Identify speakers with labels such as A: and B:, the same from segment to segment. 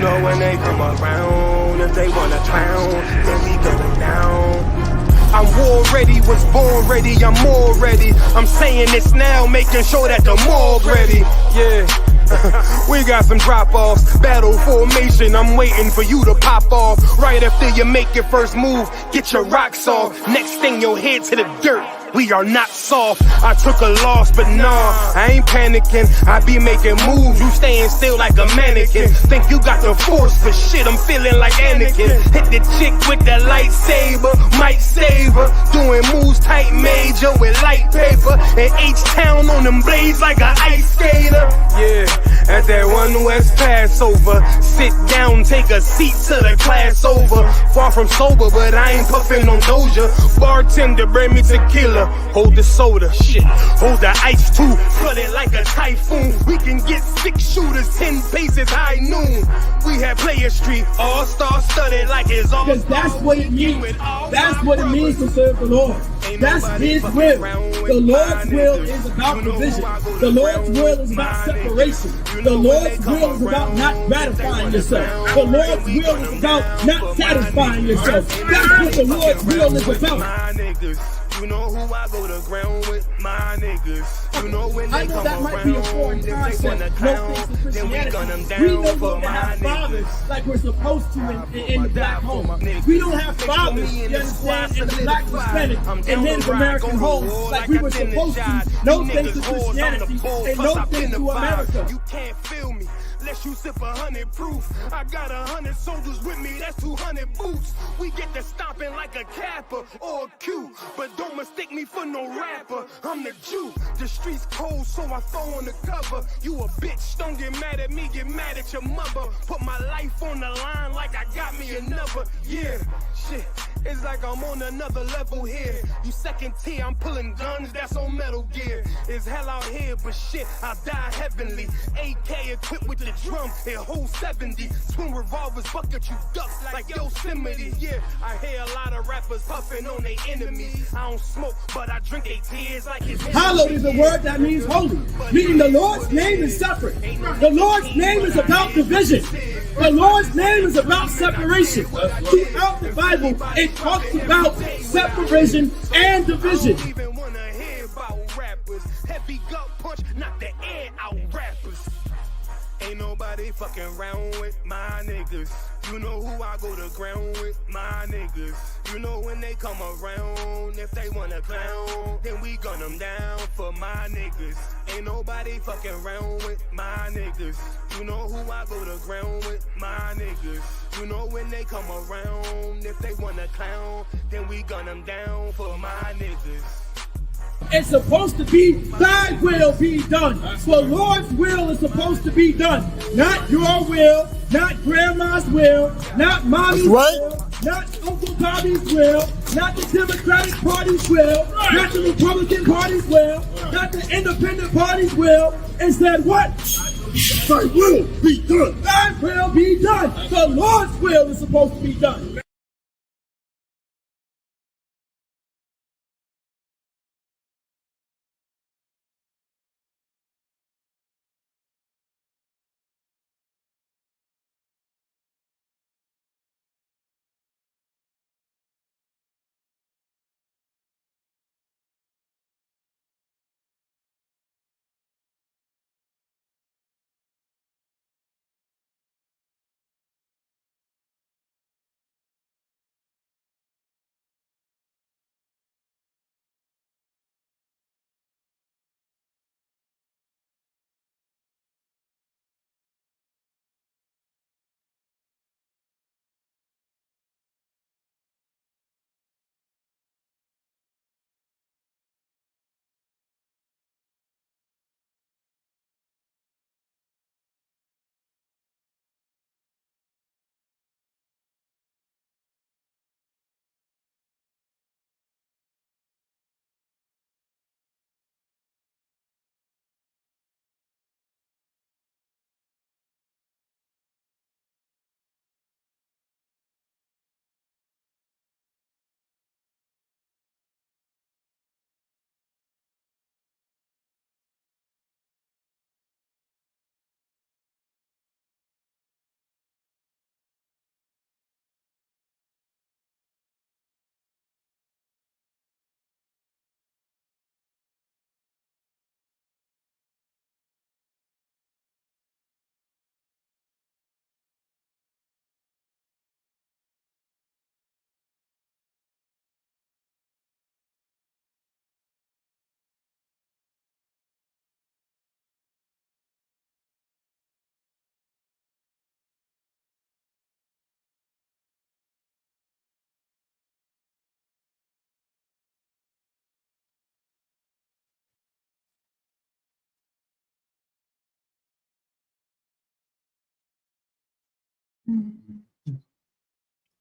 A: know when they come around, if they wanna clown, then we going down. I'm war ready, was born ready, I'm more ready. I'm saying this now, making sure that the morgue ready. Yeah. We got some drop-offs, battle formation, I'm waiting for you to pop off. Right after you make your first move, get your rocks off. Next thing, your head to the dirt, we are not soft. I took a loss, but nah, I ain't panicking. I be making moves, you staying still like a mannequin. Think you got the force, but shit, I'm feeling like Anakin. Hit the chick with the lightsaber, might save her. Doing moves tight major with light paper. And H-Town on them blades like an ice skater. Yeah. At that one West Passover, sit down, take a seat till the class over. Far from sober, but I ain't puffin' on Doja. Bartender, bring me tequila. Hold the soda, shit. Hold the ice too. Flood it like a typhoon. We can get 6 shooters, 10 paces high noon. We had Player Street, all-star studded like it's all.
B: Because that's what it means. That's what it means to serve the Lord. That's His will. The Lord's will is about division. The Lord's will is about separation. The Lord's will is about not gratifying yourself. The Lord's will is about not satisfying yourself. That's what the Lord's will is about.
A: You know who I go to ground with, my niggas. You know when they
B: I know that might be a foreign concept. No things to Christianity. We don't want to have fathers like we're supposed to in the black home. We don't have fathers, you understand, in the black Hispanic and Native American homes like we were supposed to. No thanks to Christianity and no thanks to America.
A: You can't feel me. Unless you sip 100 proof. I got 100 soldiers with me, that's 200 boots. We get to stomping like a Kappa or a Q. But don't mistake me for no rapper, I'm the Jew. The streets cold, so I throw on the cover. You a bitch, don't get mad at me, get mad at your mother. Put my life on the line like I got me another. Yeah, shit, it's like I'm on another level here. You second tier, I'm pulling guns, that's on Metal Gear. It's hell out here, but shit, I die heavenly. AK equipped with the drum, it holds 70. Twin revolvers, bucket you ducks like Yosemite. Yeah, I hear a lot of rappers puffing on their enemies. I don't smoke, but I drink their tears like it's
B: hallowed is a word that means holy, meaning the Lord's name is separate. The Lord's name is about division. The Lord's name is about separation. Throughout the Bible, it talks about separation and division.
A: Even wanna hear about rappers. Heavy gut punch, knock the air out rappers. Ain't nobody fucking around with my niggas. You know who I go to ground with, my niggas. You know when they come around, if they wanna clown, then we gun them down for my niggas. Ain't nobody fucking around with my niggas. You know who I go to ground with, my niggas. You know when they come around, if they wanna clown, then we gun them down for my niggas.
B: It's supposed to be thy will be done. The Lord's will is supposed to be done. Not your will, not grandma's will, not mommy's will, not Uncle Bobby's will, not the Democratic Party's will, not the Republican Party's will, not the Independent Party's will. It said what? Thy will be done. Thy will be done. The Lord's will is supposed to be done.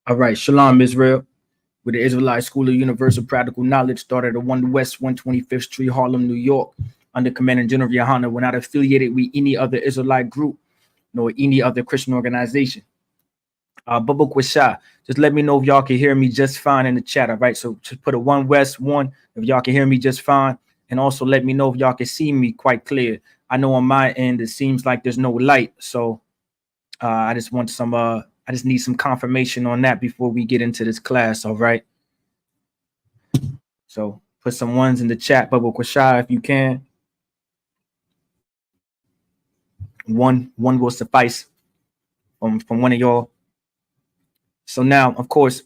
C: All right, Shalom, Israel. With the Israelite School of Universal Practical Knowledge, started at 1 West 125th Street, Harlem, New York, under Commander General Yohana. We're not affiliated with any other Israelite group nor any other Christian organization. Bubba Kwasha, just let me know if y'all can hear me just fine in the chat. All right, so just put a 1 West 1 if y'all can hear me just fine, and also let me know if y'all can see me quite clear. I know on my end it seems like there's no light, so I just want some. I just need some confirmation on that before we get into this class. All right. So put some ones in the chat, Bubba Kwasha, if you can. One will suffice from one of y'all. So now, of course,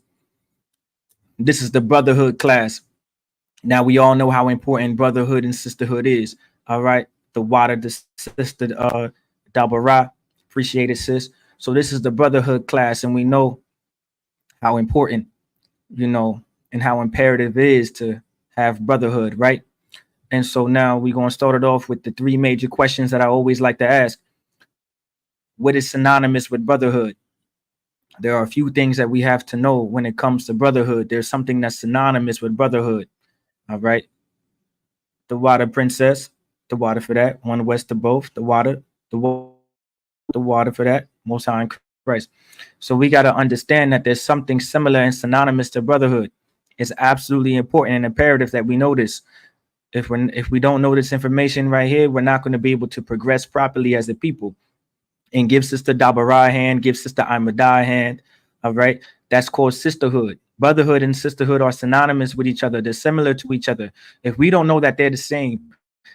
C: this is the brotherhood class. Now we all know how important brotherhood and sisterhood is. All right. The water, the sister, Dabara. Appreciate it, sis. So this is the brotherhood class, and we know how important, and how imperative it is to have brotherhood, right? And so now we're going to start it off with the 3 major questions that I always like to ask. What is synonymous with brotherhood? There are a few things that we have to know when it comes to brotherhood. There's something that's synonymous with brotherhood. All right. The water princess, the water for that. 1 West to both, the water for that. Most High in Christ. So we got to understand that there's something similar and synonymous to brotherhood. It's absolutely important and imperative that we know this. If we don't know this information right here, we're not going to be able to progress properly as a people. And give Sister Dabara a hand, give Sister Imada a hand. All right. That's called sisterhood. Brotherhood and sisterhood are synonymous with each other. They're similar to each other. If we don't know that they're the same,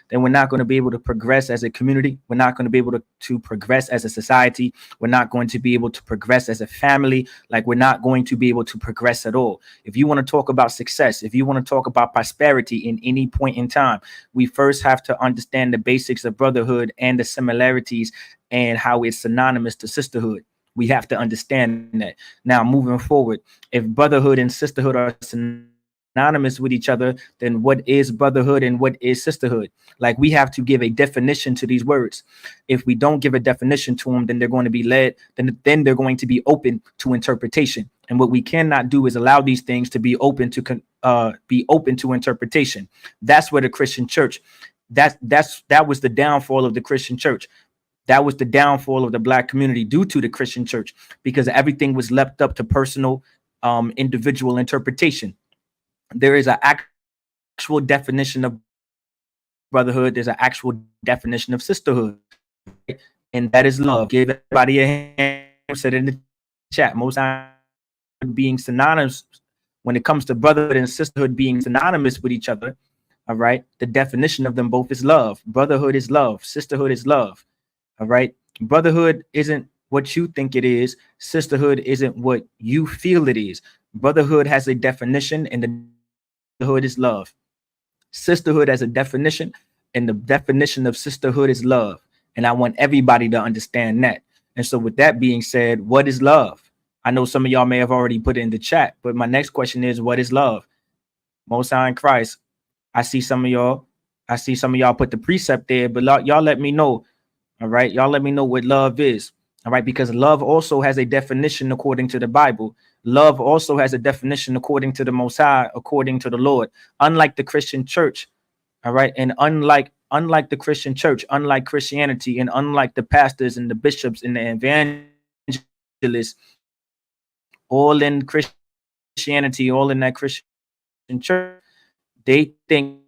C: then we're not going to be able to progress as a community. We're not going to be able to progress as a society. We're not going to be able to progress as a family. Like, we're not going to be able to progress at all. If you want to talk about success, if you want to talk about prosperity in any point in time, we first have to understand the basics of brotherhood and the similarities and how it's synonymous to sisterhood. We have to understand that. Now, moving forward, if brotherhood and sisterhood are synonymous with each other, then what is brotherhood and what is sisterhood? Like, we have to give a definition to these words. If we don't give a definition to them, then they're going to be led, then they're going to be open to interpretation. And what we cannot do is allow these things to be open to interpretation. That's where the Christian church, that was the downfall of the Christian church. That was the downfall of the Black community due to the Christian church, because everything was left up to personal, individual interpretation. There is an actual definition of brotherhood. There's an actual definition of sisterhood, right? And that is love. Give everybody a hand. Said in the chat, most times being synonymous when it comes to brotherhood and sisterhood being synonymous with each other. All right. The definition of them both is love. Brotherhood is love. Sisterhood is love. All right. Brotherhood isn't what you think it is. Sisterhood isn't what you feel it is. Brotherhood has a definition, and the brotherhood is love. Sisterhood has a definition, and the definition of sisterhood is love. And I want everybody to understand that. And so with that being said, what is love? I know some of y'all may have already put it in the chat, but my next question is, what is love? Most High in Christ. I see some of y'all put the precept there, but y'all let me know. All right. Y'all let me know what love is. All right. Because love also has a definition according to the Bible. Love also has a definition according to the Most High, according to the Lord. Unlike the Christian church. All right. And unlike the Christian church, unlike Christianity, and unlike the pastors and the bishops and the evangelists, all in Christianity, all in that Christian church, they think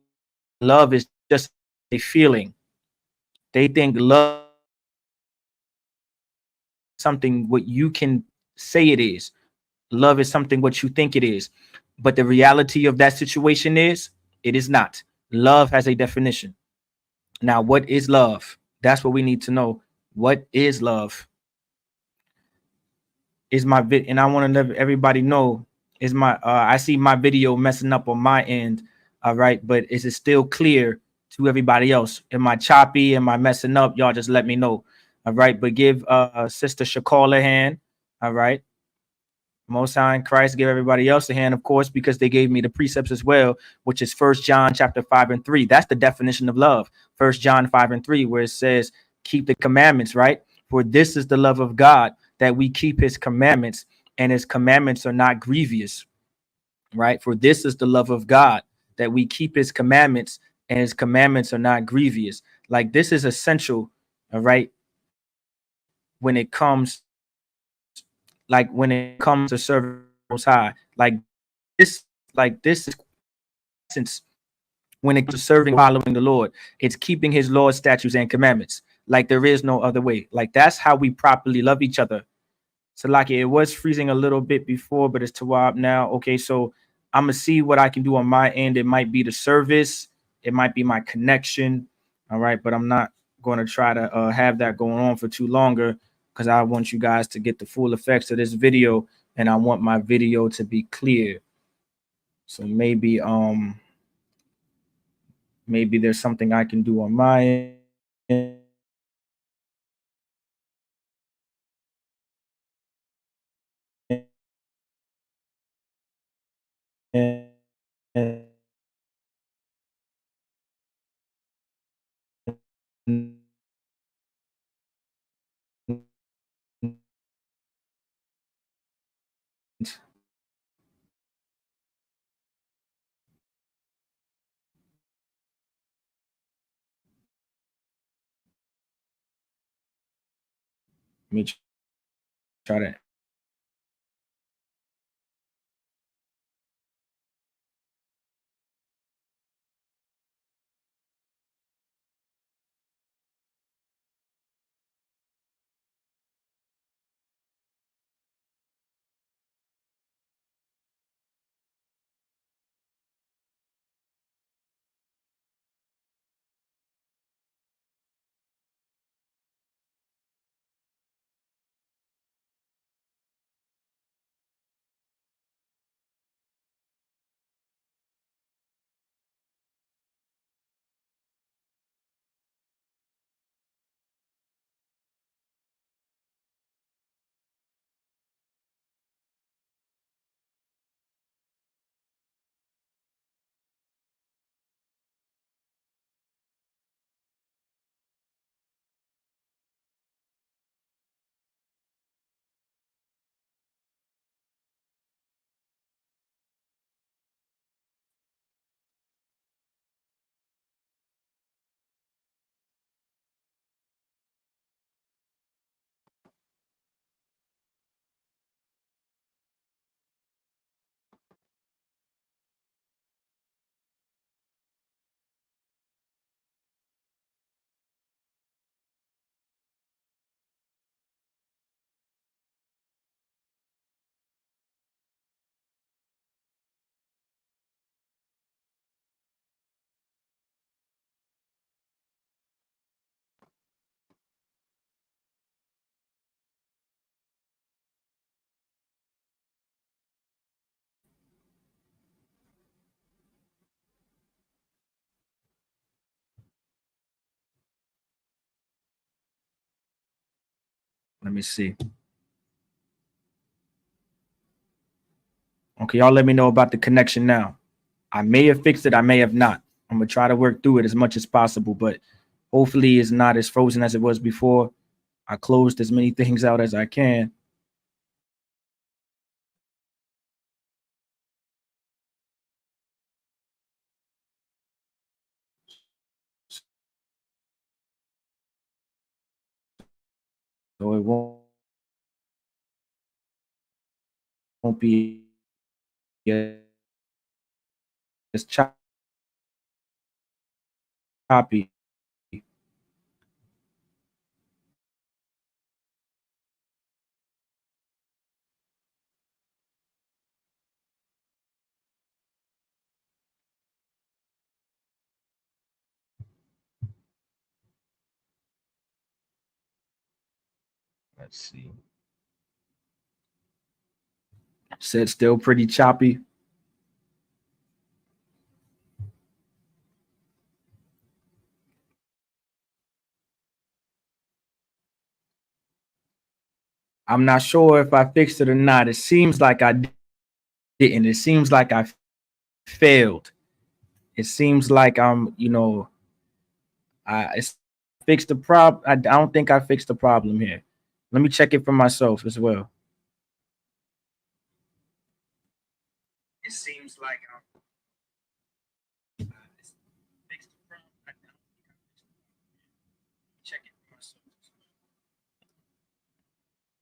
C: love is just a feeling. They think love is something what you can say it is. Love is something what you think it is. But the reality of that situation is, it is not. Love has a definition. Now, what is love? That's what we need to know. What is love? Is my and I want to let everybody know, is my I see my video messing up on my end. All right, but is it still clear to everybody else? Am I choppy? Am I messing up? Y'all just let me know. All right, but give Sister Shakal a hand. All right. Most High in Christ, give everybody else a hand, of course, because they gave me the precepts as well, which is 1 John chapter 5:3. That's the definition of love. 1 John 5:3, where it says, keep the commandments, right? For this is the love of God, that we keep his commandments, and his commandments are not grievous, right? For this is the love of God, that we keep his commandments, and his commandments are not grievous. Like, this is essential, all right, when it comes, to serving Most High. This is essence when it comes to serving, following the Lord. It's keeping his laws, statutes, and commandments. Like, there is no other way. Like, that's how we properly love each other. So, like, it was freezing a little bit before, but it's Tawab now. Okay, so I'm gonna see what I can do on my end. It might be the service, it might be my connection. All right, but I'm not going to try to have that going on for too longer, because I want you guys to get the full effects of this video, and I want my video to be clear. So maybe there's something I can do on my end. Let me try to. Let me see. Okay, y'all let me know about the connection now. I may have fixed it, I may have not. I'm gonna try to work through it as much as possible, but hopefully it's not as frozen as it was before. I closed as many things out as I can. So it won't be as choppy. Let's see. Said still pretty choppy. I'm not sure if I fixed it or not. It seems like I didn't. It seems like I failed. It seems like I fixed the problem. I don't think I fixed the problem here. Let me check it for myself as well. It seems like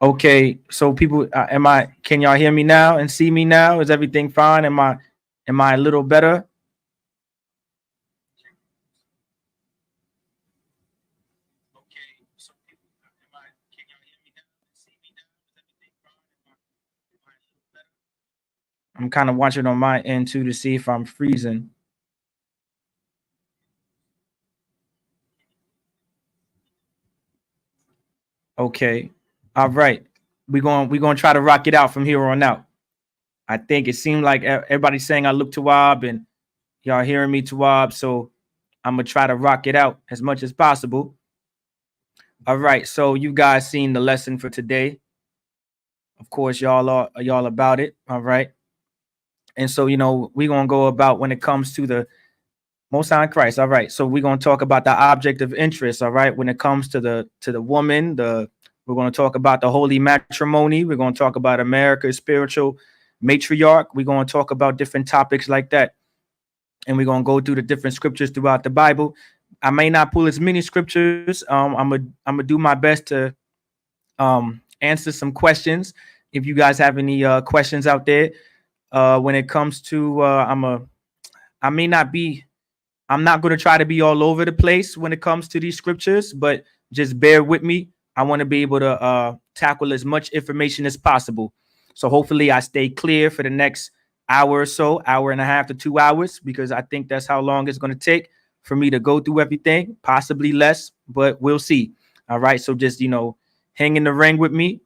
C: okay, so people, can y'all hear me now and see me now? Is everything fine? Am I a little better? I'm kind of watching on my end too to see if I'm freezing. Okay. All right. We're going to try to rock it out from here on out. I think it seemed like everybody's saying I look Tawab and y'all hearing me Tawab, so I'm going to try to rock it out as much as possible. All right. So you guys seen the lesson for today. Of course, y'all about it. All right. And so, we're going to go about when it comes to the Most High Christ. All right. So we're going to talk about the object of interest. All right. When it comes to the woman, we're going to talk about the holy matrimony. We're going to talk about America's spiritual matriarch. We're going to talk about different topics like that. And we're going to go through the different scriptures throughout the Bible. I may not pull as many scriptures. I'm gonna do my best to answer some questions. If you guys have any questions out there, when it comes to I'm not going to try to be all over the place when it comes to these scriptures, but just bear with me. I want to be able to tackle as much information as possible. So hopefully I stay clear for the next hour or so, hour and a half to 2 hours, because I think that's how long it's going to take for me to go through everything, possibly less, but we'll see. All right. So just, hang in the ring with me.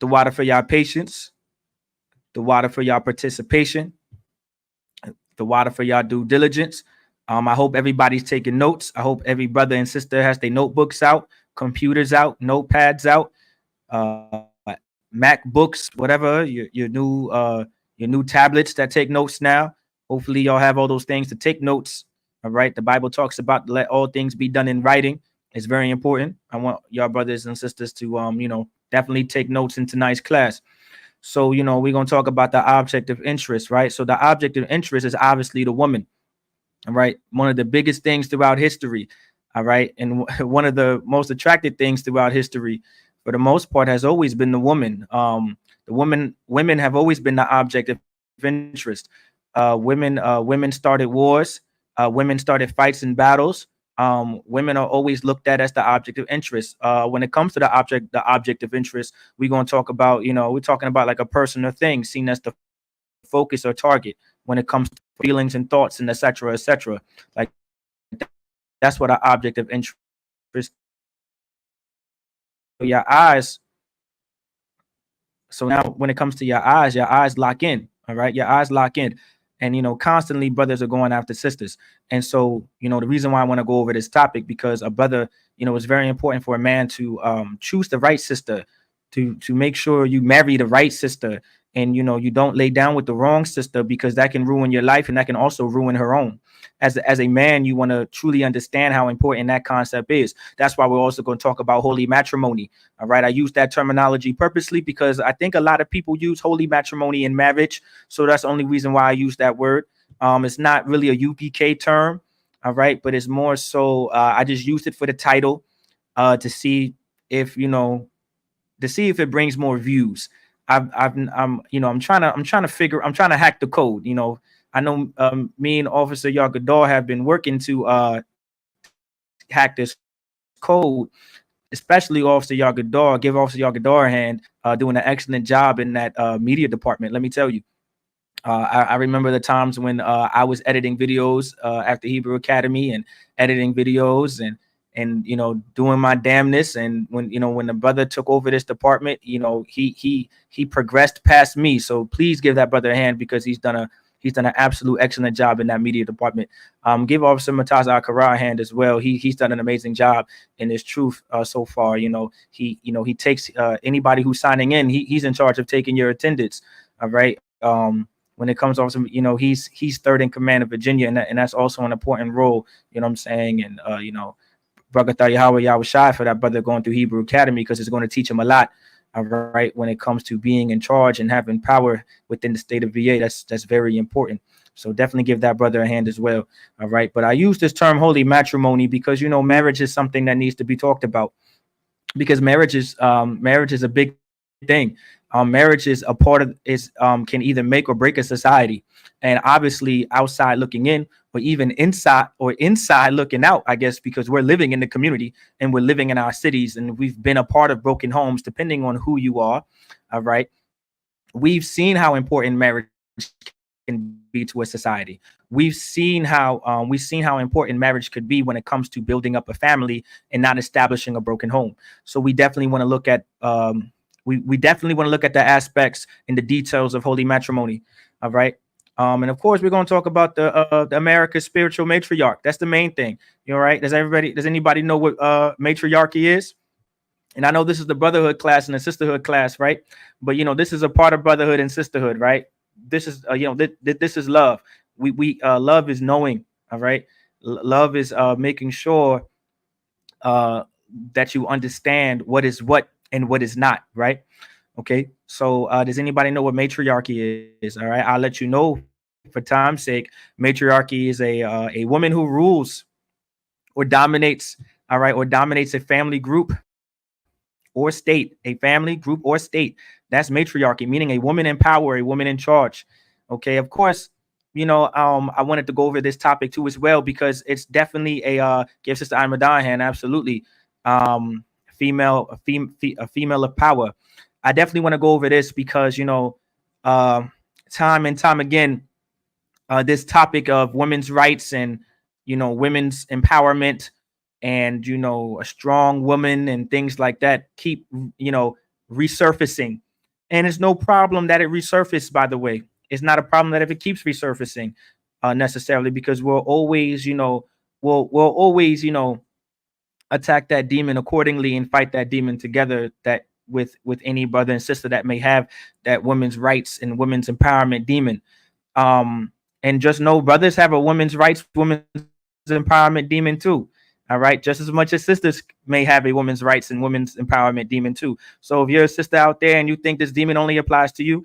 C: The water for y'all patience, the water for y'all participation, the water for y'all due diligence. I hope everybody's taking notes. I hope every brother and sister has their notebooks out, computers out, notepads out, MacBooks, whatever, your new tablets that take notes now. Hopefully y'all have all those things to take notes. All right. The Bible talks about let all things be done in writing. It's very important. I want y'all brothers and sisters to definitely take notes in tonight's class. So, we're going to talk about the object of interest, right? So the object of interest is obviously the woman, all right? One of the biggest things throughout history, all right? And one of the most attractive things throughout history, for the most part, has always been the woman. Women have always been the object of interest. Women started wars. Women started fights and battles. Women are always looked at as the object of interest. When it comes to the object of interest, we're going to talk about, we're talking about like a person or thing seen as the focus or target when it comes to feelings and thoughts and etc. Like that's what our object of interest. Your eyes. So now when it comes to your eyes lock in. All right. Your eyes lock in. And, constantly brothers are going after sisters. And so, the reason why I want to go over this topic, because a brother, it's very important for a man to choose the right sister, to make sure you marry the right sister. And, you don't lay down with the wrong sister, because that can ruin your life and that can also ruin her own. As a man, you want to truly understand how important that concept is. That's why we're also going to talk about holy matrimony. All right. I use that terminology purposely because I think a lot of people use holy matrimony in marriage. So that's the only reason why I use that word. It's not really a UPK term. All right. But it's more so I just used it for the title to see if, it brings more views. I'm trying to hack the code. I know me and Officer Yagador have been working to hack this code, especially Officer Yagador. Give Officer Yagador a hand, doing an excellent job in that media department. Let me tell you. I remember the times when I was editing videos after Hebrew Academy and editing videos and doing my damnness. And when the brother took over this department, he progressed past me. So please give that brother a hand, because he's done an absolute excellent job in that media department. Give Officer Mataza Akara a hand as well. He's done an amazing job in his truth so far. He takes anybody who's signing in. He's in charge of taking your attendance. All right. When it comes also, he's third in command of Virginia, and that's also an important role. You know what I'm saying? And Baruch Yahweh Yahushai for that brother going through Hebrew Academy, because it's going to teach him a lot. All right, when it comes to being in charge and having power within the state of VA, that's very important. So definitely give that brother a hand as well. All right, but I use this term holy matrimony because, you know, marriage is something that needs to be talked about, because marriage is a big thing. Marriage is a part of can either make or break a society, and obviously outside looking in, or even inside looking out, I guess, because we're living in the community and we're living in our cities, and we've been a part of broken homes, depending on who you are. All right, we've seen how important marriage can be to a society. We've seen how important marriage could be when it comes to building up a family and not establishing a broken home. So we definitely want to look at we definitely want to look at the aspects and the details of holy matrimony. All right. And of course, we're going to talk about the America's spiritual matriarch. That's the main thing. You all right? Does anybody know what matriarchy is? And I know this is the brotherhood class and the sisterhood class, right? But, you know, this is a part of brotherhood and sisterhood, right? This is, this is love. Love is knowing. All right. Love is making sure that you understand what is what and what is not, right? Okay. So does anybody know what matriarchy is? All right. I'll let you know for time's sake. Matriarchy is a woman who rules or dominates, all right, or dominates a family group or state, a family group or state. That's matriarchy, meaning a woman in power, a woman in charge. Okay, of course, you know, I wanted to go over this topic too as well, because it's definitely a give Sister Ramadan hand, absolutely. Female of power. I definitely want to go over this because, you know, time and time again, this topic of women's rights and, you know, women's empowerment and, you know, a strong woman and things like that keep, you know, resurfacing. And it's no problem that it resurfaced, by the way. It's not a problem that if it keeps resurfacing necessarily, because we'll always, you know, we'll always, you know, attack that demon accordingly and fight that demon together, that with any brother and sister that may have that women's rights and women's empowerment demon. And just know brothers have a women's rights, women's empowerment demon too. All right. Just as much as sisters may have a women's rights and women's empowerment demon too. So if you're a sister out there and you think this demon only applies to you,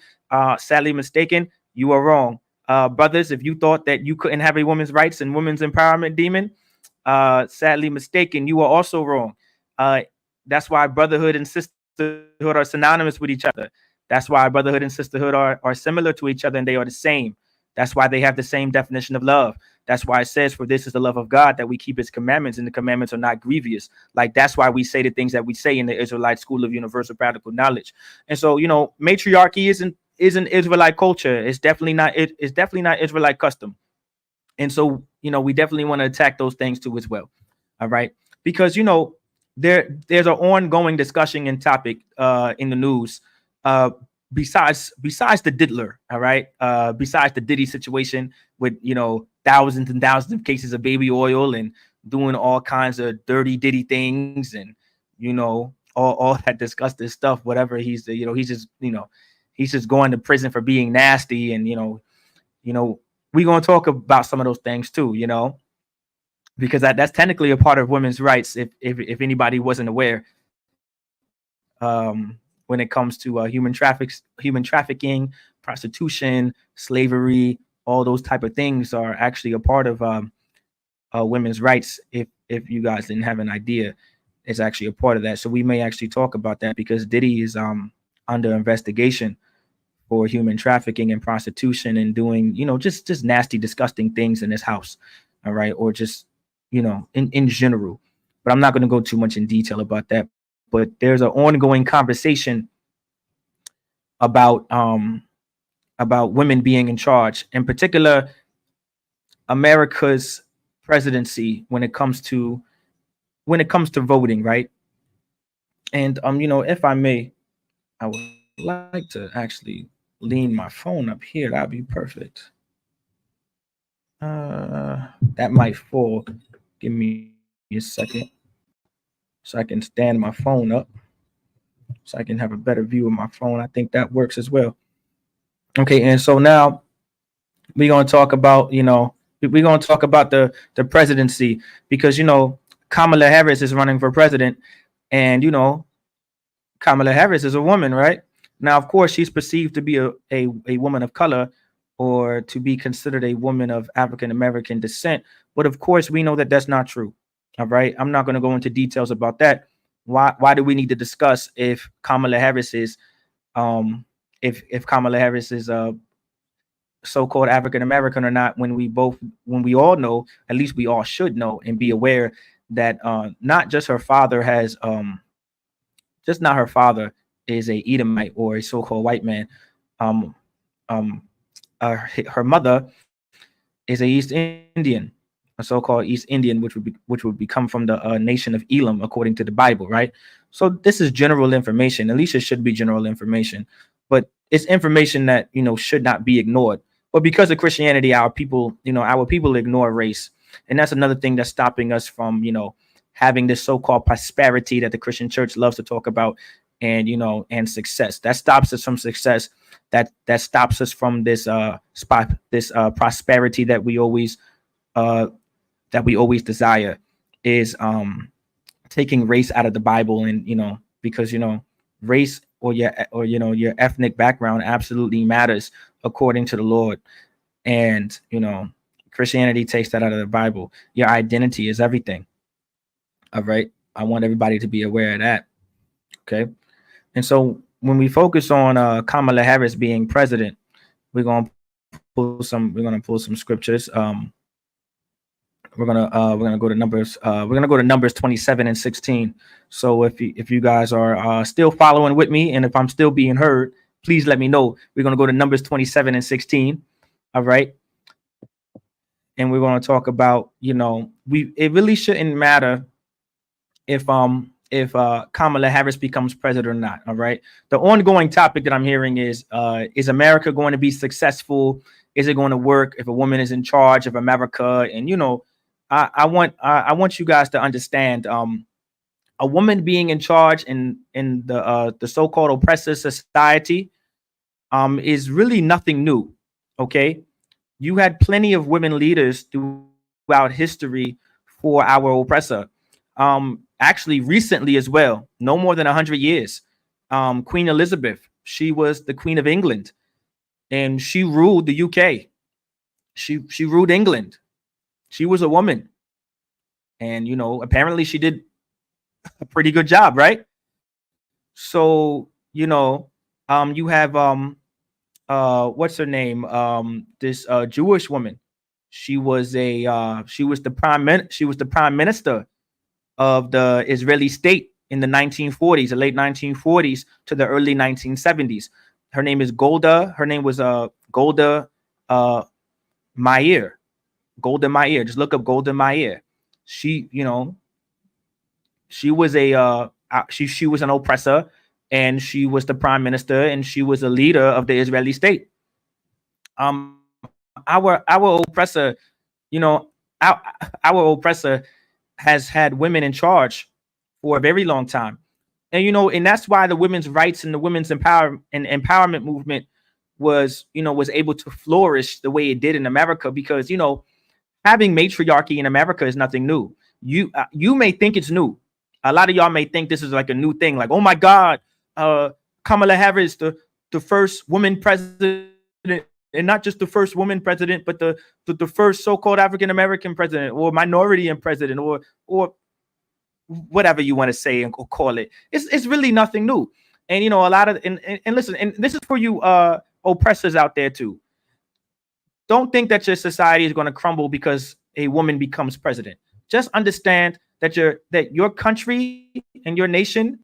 C: sadly mistaken, you are wrong. Brothers, if you thought that you couldn't have a women's rights and women's empowerment demon, sadly mistaken, you are also wrong. That's why brotherhood and sisterhood are synonymous with each other. That's why brotherhood and sisterhood are similar to each other, and they are the same. That's why they have the same definition of love. That's why it says, for this is the love of God, that we keep his commandments, and the commandments are not grievous. Like, that's why we say the things that we say in the Israelite School of Universal Practical Knowledge. And so, you know, matriarchy isn't Israelite culture. It's definitely not Israelite custom. And so, you know, we definitely want to attack those things too as well. All right. Because, you know, there's an ongoing discussion and topic in the news besides the diddler. All right. Besides the Diddy situation with, you know, thousands and thousands of cases of baby oil and doing all kinds of dirty Diddy things and, you know, all that disgusting stuff, whatever he's just going to prison for being nasty. And, you know, we're going to talk about some of those things too, you know, because that's technically a part of women's rights. If anybody wasn't aware, when it comes to human trafficking, prostitution, slavery, all those type of things are actually a part of women's rights. If you guys didn't have an idea, it's actually a part of that. So we may actually talk about that, because Diddy is under investigation for human trafficking and prostitution and doing, you know, just nasty, disgusting things in his house. All right. Or just, you know, in general. But I'm not going to go too much in detail about that. But there's an ongoing conversation about women being in charge, in particular America's presidency when it comes to voting, right? And you know, if I may, I would like to actually lean my phone up here. That'd be perfect. That might fall. Give me a second so I can stand my phone up so I can have a better view of my phone. I think that works as well. Okay, and so now we're going to talk about, you know, we're going to talk about the presidency, because, you know, Kamala Harris is running for president, and Kamala Harris is a woman, right? Now, of course, she's perceived to be a woman of color, or to be considered a woman of African American descent. But of course, we know that that's not true. All right. I'm not going to go into details about that. Why do we need to discuss if Kamala Harris is if Kamala Harris is a so-called African American or not, when we all know, at least we all should know and be aware that not just her father has just not her father is a Edomite or a so-called white man. Um, her mother is a East Indian, a so-called East Indian, which would become from the nation of Elam, according to the Bible, right? So this is general information. At least it should be general information, but it's information that should not be ignored. But because of Christianity, our people ignore race, and that's another thing that's stopping us from having this so-called prosperity that the Christian church loves to talk about, and and success. That stops us from success. That stops us from this prosperity that we always desire, is taking race out of the Bible. And because race or your ethnic background absolutely matters according to the Lord. And Christianity takes that out of the Bible. Your identity is everything. All right. I want everybody to be aware of that. Okay. And so when we focus on Kamala Harris being president, we're gonna pull some scriptures. We're gonna go to Numbers 27 and 16. So if you guys are still following with me, and if I'm still being heard, please let me know. We're gonna go to Numbers 27 and 16. All right. And we're gonna talk about it really shouldn't matter if Kamala Harris becomes president or not. All right. The ongoing topic that I'm hearing is America going to be successful? Is it going to work if a woman is in charge of America? And I want you guys to understand, a woman being in charge in the so-called oppressor society is really nothing new. Okay. You had plenty of women leaders throughout history for our oppressor. Actually, recently as well, no more than 100 years, Queen Elizabeth, she was the Queen of England, and she ruled the UK. She ruled England. She was a woman, and apparently she did a pretty good job, right? So you have what's her name? This Jewish woman. She was the prime minister of the Israeli state in the 1940s, the late 1940s to the early 1970s. Her name is Golda. Her name was Golda Meir. Golda Meir. Just look up Golda Meir. She was she was an oppressor, and she was the prime minister, and she was a leader of the Israeli state. Our oppressor, our oppressor has had women in charge for a very long time. And that's why the women's rights and the women's empowerment movement was able to flourish the way it did in America, because having matriarchy in America is nothing new. You may think it's new. A lot of y'all may think this is like a new thing, like, oh my God, Kamala Harris, the first woman president, and not just the first woman president, but the first so-called African American president, or minority president, or whatever you want to say and call it. It's really nothing new. And a lot of and listen, and this is for you oppressors out there too. Don't think that your society is going to crumble because a woman becomes president. Just understand that your country and your nation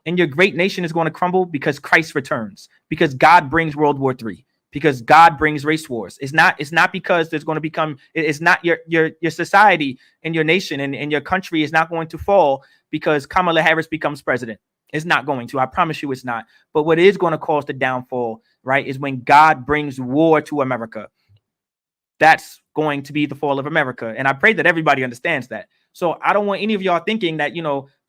C: and your great nation is going to crumble because Christ returns, because God brings World War III, because God brings race wars. It's not because there's going to become, it's not your society and your nation and your country is not going to fall because Kamala Harris becomes president. It's not going to. I promise you it's not. But what is going to cause the downfall, right, is when God brings war to America. That's going to be the fall of America. And I pray that everybody understands that. So I don't want any of y'all thinking that,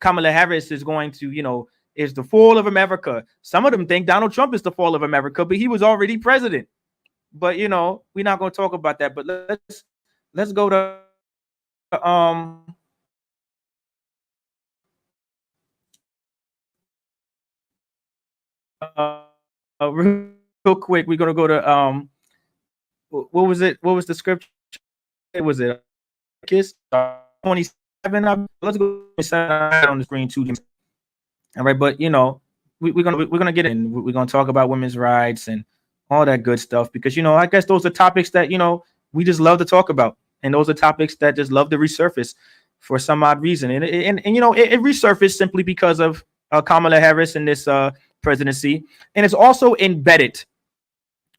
C: Kamala Harris is going to, is the fall of America. Some of them think Donald Trump is the fall of America, but he was already president. But, we're not going to talk about that. But let's go to real quick, we're gonna go to what was it? What was the scripture? Was it Kiss 27? Let's go on the screen too. All right, but you know, we're gonna get in. We're gonna talk about women's rights and all that good stuff because you know, I guess those are topics that you know we just love to talk about, and those are topics that just love to resurface for some odd reason. And you know, it resurfaced simply because of Kamala Harris and this presidency, and it's also embedded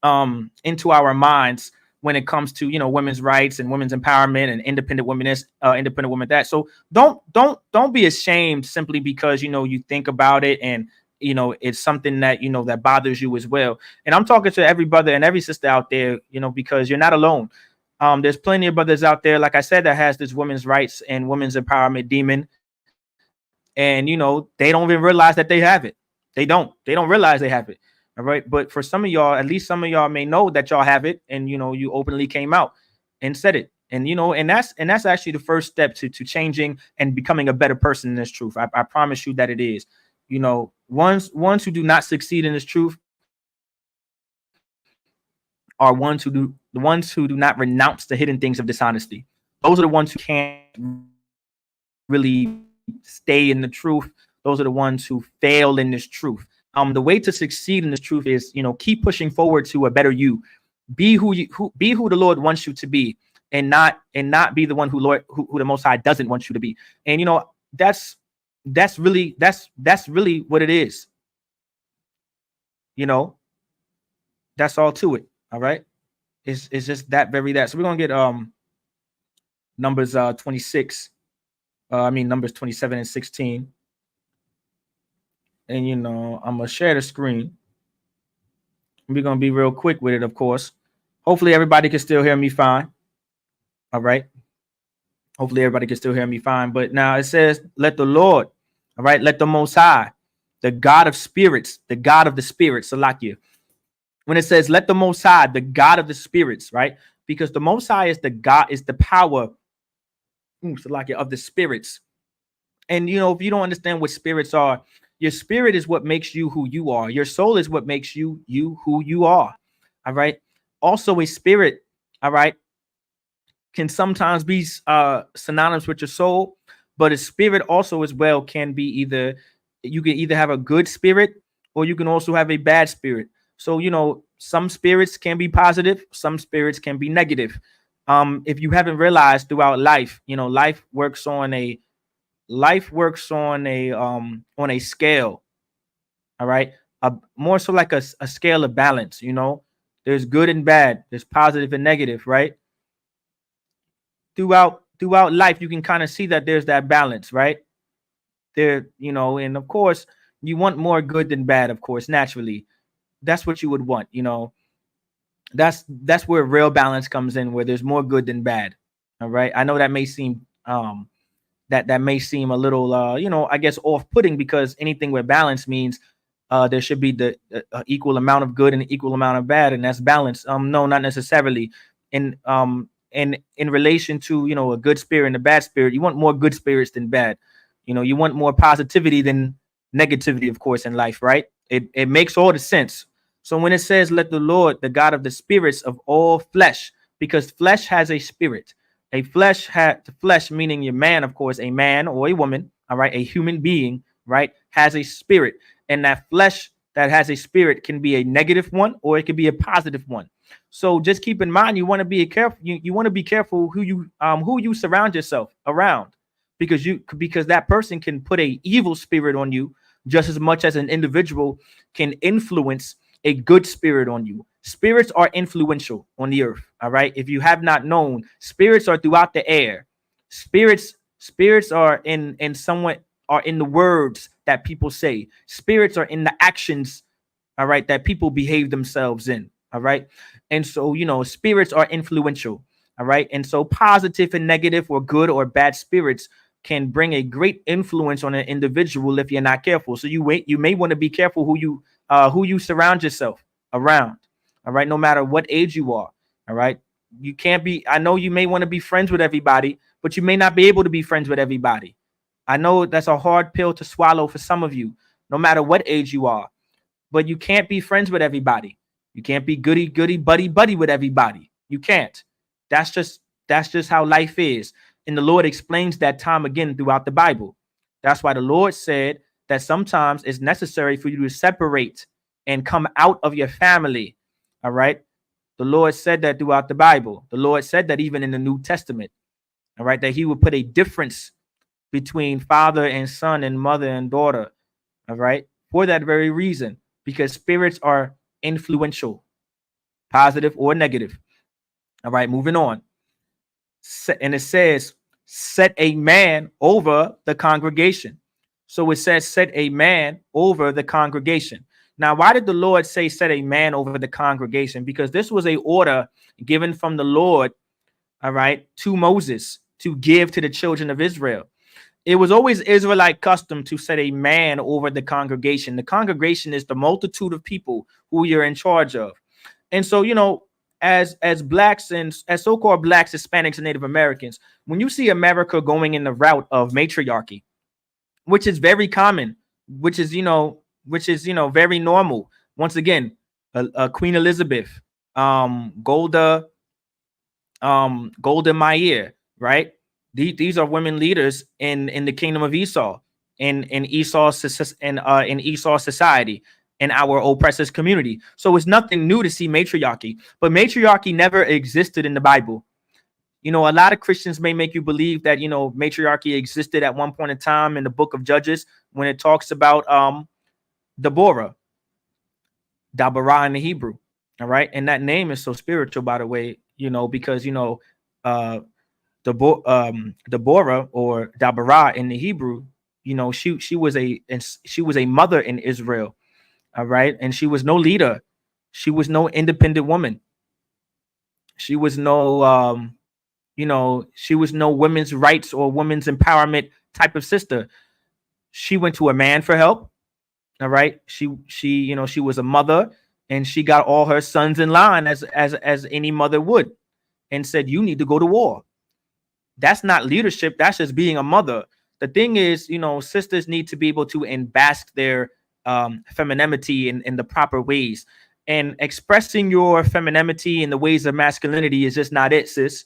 C: into our minds when it comes to you know women's rights and women's empowerment and independent women that. So don't be ashamed simply because you know you think about it and you know it's something that you know that bothers you as well. And I'm talking to every brother and every sister out there, you know, because you're not alone. There's plenty of brothers out there, like I said, that has this women's rights and women's empowerment demon, and you know they don't even realize that they have it. They don't realize they have it. All right. But for some of y'all, at least some of y'all may know that y'all have it. And, you know, you openly came out and said it. And, you know, and that's actually the first step to changing and becoming a better person in this truth. I promise you that it is. You know, ones who do not succeed in this truth are the ones who do not renounce the hidden things of dishonesty. Those are the ones who can't really stay in the truth. Those are the ones who fail in this truth. The way to succeed in this truth is, you know, keep pushing forward to a better you. Be who the Lord wants you to be, and not be the one who the Most High doesn't want you to be. And you know, that's really what it is. You know, that's all to it. All right, it's just that. So we're gonna get numbers 26. Numbers 27 and 16. And, you know, I'm going to share the screen. We're going to be real quick with it, of course. Hopefully, everybody can still hear me fine. All right. Hopefully, everybody can still hear me fine. But now it says, let the Lord, all right, let the Most High, the God of spirits, the God of the spirits, Salakia. When it says, let the Most High, the God of the spirits, right? Because the Most High is the God, is the power, Salakia, of the spirits. And, you know, if you don't understand what spirits are, your spirit is what makes you who you are. Your soul is what makes you who you are. All right. Also, a spirit, all right, can sometimes be synonymous with your soul, but a spirit also as well can be either, you can either have a good spirit or you can also have a bad spirit. So, you know, some spirits can be positive, some spirits can be negative. If you haven't realized throughout life, you know, life works on a scale. All right. More so like a scale of balance. You know, there's good and bad, there's positive and negative, right? Throughout life, you can kind of see that there's that balance, right? There, you know, and of course, you want more good than bad, of course, naturally. That's what you would want, you know. That's where real balance comes in, where there's more good than bad. All right. I know that may seem that may seem a little you know, I guess off-putting, because anything with balance means there should be the equal amount of good and equal amount of bad, and that's balance. No, not necessarily. And in relation to, you know, a good spirit and a bad spirit, you want more good spirits than bad. You know, you want more positivity than negativity, of course, in life, right? It makes all the sense. So when it says, let the Lord, the God of the spirits of all flesh, because flesh has a spirit. A flesh meaning your man, of course, a man or a woman, all right, a human being, right, has a spirit. And that flesh that has a spirit can be a negative one or it can be a positive one. So just keep in mind, you want to be careful. You want to be careful who you surround yourself around, because that person can put a evil spirit on you just as much as an individual can influence a good spirit on you. Spirits are influential on the earth. All right. If you have not known, spirits are throughout the air. Spirits are in the words that people say. Spirits are in the actions, all right, that people behave themselves in. All right. And so, you know, spirits are influential. All right. And so positive and negative or good or bad spirits can bring a great influence on an individual if you're not careful. So you may want to be careful who you surround yourself around. All right. No matter what age you are. All right. You can't be, I know you may want to be friends with everybody, but you may not be able to be friends with everybody. I know that's a hard pill to swallow for some of you, no matter what age you are. but you can't be friends with everybody. You can't be goody buddy with everybody. You can't. That's just how life is. And the Lord explains that time again throughout the Bible. That's why the Lord said that sometimes it's necessary for you to separate and come out of your family. All right. The Lord said that throughout the Bible. The Lord said that even in the New Testament. All right. That he would put a difference between father and son and mother and daughter. All right. For that very reason, because spirits are influential, positive or negative. All right. Moving on. And it says, set a man over the congregation. So it says, set a man over the congregation. Now, why did the Lord say set a man over the congregation? Because this was a order given from the Lord, all right, to Moses to give to the children of Israel. It was always Israelite custom to set a man over the congregation. The congregation is the multitude of people who you're in charge of. And so, you know, as blacks and as so-called blacks, Hispanics, and Native Americans, when you see America going in the route of matriarchy, which is very common, which is very normal. Once again, Queen Elizabeth, Golda Meir, right? These are women leaders in the kingdom of Esau, in Esau's society, in our oppressors community. So it's nothing new to see matriarchy, but matriarchy never existed in the Bible. You know, a lot of Christians may make you believe that, you know, matriarchy existed at one point in time in the book of Judges when it talks about Deborah in the Hebrew. All right. And that name is so spiritual, by the way, you know, because, you know, Deborah or Deborah in the Hebrew, you know, she was a mother in Israel. All right. And she was no leader. She was no independent woman. She was no she was no women's rights or women's empowerment type of sister. She went to a man for help. All right. She was a mother, and she got all her sons in line as any mother would, and said, you need to go to war. That's not leadership. That's just being a mother. The thing is, you know, sisters need to be able to embask their femininity in the proper ways, and expressing your femininity in the ways of masculinity is just not it, sis.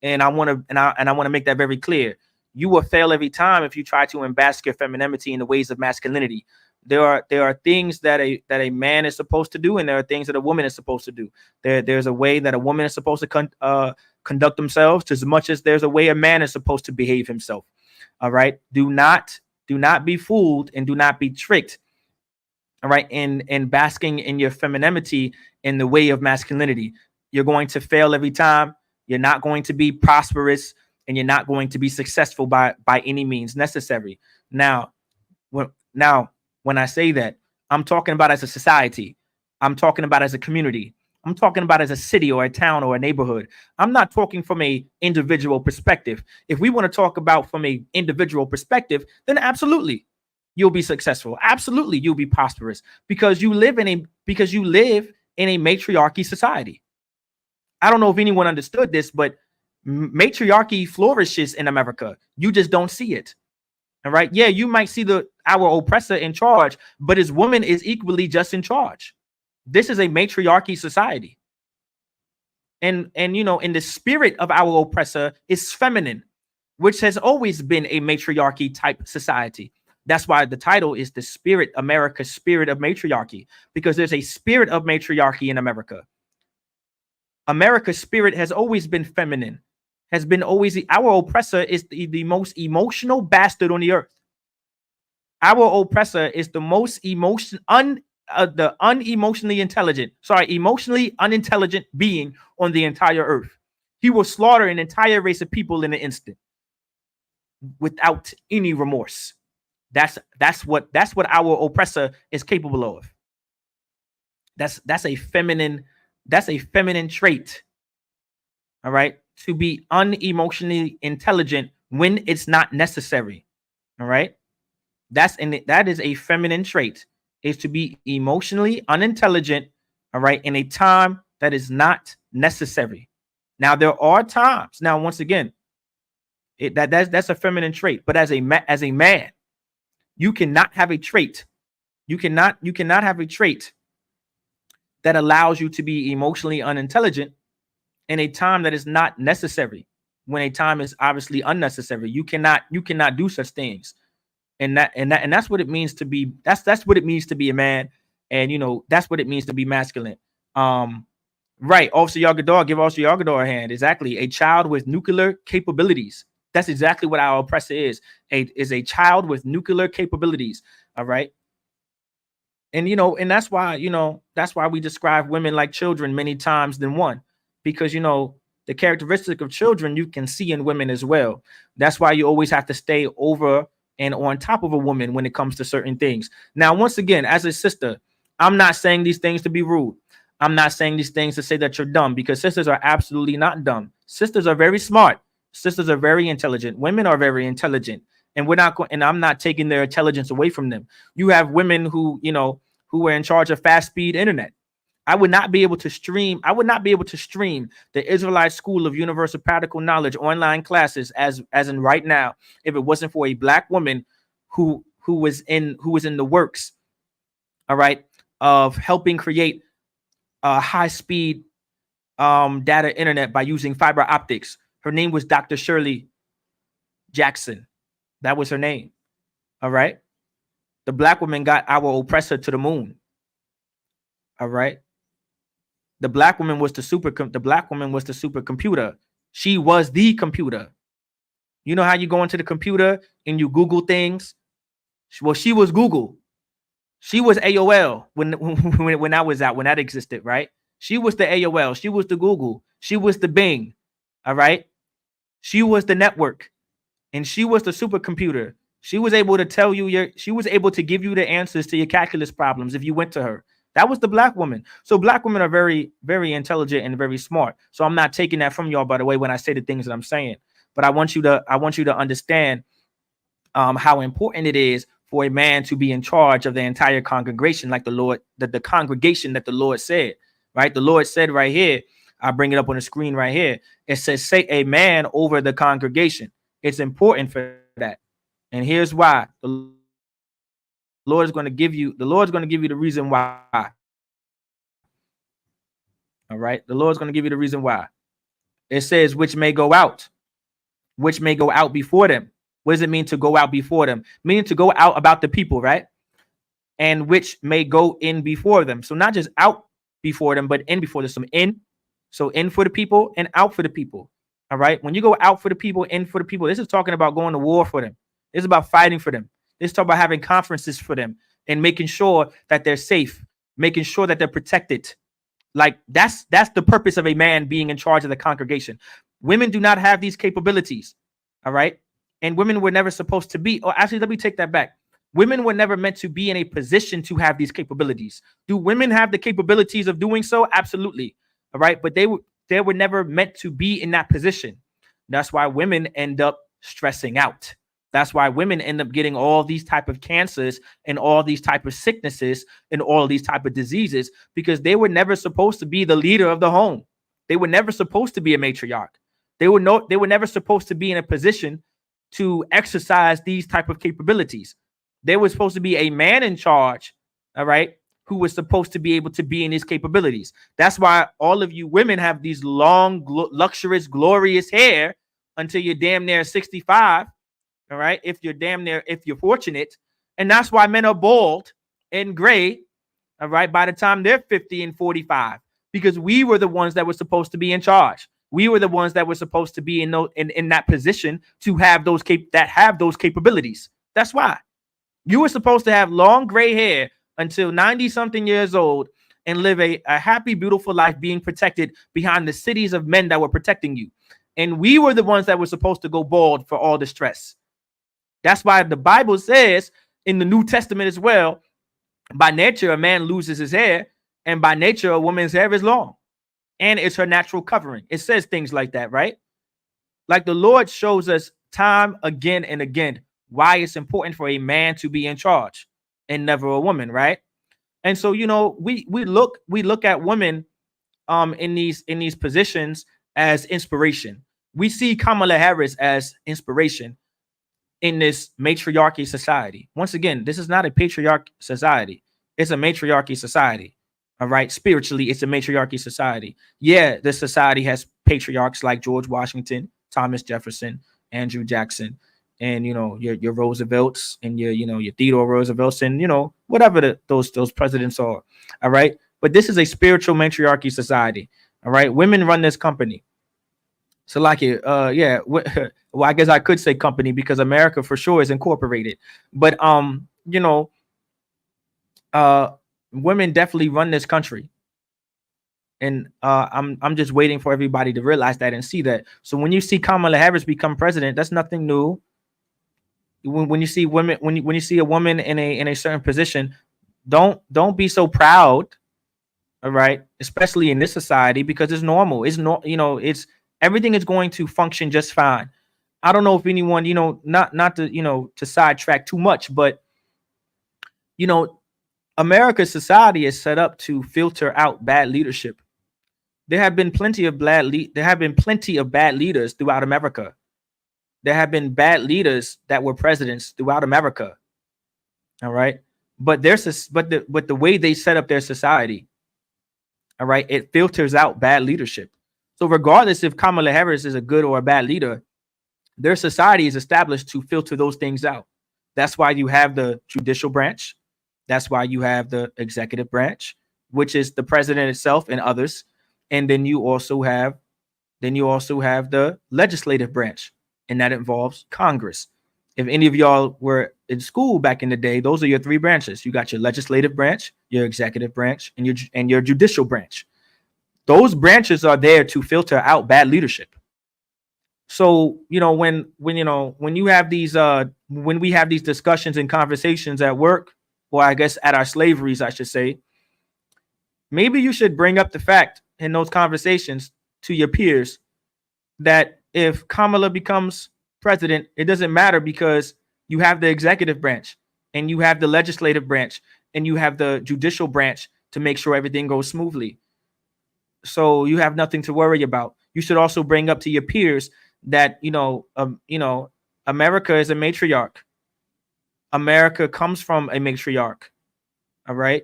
C: And I want to make that very clear. You will fail every time if you try to embask your femininity in the ways of masculinity. There are things that a man is supposed to do, and there are things that a woman is supposed to do. There's a way that a woman is supposed to conduct themselves, as much as there's a way a man is supposed to behave himself. All right. Do not be fooled, and do not be tricked. All right. In basking in your femininity in the way of masculinity. You're going to fail every time. You're not going to be prosperous, and you're not going to be successful by any means necessary. Now, when I say that, I'm talking about as a society. I'm talking about as a community. I'm talking about as a city or a town or a neighborhood. I'm not talking from a individual perspective. If we want to talk about from a individual perspective, then absolutely you'll be successful. Absolutely you'll be prosperous, because you live in a matriarchy society. I don't know if anyone understood this, but matriarchy flourishes in America. You just don't see it. All right. Yeah, you might see our oppressor in charge, but his woman is equally just in charge. This is a matriarchy society. And you know, in the spirit of our oppressor is feminine, which has always been a matriarchy type society. That's why the title is The Spirit, America's Spirit of Matriarchy, because there's a spirit of matriarchy in America. America's spirit has always been feminine, has been always. Our oppressor is the most emotional bastard on the earth. Our oppressor is the most emotionally unintelligent being on the entire earth. He will slaughter an entire race of people in an instant without any remorse. That's what our oppressor is capable of. That's a feminine trait. All right, to be unemotionally intelligent when it's not necessary. All right, that is a feminine trait, is to be emotionally unintelligent. All right, in a time that is not necessary. Now there are times. Now once again, that's a feminine trait. But as a man, you cannot have a trait You cannot have a trait that allows you to be emotionally unintelligent in a time that is not necessary, when a time is obviously unnecessary. You cannot do such things. And that's what it means to be, that's what it means to be a man. And that's what it means to be masculine. Right. Officer Yagador, give Officer Yagador a hand. Exactly. A child with nuclear capabilities. That's exactly what our oppressor is. A child with nuclear capabilities. All right. And and that's why we describe women like children many times than one, because the characteristic of children you can see in women as well. That's why you always have to stay over and on top of a woman when it comes to certain things. Now, once again, as a sister, I'm not saying these things to be rude. I'm not saying these things to say that you're dumb, because sisters are absolutely not dumb. Sisters are very smart. Sisters are very intelligent. Women are very intelligent, and I'm not taking their intelligence away from them. You have women who who are in charge of fast speed internet. I would not be able to stream the Israelite School of Universal Practical Knowledge online classes as in right now, if it wasn't for a black woman who was in the works, all right, of helping create high speed data internet by using fiber optics. Her name was Dr. Shirley Jackson. That was her name. All right. The black woman got our oppressor to the moon. All right. The black woman was the supercomputer. She was the computer. You know how you go into the computer and you Google things? Well, she was Google. She was AOL when I was out, when that existed, right? She was the AOL. She was the Google. She was the Bing. All right. She was the network, and she was the supercomputer. She was able to she was able to give you the answers to your calculus problems if you went to her. That was the black woman. So black women are very, very intelligent and very smart. So I'm not taking that from y'all, by the way, when I say the things that I'm saying. But I want you to understand how important it is for a man to be in charge of the entire congregation, like the congregation that the Lord said, right? The Lord said right here, I'll bring it up on the screen right here. It says, say a man over the congregation. It's important for that. And here's why. The Lord is going to give you the reason why. All right. The Lord's going to give you the reason why. It says, which may go out before them. What does it mean to go out before them? Meaning to go out about the people, right? And which may go in before them. So not just out before them, but in before them. Some in. So in for the people and out for the people. All right. When you go out for the people, in for the people, this is talking about going to war for them. This is about fighting for them. This is talking about having conferences for them and making sure that they're safe, making sure that they're protected. Like that's the purpose of a man being in charge of the congregation. Women do not have these capabilities. All right. And women were never supposed to be, or actually, let me take that back. Women were never meant to be in a position to have these capabilities. Do women have the capabilities of doing so? Absolutely. All right. But they were never meant to be in that position. That's why women end up stressing out. That's why women end up getting all these type of cancers and all these type of sicknesses and all these type of diseases, because they were never supposed to be the leader of the home. They were never supposed to be a matriarch. They were never supposed to be in a position to exercise these type of capabilities. They were supposed to be a man in charge, all right, who was supposed to be able to be in his capabilities. That's why all of you women have these long, luxurious, glorious hair until you're damn near 65. All right. If you're fortunate. And that's why men are bald and gray. All right. By the time they're 50 and 45, because we were the ones that were supposed to be in charge. We were the ones that were supposed to be in that position to have those capabilities. That's why you were supposed to have long gray hair until 90 something years old and live a happy, beautiful life being protected behind the cities of men that were protecting you. And we were the ones that were supposed to go bald for all the stress. That's why the Bible says in the New Testament as well, by nature, a man loses his hair, and by nature, a woman's hair is long, and it's her natural covering. It says things like that, right? Like the Lord shows us time again and again why it's important for a man to be in charge and never a woman, right? And so, we look at women in these positions as inspiration. We see Kamala Harris as inspiration. in this matriarchy society. Once again, this is not a patriarch society. It's a matriarchy society. All right. Spiritually, it's a matriarchy society. Yeah, this society has patriarchs like George Washington, Thomas Jefferson, Andrew Jackson, and your Roosevelts and your Theodore Roosevelts and whatever those presidents are. All right. But this is a spiritual matriarchy society. All right. Women run this company. So like it, yeah. Well, I guess I could say company because America for sure is incorporated. But women definitely run this country. And I'm just waiting for everybody to realize that and see that. So when you see Kamala Harris become president, that's nothing new. When you see women, when you see a woman in a certain position, don't be so proud. All right, especially in this society, because it's normal. It's it's everything is going to function just fine. I don't know if anyone, not to to sidetrack too much, but America's society is set up to filter out bad leadership. There have been plenty of bad leaders throughout America. There have been bad leaders that were presidents throughout America. All right, but the way they set up their society, all right, it filters out bad leadership. So regardless if Kamala Harris is a good or a bad leader, their society is established to filter those things out. That's why you have the judicial branch. That's why you have the executive branch, which is the president itself and others. And then you also have the legislative branch, and that involves Congress. If any of y'all were in school back in the day, those are your three branches. You got your legislative branch, your executive branch, and your judicial branch. Those branches are there to filter out bad leadership. So, when you have these when we have these discussions and conversations at work, or I guess at our slaveries, I should say, maybe you should bring up the fact in those conversations to your peers that if Kamala becomes president, it doesn't matter because you have the executive branch and you have the legislative branch and you have the judicial branch to make sure everything goes smoothly. So you have nothing to worry about. You should also bring up to your peers that, America is a matriarch. America comes from a matriarch. All right.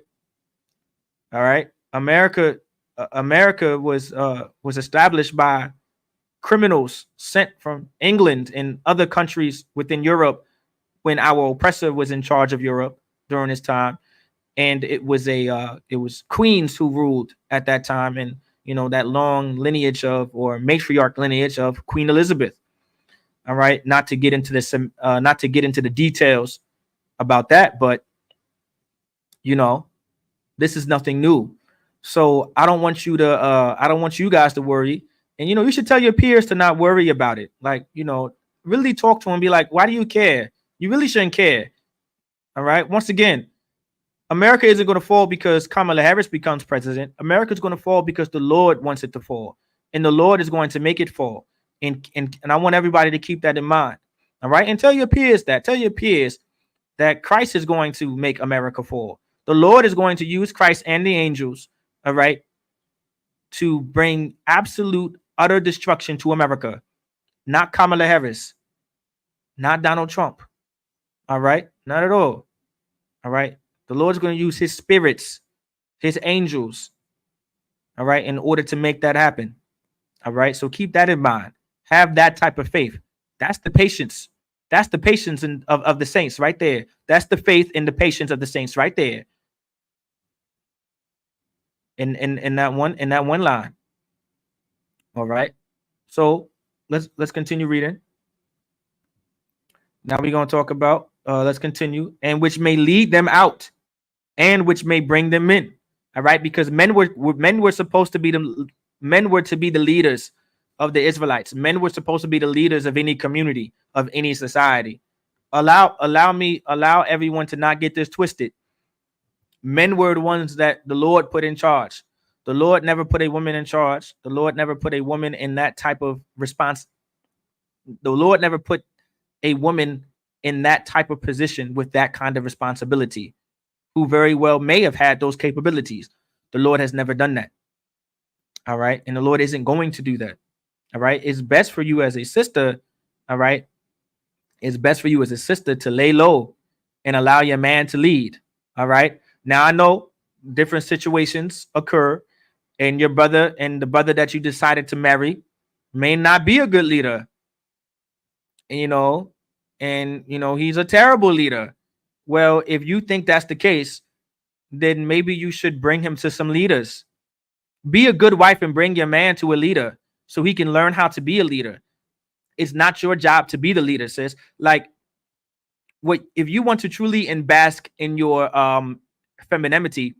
C: All right. America was established by criminals sent from England and other countries within Europe when our oppressor was in charge of Europe during his time. And it was queens who ruled at that time, and that long lineage or matriarch lineage of Queen Elizabeth. All right, not to get into the details about that, but this is nothing new. So I don't want you guys to worry, and you should tell your peers to not worry about it. Like really talk to them, be like, why do you care? You really shouldn't care. All right. Once again, America isn't going to fall because Kamala Harris becomes president. America is going to fall because the Lord wants it to fall, and the Lord is going to make it fall. And I want everybody to keep that in mind. All right. And tell your peers that Christ is going to make America fall. The Lord is going to use Christ and the angels, all right, to bring absolute, utter destruction to America. Not Kamala Harris, not Donald Trump. All right. Not at all. All right. The Lord's going to use his spirits, his angels, all right, in order to make that happen. All right. So keep that in mind. Have that type of faith. That's the patience. That's the patience of the saints right there. That's the faith and the patience of the saints right there. In that one line. All right. So let's continue reading. Now we're going to talk about let's continue. And which may lead them out, and which may bring them in. All right, because men were to be the leaders of the Israelites. Men were supposed to be the leaders of any community, of any society. Allow everyone to not get this twisted. Men were the ones that the Lord put in charge. The Lord never put a woman in charge. The Lord never put a woman in that type of response. The Lord never put a woman in that type of position with that kind of responsibility, who very well may have had those capabilities. The Lord has never done that. All right. And the Lord isn't going to do that. All right. It's best for you as a sister. All right. It's best for you as a sister to lay low and allow your man to lead. All right. Now I know different situations occur, and your brother and the brother that you decided to marry may not be a good leader, you know, and he's a terrible leader. Well, if you think that's the case, then maybe you should bring him to some leaders. Be a good wife and bring your man to a leader so he can learn how to be a leader. It's not your job to be the leader, sis. Like, what if you want to truly and bask in your femininity,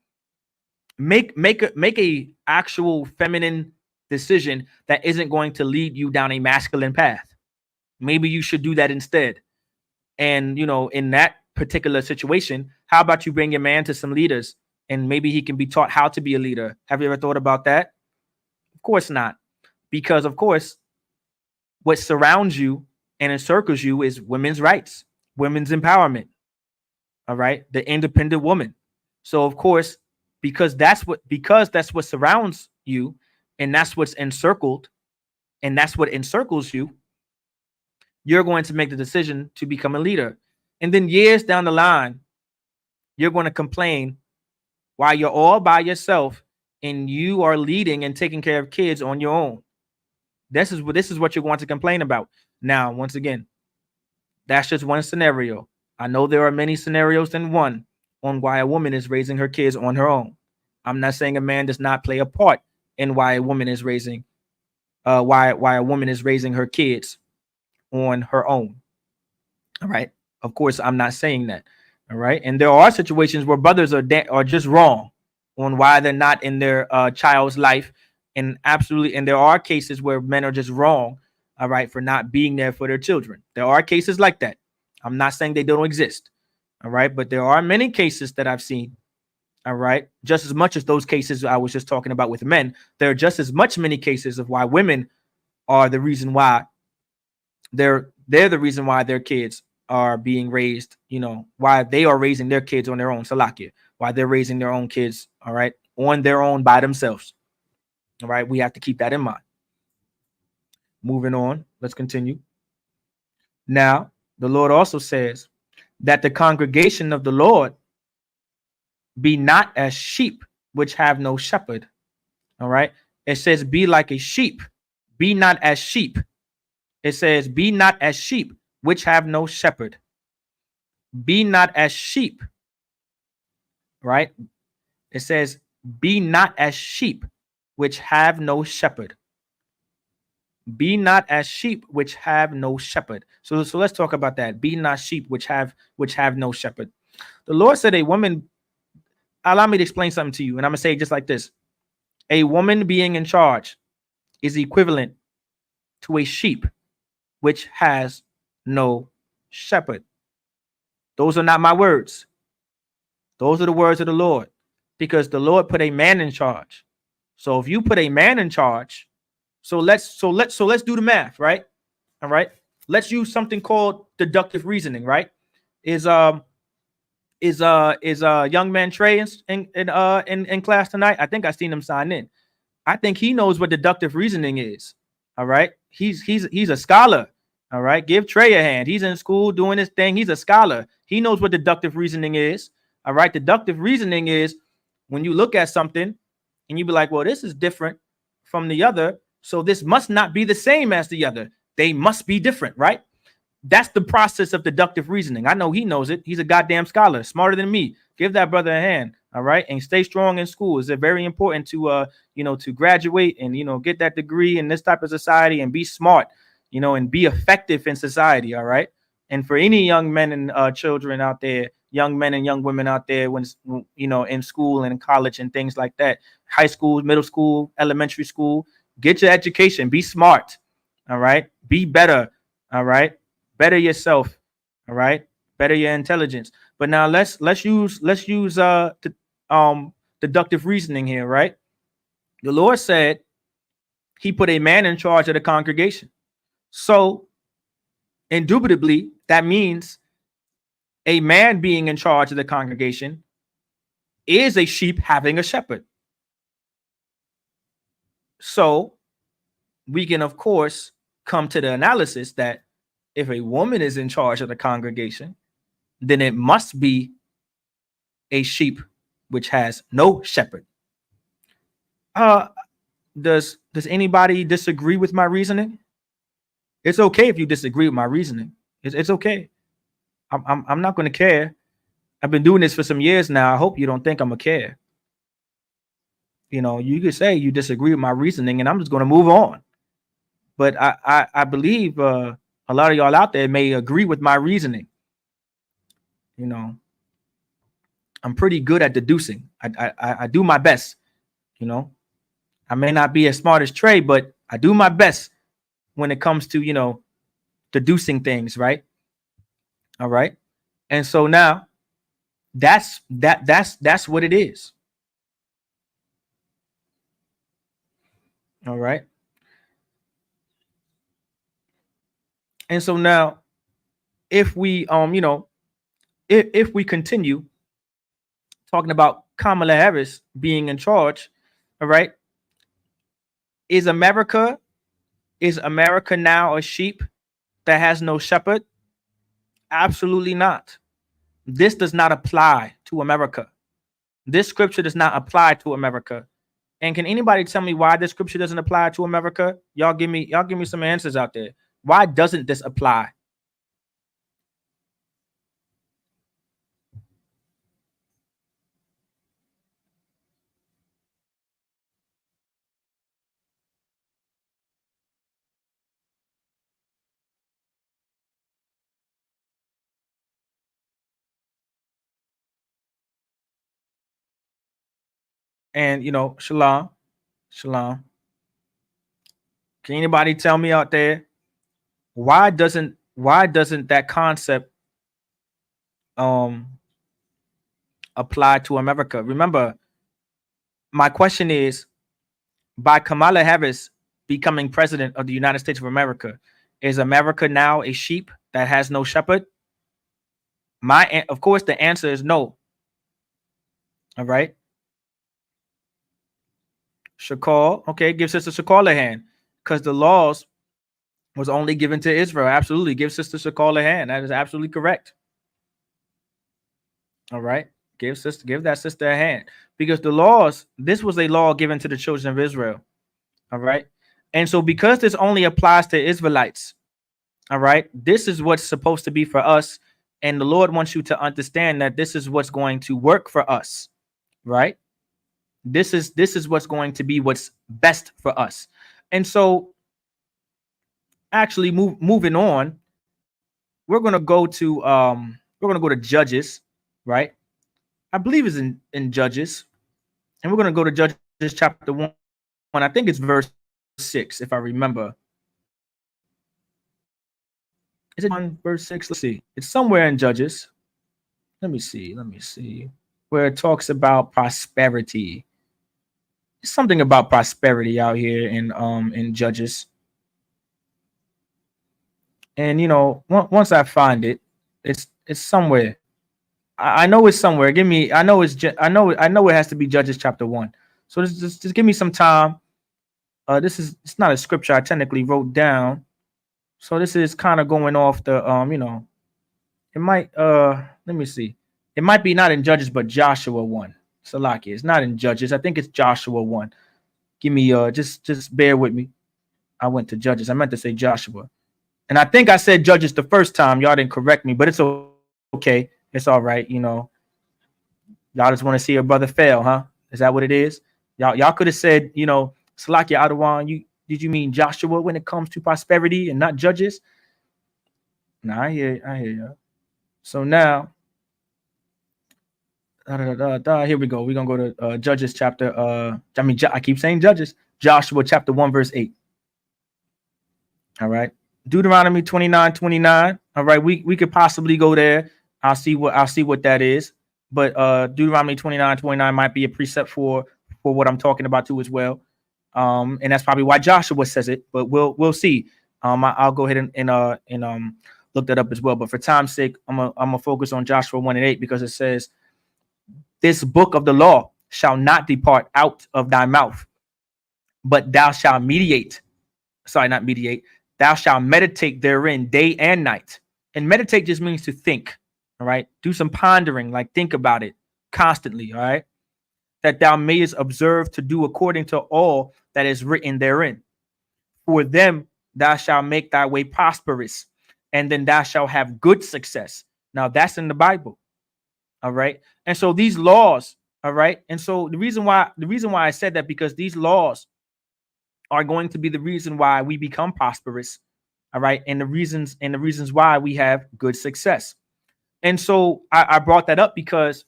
C: make a actual feminine decision that isn't going to lead you down a masculine path. Maybe you should do that instead. And in that particular situation, how about you bring your man to some leaders and maybe he can be taught how to be a leader? Have you ever thought about that? Of course not. Because of course, what surrounds you and encircles you is women's rights, women's empowerment. All right, the independent woman. So of course, because that's what surrounds you, and that's what's encircled, and that's what encircles you, you're going to make the decision to become a leader. And then years down the line, you're going to complain why you're all by yourself and you are leading and taking care of kids on your own. This is what you're going to complain about. Now, once again, that's just one scenario. I know there are many scenarios than one on why a woman is raising her kids on her own. I'm not saying a man does not play a part in why a woman is raising why a woman is raising her kids on her own. All right. Of course, I'm not saying that. All right. And there are situations where brothers are just wrong on why they're not in their child's life. And there are cases where men are just wrong, all right, for not being there for their children. There are cases like that. I'm not saying they don't exist. All right. But there are many cases that I've seen. All right. Just as much as those cases I was just talking about with men, there are just as many cases of why women are the reason why they're the reason why their kids are being raised, why they are raising their kids on their own, Salakia, why they're raising their own kids, all right, on their own by themselves. All right. We have to keep that in mind. Moving on. Let's continue. Now, the Lord also says that the congregation of the Lord be not as sheep which have no shepherd. All right. It says, be like a sheep. Be not as sheep. It says, be not as sheep which have no shepherd. Be not as sheep. Right. It says, be not as sheep which have no shepherd. Be not as sheep which have no shepherd. So let's talk about that. Be not sheep which have no shepherd. The Lord said a woman, allow me to explain something to you, and I'm gonna say it just like this. A woman being in charge is equivalent to a sheep which has no shepherd. Those are not my words. Those are the words of the Lord, because the Lord put a man in charge. So if you put a man in charge, so let's do the math, right? All right. Let's use something called deductive reasoning, right? Is young man Trey in class tonight? I think I seen him sign in. I think he knows what deductive reasoning is. All right. He's a scholar. All right. Give Trey a hand. He's in school doing his thing. He's a scholar. He knows what deductive reasoning is. All right. Deductive reasoning is when you look at something and you be like, well, this is different from the other, so this must not be the same as the other. They must be different, right? That's the process of deductive reasoning. I know he knows it. He's a goddamn scholar, smarter than me. Give that brother a hand, all right? And stay strong in school. It's very important to to graduate and get that degree in this type of society and be smart, and be effective in society, all right? And for any young men and children out there, young men and young women out there, when in school and in college and things like that, high school, middle school, elementary school, get your education, be smart, all right? Be better, all right? Better yourself, all right? Better your intelligence. But now let's use deductive reasoning here, right? The Lord said he put a man in charge of the congregation. So indubitably, that means a man being in charge of the congregation is a sheep having a shepherd. So we can, of course, come to the analysis that if a woman is in charge of the congregation, then it must be a sheep which has no shepherd. Does anybody disagree with my reasoning? It's okay if you disagree with my reasoning. It's okay. I'm not going to care. I've been doing this for some years now. I hope you don't think I'm gonna care. You know, you could say you disagree with my reasoning, and I'm just going to move on. But I believe a lot of y'all out there may agree with my reasoning. You know, I'm pretty good at deducing. I do my best. You know, I may not be as smart as Trey, but I do my best when it comes to, you know, deducing things, right? All right. And so now that's what it is. All right. And so now if we you know, if we continue talking about Kamala Harris being in charge, all right, is America now a sheep that has no shepherd? Absolutely not. This does not apply to America. This scripture does not apply to America. And can anybody tell me why this scripture doesn't apply to America? Y'all give me some answers out there. Why doesn't this apply? And you know, shalom. Can anybody tell me out there why doesn't that concept apply to America? Remember, my question is, by Kamala Harris becoming president of the United States of America, is America now a sheep that has no shepherd? Of course, the answer is no. All right. Shakal, okay, give Sister Shakal a hand, because the laws was only given to Israel. Absolutely, give Sister Shakal a hand. That is absolutely correct. All right, give that sister a hand, because the laws, this was a law given to the children of Israel. All right, and so because this only applies to Israelites, all right, this is what's supposed to be for us, and the Lord wants you to understand that this is what's going to work for us, right? This is what's going to be what's best for us. And so actually moving on, we're going to go to Judges, right? I believe it's in Judges, and we're going to go to Judges chapter 1. I think it's verse 6, if I remember. Is it on verse 6? Let's see. It's somewhere in Judges. Let me see. Where it talks about prosperity. There's something about prosperity out here in Judges. And you know, once I find it, it's somewhere. I know it's somewhere. I know it has to be Judges chapter 1. So just give me some time. It's not a scripture I technically wrote down. So this is kind of going off the you know, it might let me see. It might be not in Judges, but Joshua 1. Salaki. It's not in Judges. I think it's Joshua 1. Give me just bear with me. I went to Judges. I meant to say Joshua. And I think I said Judges the first time. Y'all didn't correct me, but it's okay. It's all right. You know, y'all just want to see your brother fail, huh? Is that what it is? Y'all could have said, you know, Salakia Adawan, did you mean Joshua when it comes to prosperity and not Judges? No, I hear you. So now, here we go. We're gonna go to Judges chapter. I keep saying Judges. Joshua chapter 1 verse 8. All right. Deuteronomy 29:29. All right, we could possibly go there. I'll see what that is. But Deuteronomy 29:29 might be a precept for what I'm talking about too as well. And that's probably why Joshua says it. But we'll see. I'll go ahead and look that up as well. But for time's sake, I'm gonna focus on Joshua 1:8, because it says, "This book of the law shall not depart out of thy mouth, but thou shalt meditate. thou shalt meditate therein day and night. And meditate just means to think. All right. Do some pondering, like think about it constantly. All right. That thou mayest observe to do according to all that is written therein. For them thou shalt make thy way prosperous, and then thou shalt have good success. Now that's in the Bible. All right. And so these laws, all right. And so the reason why I said that, because these laws are going to be the reason why we become prosperous. All right. And the reasons why we have good success. And so I brought that up because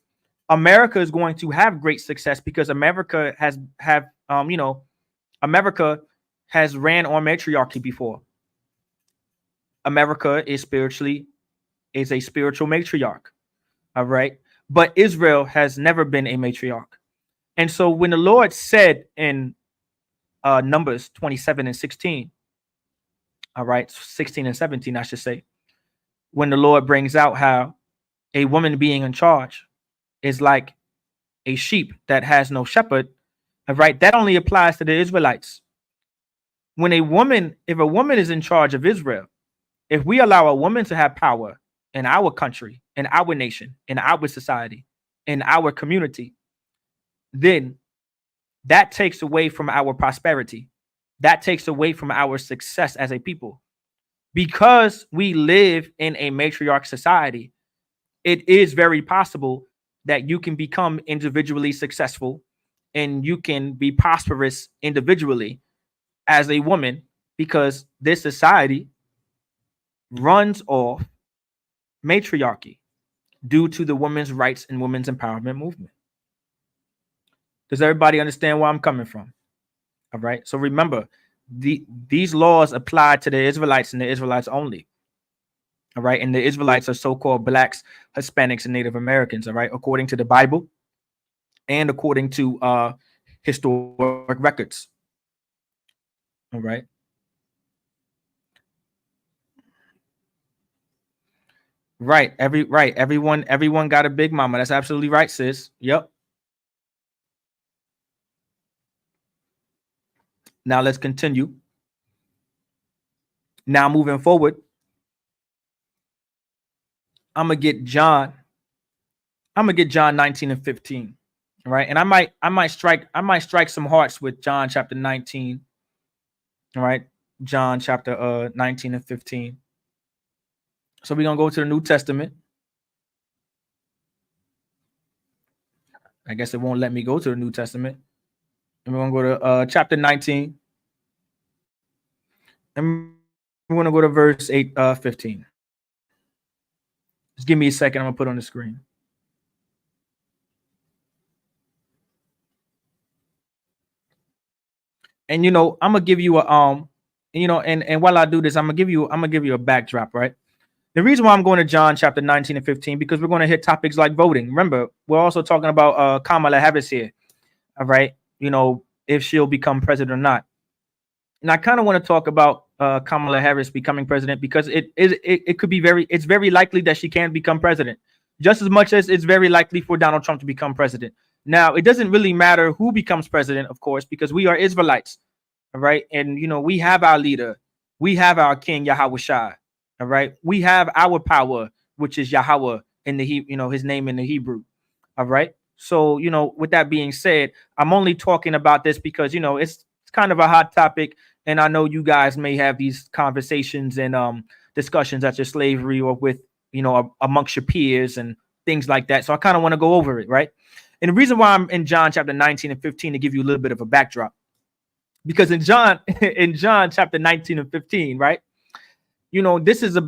C: America is going to have great success because America has America has ran on matriarchy before. America is a spiritual matriarch. All right. But Israel has never been a matriarch. And so when the Lord said in Numbers 27 and 16, all right, 16 and 17, I should say, when the Lord brings out how a woman being in charge is like a sheep that has no shepherd, all right, that only applies to the Israelites. If a woman is in charge of Israel, if we allow a woman to have power in our country, in our nation, in our society, in our community, then that takes away from our prosperity. That takes away from our success as a people. Because we live in a matriarch society, it is very possible that you can become individually successful and you can be prosperous individually as a woman, because this society runs off matriarchy due to the women's rights and women's empowerment movement. Does everybody understand where I'm coming from? All right. So remember, these laws apply to the Israelites and the Israelites only. All right. And the Israelites are so-called blacks, Hispanics, and Native Americans. All right. According to the Bible and according to historic records. All right. Right. Everyone got a big mama. That's absolutely right, sis. Yep. Now let's continue. Now moving forward, I'm gonna get John 19 and 15. All right. And I might strike some hearts with John chapter 19. All right. John chapter 19 and 15. So we're gonna go to the New Testament. I guess it won't let me go to the New Testament. And we're gonna go to chapter 19. And we're gonna go to verse 15. Just give me a second. I'm gonna put it on the screen. And I'm gonna give you a and while I do this, I'm gonna give you a backdrop, right? The reason why I'm going to John chapter 19 and 15, because we're going to hit topics like voting. Remember, we're also talking about Kamala Harris here. All right. If she'll become president or not. And I kind of want to talk about Kamala Harris becoming president, because it could be it's very likely that she can become president, just as much as it's very likely for Donald Trump to become president. Now, it doesn't really matter who becomes president, of course, because we are Israelites. All right. And, we have our leader. We have our king, Yahweh Shai. All right. We have our power, which is Yahweh in the his name in the Hebrew. All right. So, with that being said, I'm only talking about this because, it's kind of a hot topic. And I know you guys may have these conversations and discussions at your slavery or with, amongst your peers and things like that. So I kind of want to go over it. Right. And the reason why I'm in John chapter 19 and 15 to give you a little bit of a backdrop, because in John chapter 19 and 15, right. This is the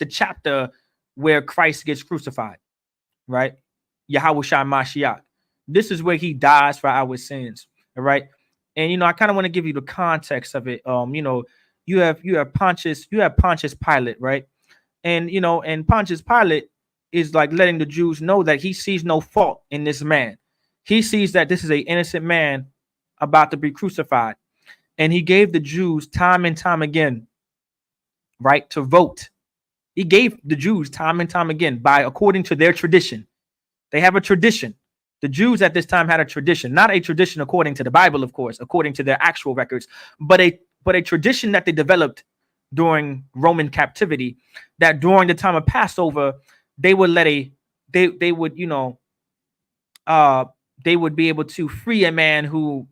C: chapter where Christ gets crucified, right? Yahweh Shai Mashiach. This is where he dies for our sins, all right? And I kind of want to give you the context of it. You have Pontius Pilate, right? And and Pontius Pilate is like letting the Jews know that he sees no fault in this man. He sees that this is an innocent man about to be crucified. And he gave the Jews time and time again, right, to vote. He gave the Jews time and time again according to their tradition. They have a tradition, The Jews at this time had a tradition, not a tradition according to the Bible, of course, according to their actual records, but a tradition that they developed during Roman captivity, that during the time of Passover, they would they would, they would be able to free a man who's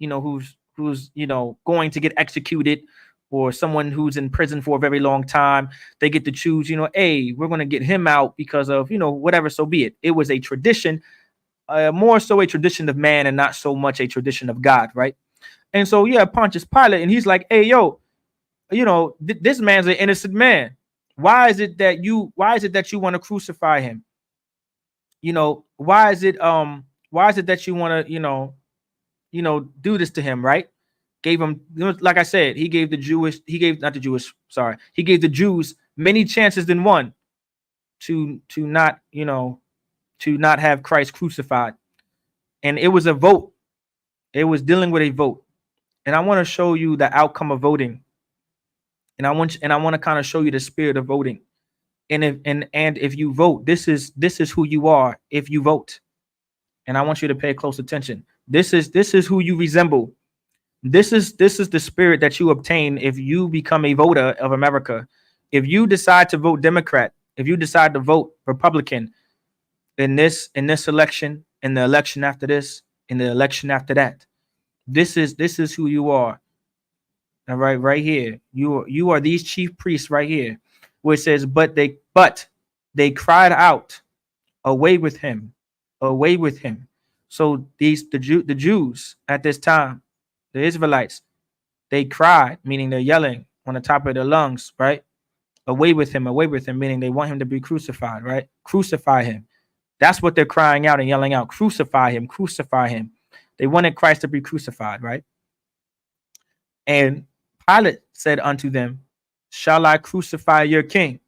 C: going to get executed, or someone who's in prison for a very long time. They get to choose, hey, we're going to get him out because of, whatever, so be it. It was a tradition, more so a tradition of man and not so much a tradition of God, right? And so, yeah, Pontius Pilate, and he's like, hey, yo, this man's an innocent man. Why is it that you want to crucify him? Why is it that you want to, do this to him, right? Gave him, like I said, he gave the Jews many chances than one to not have Christ crucified. And it was a vote. It was dealing with a vote. And I want to show you the outcome of voting. And I want to kind of show you the spirit of voting. And if you vote, this is who you are if you vote. And I want you to pay close attention. This is who you resemble. This is the spirit that you obtain if you become a voter of America. If you decide to vote Democrat, if you decide to vote Republican in this election, in the election after this, in the election after that, this is who you are. All right here, you are these chief priests right here, where it says, but they cried out, away with him, away with him. So the Jews at this time, the Israelites, they cried, meaning they're yelling on the top of their lungs, right? Away with him, meaning they want him to be crucified, right? Crucify him. That's what they're crying out and yelling out. Crucify him, crucify him. They wanted Christ to be crucified, right? And Pilate said unto them, shall I crucify your king?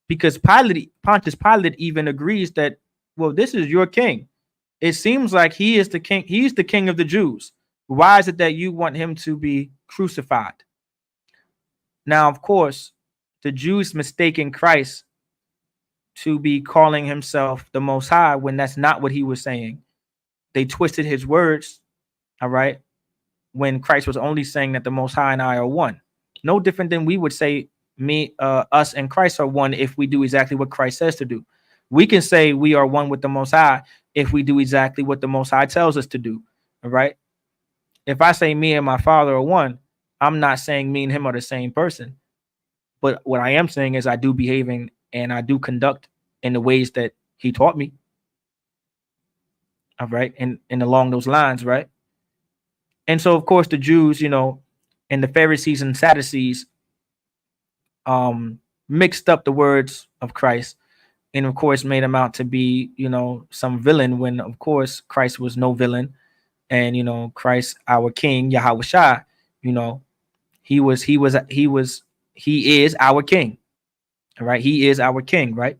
C: Because Pontius Pilate even agrees that, well, this is your king. It seems like he is the king. He's the king of the Jews. Why is it that you want him to be crucified? Now, of course, the Jews mistaken Christ to be calling himself the Most High when that's not what he was saying. They twisted his words, all right, when Christ was only saying that the Most High and I are one. No different than we would say us and Christ are one if we do exactly what Christ says to do. We can say we are one with the Most High if we do exactly what the Most High tells us to do, all right? If I say me and my Father are one, I'm not saying me and him are the same person. But what I am saying is I do behaving and I do conduct in the ways that he taught me. All right. And along those lines, right? And so, of course, the Jews, and the Pharisees and Sadducees mixed up the words of Christ and, of course, made him out to be, some villain when, of course, Christ was no villain. And, Christ, our King, Yahweh Shai, he is our King. All right. He is our King. Right.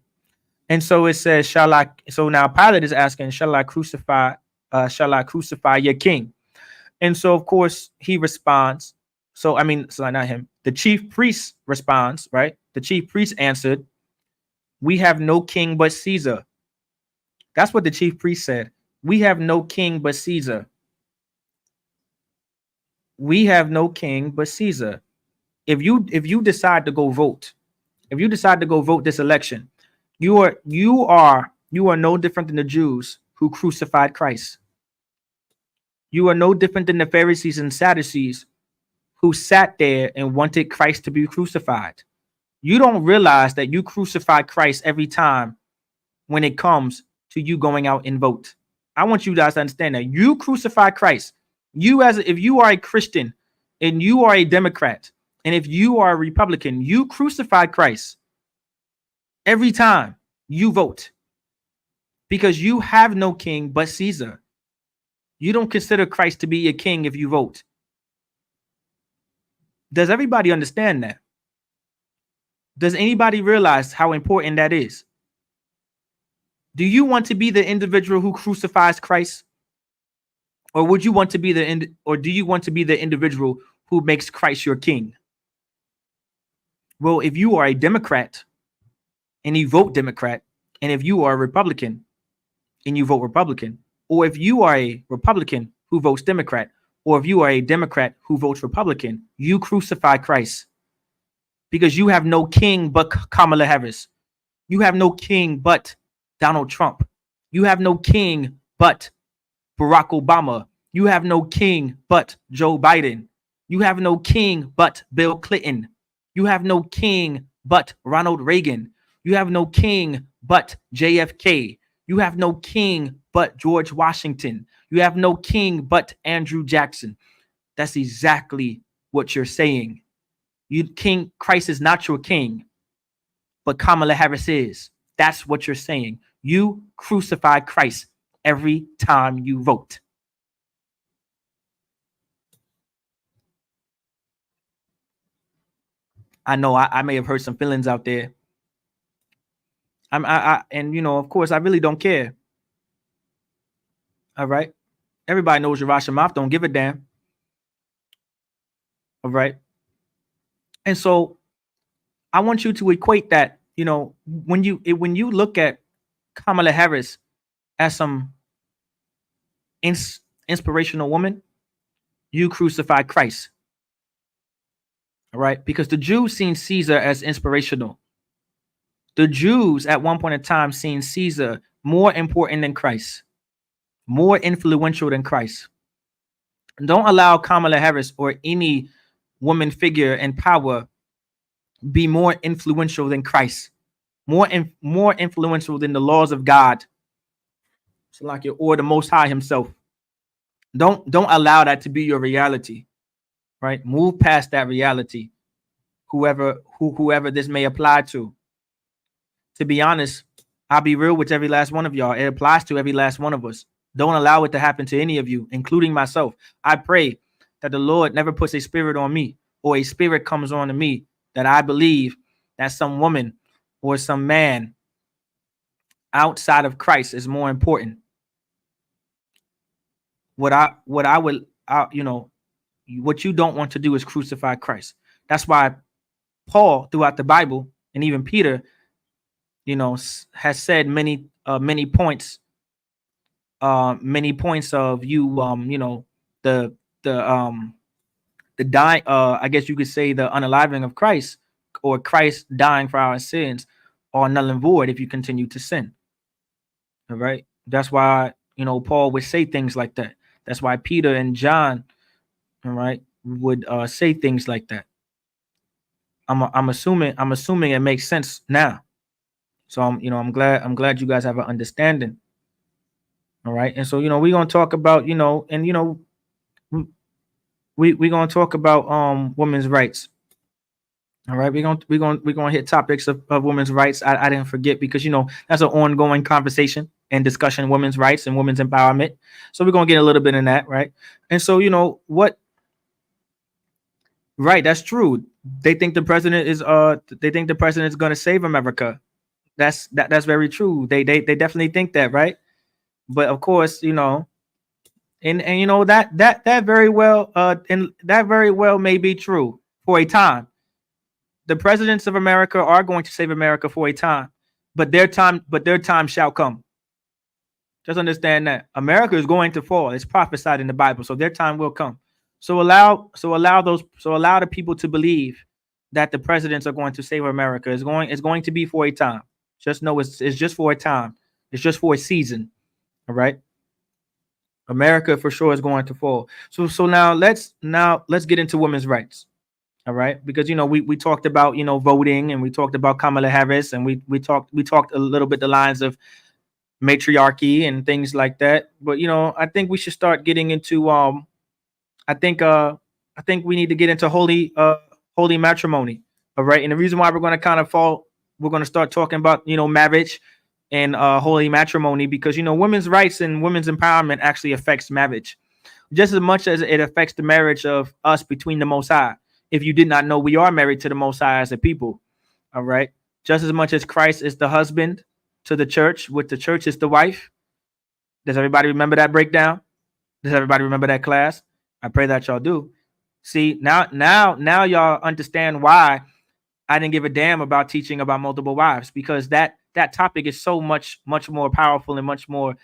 C: And so it says, so now Pilate is asking, shall I crucify your king? And so, of course, he responds. So not him. The chief priest responds, right? The chief priest answered, we have no king but Caesar. That's what the chief priest said. We have no king but Caesar. We have no king but Caesar. If you decide to go vote, this election, you are no different than the Jews who crucified Christ. You are no different than the Pharisees and Sadducees who sat there and wanted Christ to be crucified. You don't realize that you crucify Christ every time when it comes to you going out and vote. I want you guys to understand that you crucify Christ. If you are a Christian and you are a Democrat, and if you are a Republican, you crucify Christ every time you vote, because you have no king but Caesar. You don't consider Christ to be a king if you vote. Does everybody understand that? Does anybody realize how important that is? Do you want to be the individual who crucifies Christ? Or do you want to be the individual who makes Christ your king? Well, if you are a Democrat and you vote Democrat, and if you are a Republican and you vote Republican, or if you are a Republican who votes Democrat, or if you are a Democrat who votes Republican, you crucify Christ, because you have no king but Kamala Harris. You have no king but Donald Trump. You have no king but Barack Obama. You have no king but Joe Biden. You have no king but Bill Clinton. You have no king but Ronald Reagan. You have no king but JFK. You have no king but George Washington. You have no king but Andrew Jackson. That's exactly what you're saying. Christ is not your king, but Kamala Harris is. That's what you're saying. You crucify Christ every time you vote. I know I may have hurt some feelings out there. And of course, I really don't care. All right. Everybody knows Yarash Mouth don't give a damn. All right. And so I want you to equate that, when you look at Kamala Harris as some inspirational woman, you crucify Christ. All right. Because the Jews seen Caesar as inspirational. The Jews at one point in time seen Caesar more important than Christ, more influential than Christ. Don't allow Kamala Harris or any woman figure in power be more influential than Christ, more influential than the laws of God, or the Most High Himself. Don't allow that to be your reality, right? Move past that reality. Whoever this may apply to. To be honest, I'll be real with every last one of y'all. It applies to every last one of us. Don't allow it to happen to any of you, including myself. I pray that the Lord never puts a spirit on me, or a spirit comes on to me that I believe that some woman or some man outside of Christ is more important. What you don't want to do is crucify Christ. That's why Paul, throughout the Bible, and even Peter, has said many points of you, the dying, I guess you could say the unaliving of Christ, or Christ dying for our sins, are null and void if you continue to sin. All right. That's why, Paul would say things like that. That's why Peter and John, all right, would say things like that. I'm assuming it makes sense now. So I'm glad you guys have an understanding. All right. And so, we're going to talk about, we're going to talk about women's rights. All right. We're going to hit topics of women's rights. I didn't forget, because, that's an ongoing conversation and discussion, women's rights and women's empowerment. So we're going to get a little bit in that. Right. And so, right. That's true. They think the president is going to save America. That's very true. They definitely think that. Right. But of course, and that very well may be true for a time. The presidents of America are going to save America for a time, but their time shall come. Just understand that America is going to fall. It's prophesied in the Bible, so their time will come. So allow the people to believe that the presidents are going to save America. It's going to be for a time. Just know it's just for a time. It's just for a season. All right. America for sure is going to fall. So now let's get into women's rights. All right. Because, we talked about, voting, and we talked about Kamala Harris, and we talked a little bit the lines of matriarchy and things like that. But, I think we should start getting into, I think we need to get into holy matrimony. All right. And the reason why we're going to start talking about, marriage and holy matrimony, because women's rights and women's empowerment actually affects marriage just as much as it affects the marriage of us between the Most High. If you did not know, we are married to the Most High as a people. All right. Just as much as Christ is the husband to the church, with the church is the wife. Does everybody remember that breakdown? Does everybody remember that class? I pray that y'all do. See, now y'all understand why I didn't give a damn about teaching about multiple wives, because that topic is so much more powerful and much more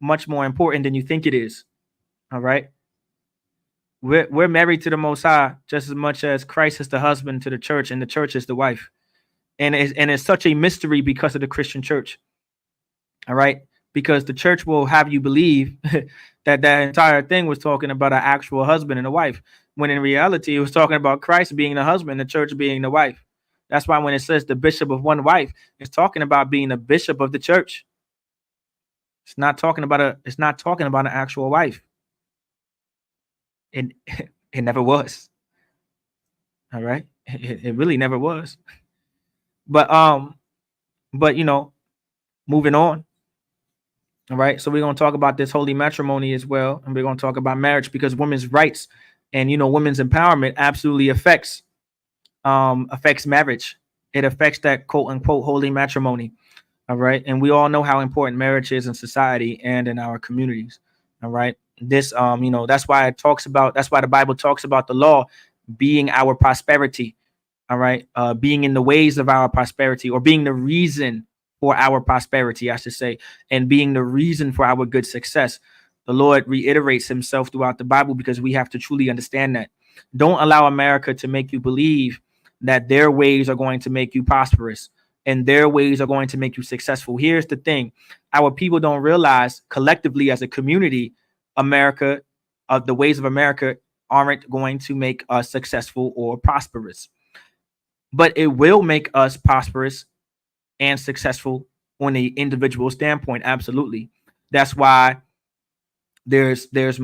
C: much more important than you think it is. All right. We're married to the Most High just as much as Christ is the husband to the church and the church is the wife. And it's such a mystery because of the Christian church. All right. Because the church will have you believe that that entire thing was talking about an actual husband and a wife, when in reality, it was talking about Christ being the husband, the church being the wife. That's why when it says the bishop of one wife, it's talking about being the bishop of the church. It's not talking about an actual wife. It it never was. All right. It really never was. But you know, moving on. All right. So we're going to talk about this holy matrimony as well. And we're going to talk about marriage, because women's rights and, you know, women's empowerment absolutely affects marriage. It affects that quote unquote holy matrimony. All right. And we all know how important marriage is in society and in our communities. All right. This, you know, that's why the Bible talks about the law being our prosperity. All right. Being in the ways of our prosperity, or being the reason for our prosperity, I should say, and being the reason for our good success. The Lord reiterates himself throughout the Bible, because we have to truly understand that. Don't allow America to make you believe that their ways are going to make you prosperous and their ways are going to make you successful. Here's the thing. Our people don't realize collectively as a community, the ways of America aren't going to make us successful or prosperous, but it will make us prosperous and successful on the individual standpoint. Absolutely. That's why there's less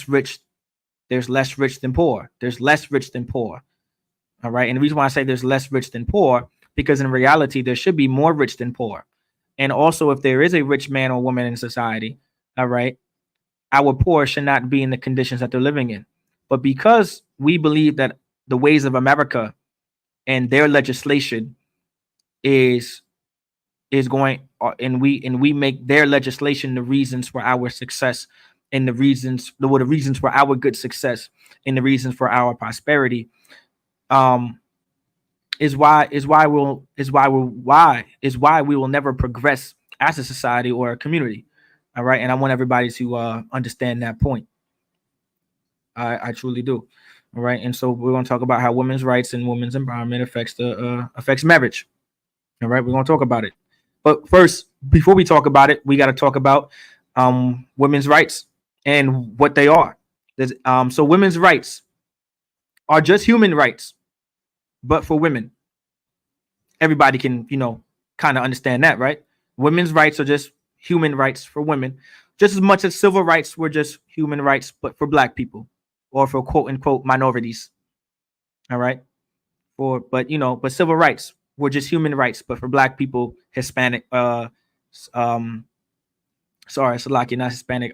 C: rich than poor. There's less rich than poor. All right. And the reason why I say there's less rich than poor, because in reality, there should be more rich than poor. And also, if there is a rich man or woman in society, all right, our poor should not be in the conditions that they're living in. But because we believe that the ways of America and their legislation is going, and we make their legislation the reasons for our success, and the reasons for our good success, and the reasons for our prosperity, is why we will never progress as a society or a community. All right. And I want everybody to understand that point. I truly do. All right. And so we're going to talk about how women's rights and women's empowerment affects marriage. All right. We're going to talk about it. But first, before we talk about it, we got to talk about women's rights and what they are. So women's rights are just human rights, but for women. Everybody can, you know, kind of understand that, right? Women's rights are just human rights for women, just as much as civil rights were just human rights, but for Black people, or for quote unquote minorities. All right. But civil rights were just human rights, but for Black people, Hispanic, Salaki, not Hispanic,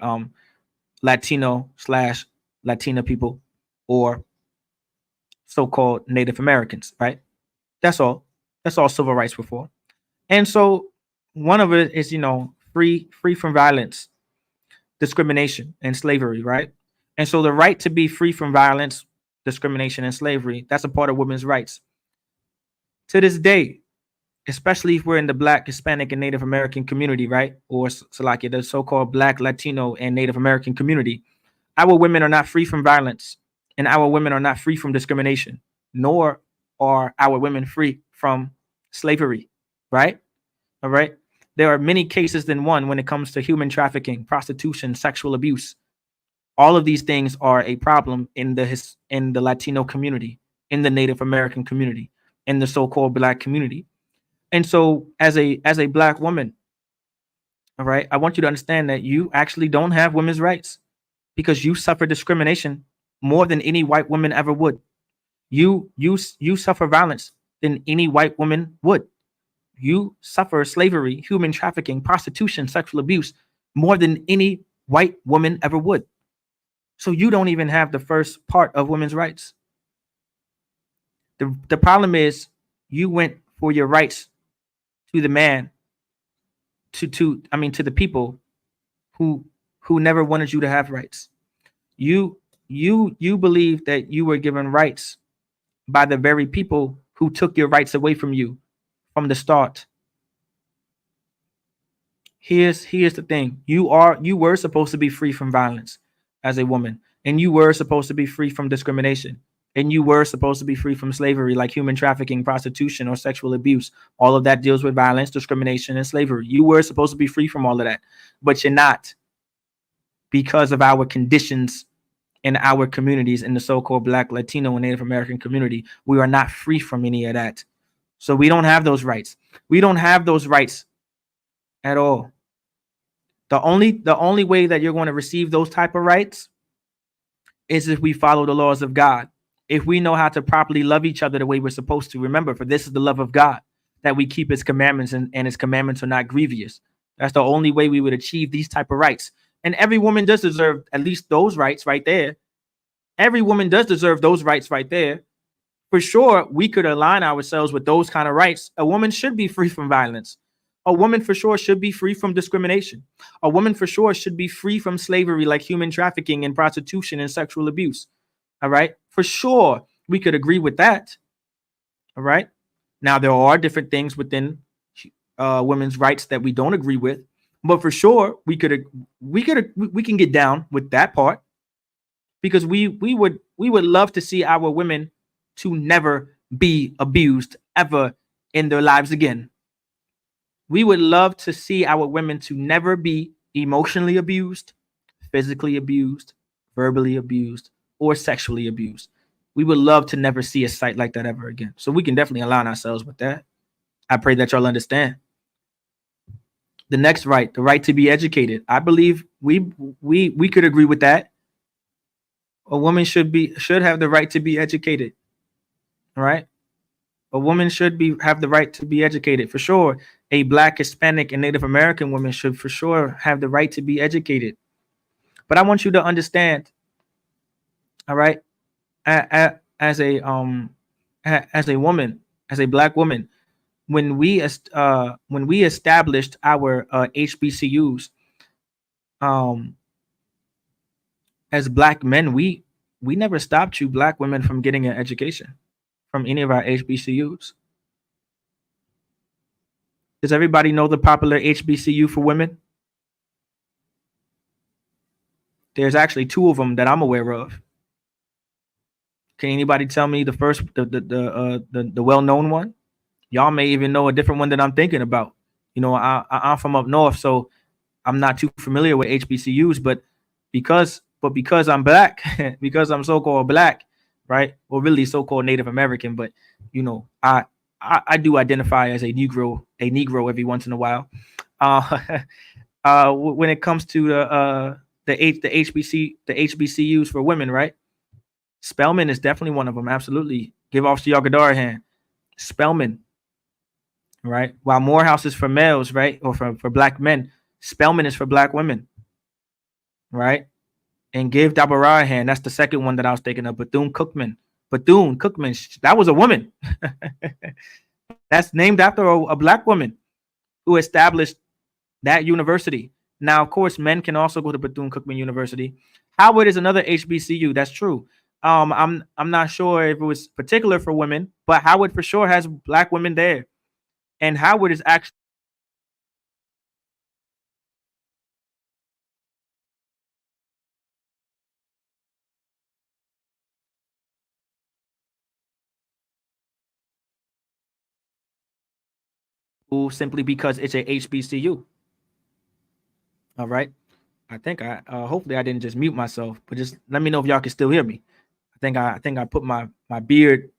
C: Latino/Latina people, or so-called Native Americans, right? That's all civil rights were for. And so one of it is, you know, free from violence, discrimination, and slavery, right? And so the right to be free from violence, discrimination, and slavery, that's a part of women's rights. To this day, especially if we're in the Black, Hispanic, and Native American community, right? Or Salakia, the so-called Black, Latino, and Native American community, our women are not free from violence, and our women are not free from discrimination, nor are our women free from slavery, right? All right. There are many cases than one when it comes to human trafficking, prostitution, sexual abuse. All of these things are a problem in the Latino community, in the Native American community, in the so-called Black community. And so as a Black woman, all right, I want you to understand that you actually don't have women's rights, because you suffer discrimination more than any white woman ever would. You suffer violence than any white woman would. You suffer slavery, human trafficking, prostitution, sexual abuse more than any white woman ever would. So you don't even have the first part of women's rights. The problem is you went for your rights to the man, to the people who never wanted you to have rights. You believe that you were given rights by the very people who took your rights away from you from the start. here's the thing. You were supposed to be free from violence as a woman, and you were supposed to be free from discrimination, and you were supposed to be free from slavery, like human trafficking, prostitution, or sexual abuse. All of that deals with violence, discrimination, and slavery. You were supposed to be free from all of that, but you're not, because of our conditions in our communities, in the so-called Black, Latino, and Native American community. We are not free from any of that. So we don't have those rights. We don't have those rights at all. The only way that you're going to receive those type of rights is if we follow the laws of God. If we know how to properly love each other the way we're supposed to. Remember, for this is the love of God, that we keep his commandments, and his commandments are not grievous. That's the only way we would achieve these type of rights. And every woman does deserve at least those rights right there. Every woman does deserve those rights right there. For sure, we could align ourselves with those kind of rights. A woman should be free from violence. A woman for sure should be free from discrimination. A woman for sure should be free from slavery, like human trafficking and prostitution and sexual abuse. All right. For sure, we could agree with that. All right. Now, there are different things within women's rights that we don't agree with, but for sure, we can get down with that part, because we would love to see our women to never be abused ever in their lives again. We would love to see our women to never be emotionally abused, physically abused, verbally abused, or sexually abused. We would love to never see a sight like that ever again. So we can definitely align ourselves with that. I pray that y'all understand. The next right, the right to be educated. I believe we could agree with that. A woman should have the right to be educated. All right. A woman should have the right to be educated, for sure. A Black, Hispanic, and Native American woman should for sure have the right to be educated. But I want you to understand, all right, as a woman, as a Black woman, when we established our HBCUs, as Black men, we never stopped you Black women from getting an education from any of our HBCUs. Does everybody know the popular HBCU for women? There's actually two of them that I'm aware of. Can anybody tell me the first, the well-known one? Y'all may even know a different one that I'm thinking about. You know, I'm from up north, so I'm not too familiar with HBCUs, but because I'm Black, because I'm so-called Black, right? Well, really so-called Native American, but you know, I do identify as a Negro every once in a while. When it comes to the HBCUs for women, right? Spelman is definitely one of them. Absolutely. Give off to your Gadara hand. Spelman, right? While Morehouse is for males, right? Or for Black men, Spelman is for Black women, right? And give Dabara a hand. That's the second one that I was thinking of. Bethune-Cookman, that was a woman. That's named after a Black woman who established that university. Now, of course, men can also go to Bethune-Cookman University. Howard is another HBCU. That's true. I'm not sure if it was particular for women, but Howard for sure has Black women there. And Howard is actually simply because it's a HBCU. All right. I think hopefully I didn't just mute myself, but just let me know if y'all can still hear me. I think I put my beard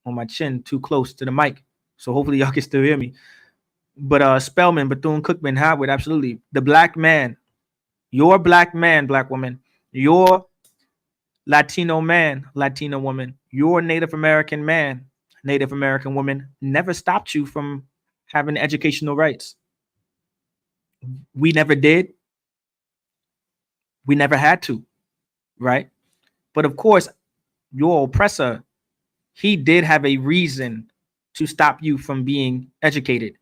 C: on my chin too close to the mic. So hopefully y'all can still hear me. But Spelman, Bethune-Cookman, Howard, absolutely. The Black man, your Black man, Black woman, your Latino man, Latino woman, your Native American man, Native American woman, never stopped you from having educational rights. We never did. We never had to, right? But of course, your oppressor, he did have a reason to stop you from being educated,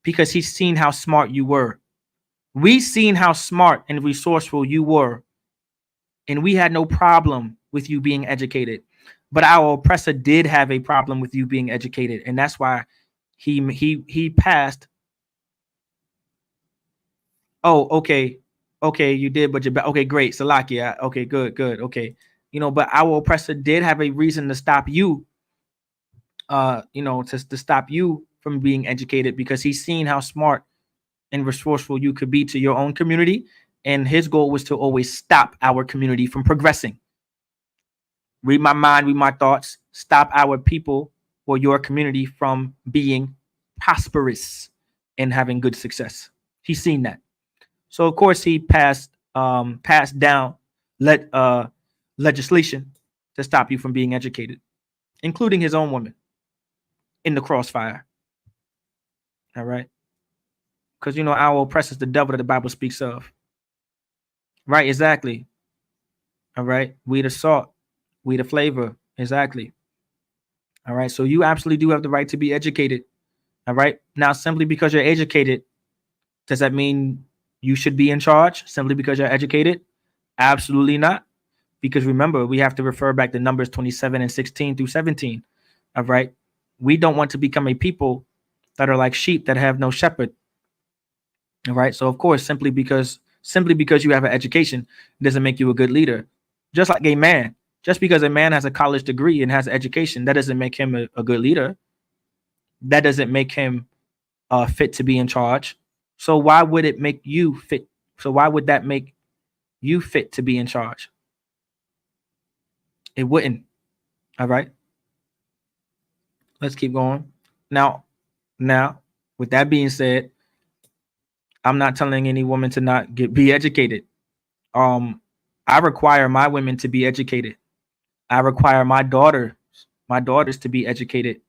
C: because he's seen how smart you were. We seen how smart and resourceful you were, and we had no problem with you being educated. But our oppressor did have a problem with you being educated, and that's why he passed Oh, okay. Okay, you did, but you're back. Okay, great. Salakia. Okay, good. Okay. But our oppressor did have a reason to stop you, to stop you from being educated, because he's seen how smart and resourceful you could be to your own community. And his goal was to always stop our community from progressing. Read my mind, read my thoughts, stop our people or your community from being prosperous and having good success. He's seen that. So of course he passed down legislation to stop you from being educated, including his own woman in the crossfire. All right. Because our oppressor is the devil that the Bible speaks of. Right, exactly. All right. We the salt, we the flavor. Exactly. All right. So you absolutely do have the right to be educated. All right. Now, simply because you're educated, does that mean you should be in charge simply because you're educated? Absolutely not. Because remember, we have to refer back to Numbers 27 and 16 through 17. All right. We don't want to become a people that are like sheep that have no shepherd. All right. So of course, simply because you have an education doesn't make you a good leader. Just like a man, just because a man has a college degree and has an education, that doesn't make him a good leader. That doesn't make him fit to be in charge. So why would it make you fit? So why would that make you fit to be in charge? It wouldn't. All right. Let's keep going. Now, with that being said, I'm not telling any woman to not be educated. I require my women to be educated. I require my daughters to be educated.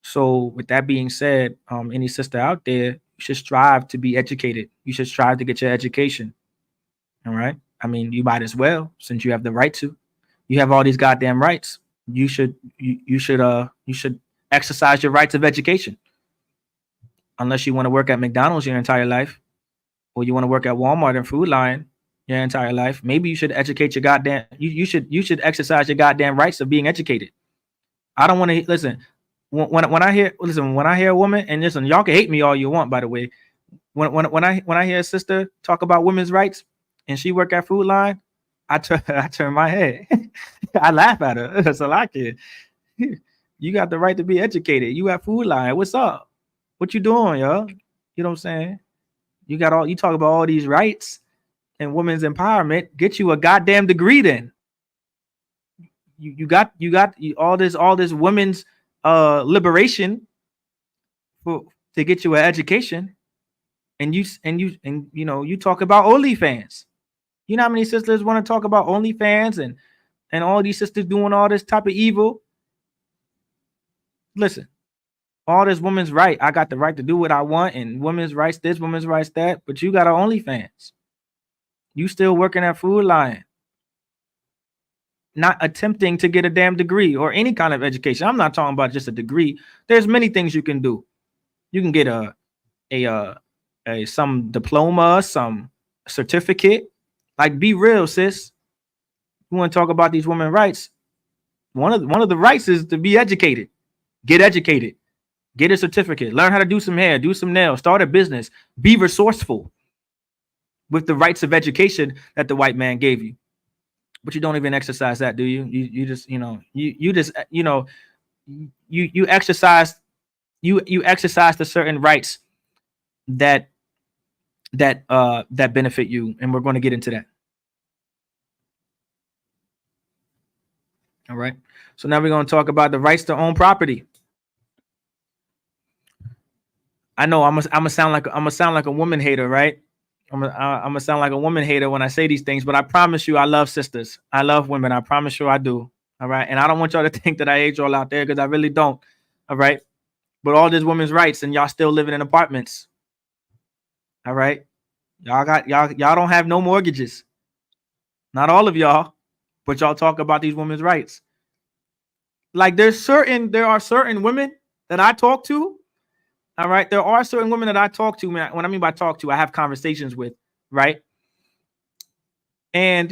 C: So with that being said, any sister out there, you should strive to be educated. You should strive to get your education. All right. I mean, you might as well, since you have the right to. You have all these goddamn rights. You should exercise your rights of education. Unless you want to work at McDonald's your entire life, or you want to work at Walmart and Food Lion your entire life, maybe you should educate your goddamn. You should exercise your goddamn rights of being educated. I don't want to listen. When I hear a woman, and listen, y'all can hate me all you want, by the way. When I hear a sister talk about women's rights and she work at Food Line, I turn my head. I laugh at her. That's a lot, kid. You got the right to be educated. You at Food Line. What's up? What you doing, yo? You know what I'm saying? You talk about all these rights and women's empowerment. Get you a goddamn degree then. You got all this women's liberation to get you an education, and you talk about OnlyFans. You know how many sisters want to talk about OnlyFans and all these sisters doing all this type of evil? Listen, all this women's right. I got the right to do what I want, and women's rights this, women's rights that. But you got an OnlyFans. You still working at Food Lion, not attempting to get a damn degree or any kind of education. I'm not talking about just a degree. There's many things you can do. You can get some diploma, some certificate. Like, be real, sis. You want to talk about these women's rights? One of the rights is to be educated. Get educated. Get a certificate. Learn how to do some hair, do some nails, start a business. Be resourceful with the rights of education that the white man gave you. But you don't even exercise that, do you? You just exercise the certain rights that benefit you, and we're going to get into that. All right. So now we're going to talk about the rights to own property. I know I'm gonna sound like a woman hater, right? I'm gonna sound like a woman hater when I say these things, but I promise you, I love sisters. I love women. I promise you, I do. All right. And I don't want y'all to think that I hate y'all out there, because I really don't. All right. But all this women's rights, and y'all still living in apartments. All right. Y'all don't have no mortgages. Not all of y'all, but y'all talk about these women's rights. Like, there are certain women that I talk to. All right. There are certain women that I talk to. When I mean by talk to, I have conversations with, right? And,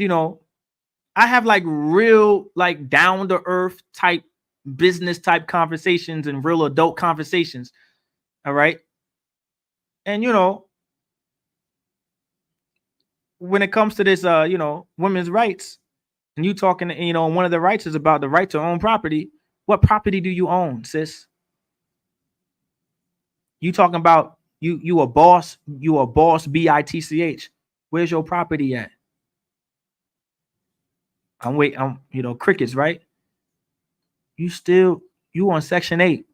C: I have like real, like down to earth type business type conversations and real adult conversations. All right. And, when it comes to this, women's rights, and you talking, one of the rights is about the right to own property. What property do you own, sis? You talking about you a boss, bitch. Where's your property at? I'm crickets, right? You on Section 8.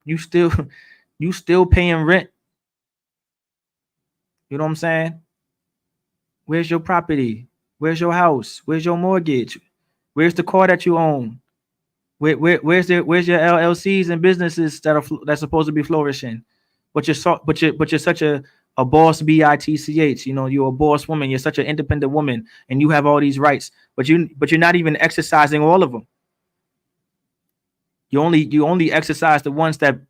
C: You still paying rent. You know what I'm saying? Where's your property? Where's your house? Where's your mortgage? Where's the car that you own? Where's your LLCs and businesses that's supposed to be flourishing? But you're such a boss, bitch. You're a boss woman. You're such an independent woman, and you have all these rights, but you're not even exercising all of them. You only exercise the ones that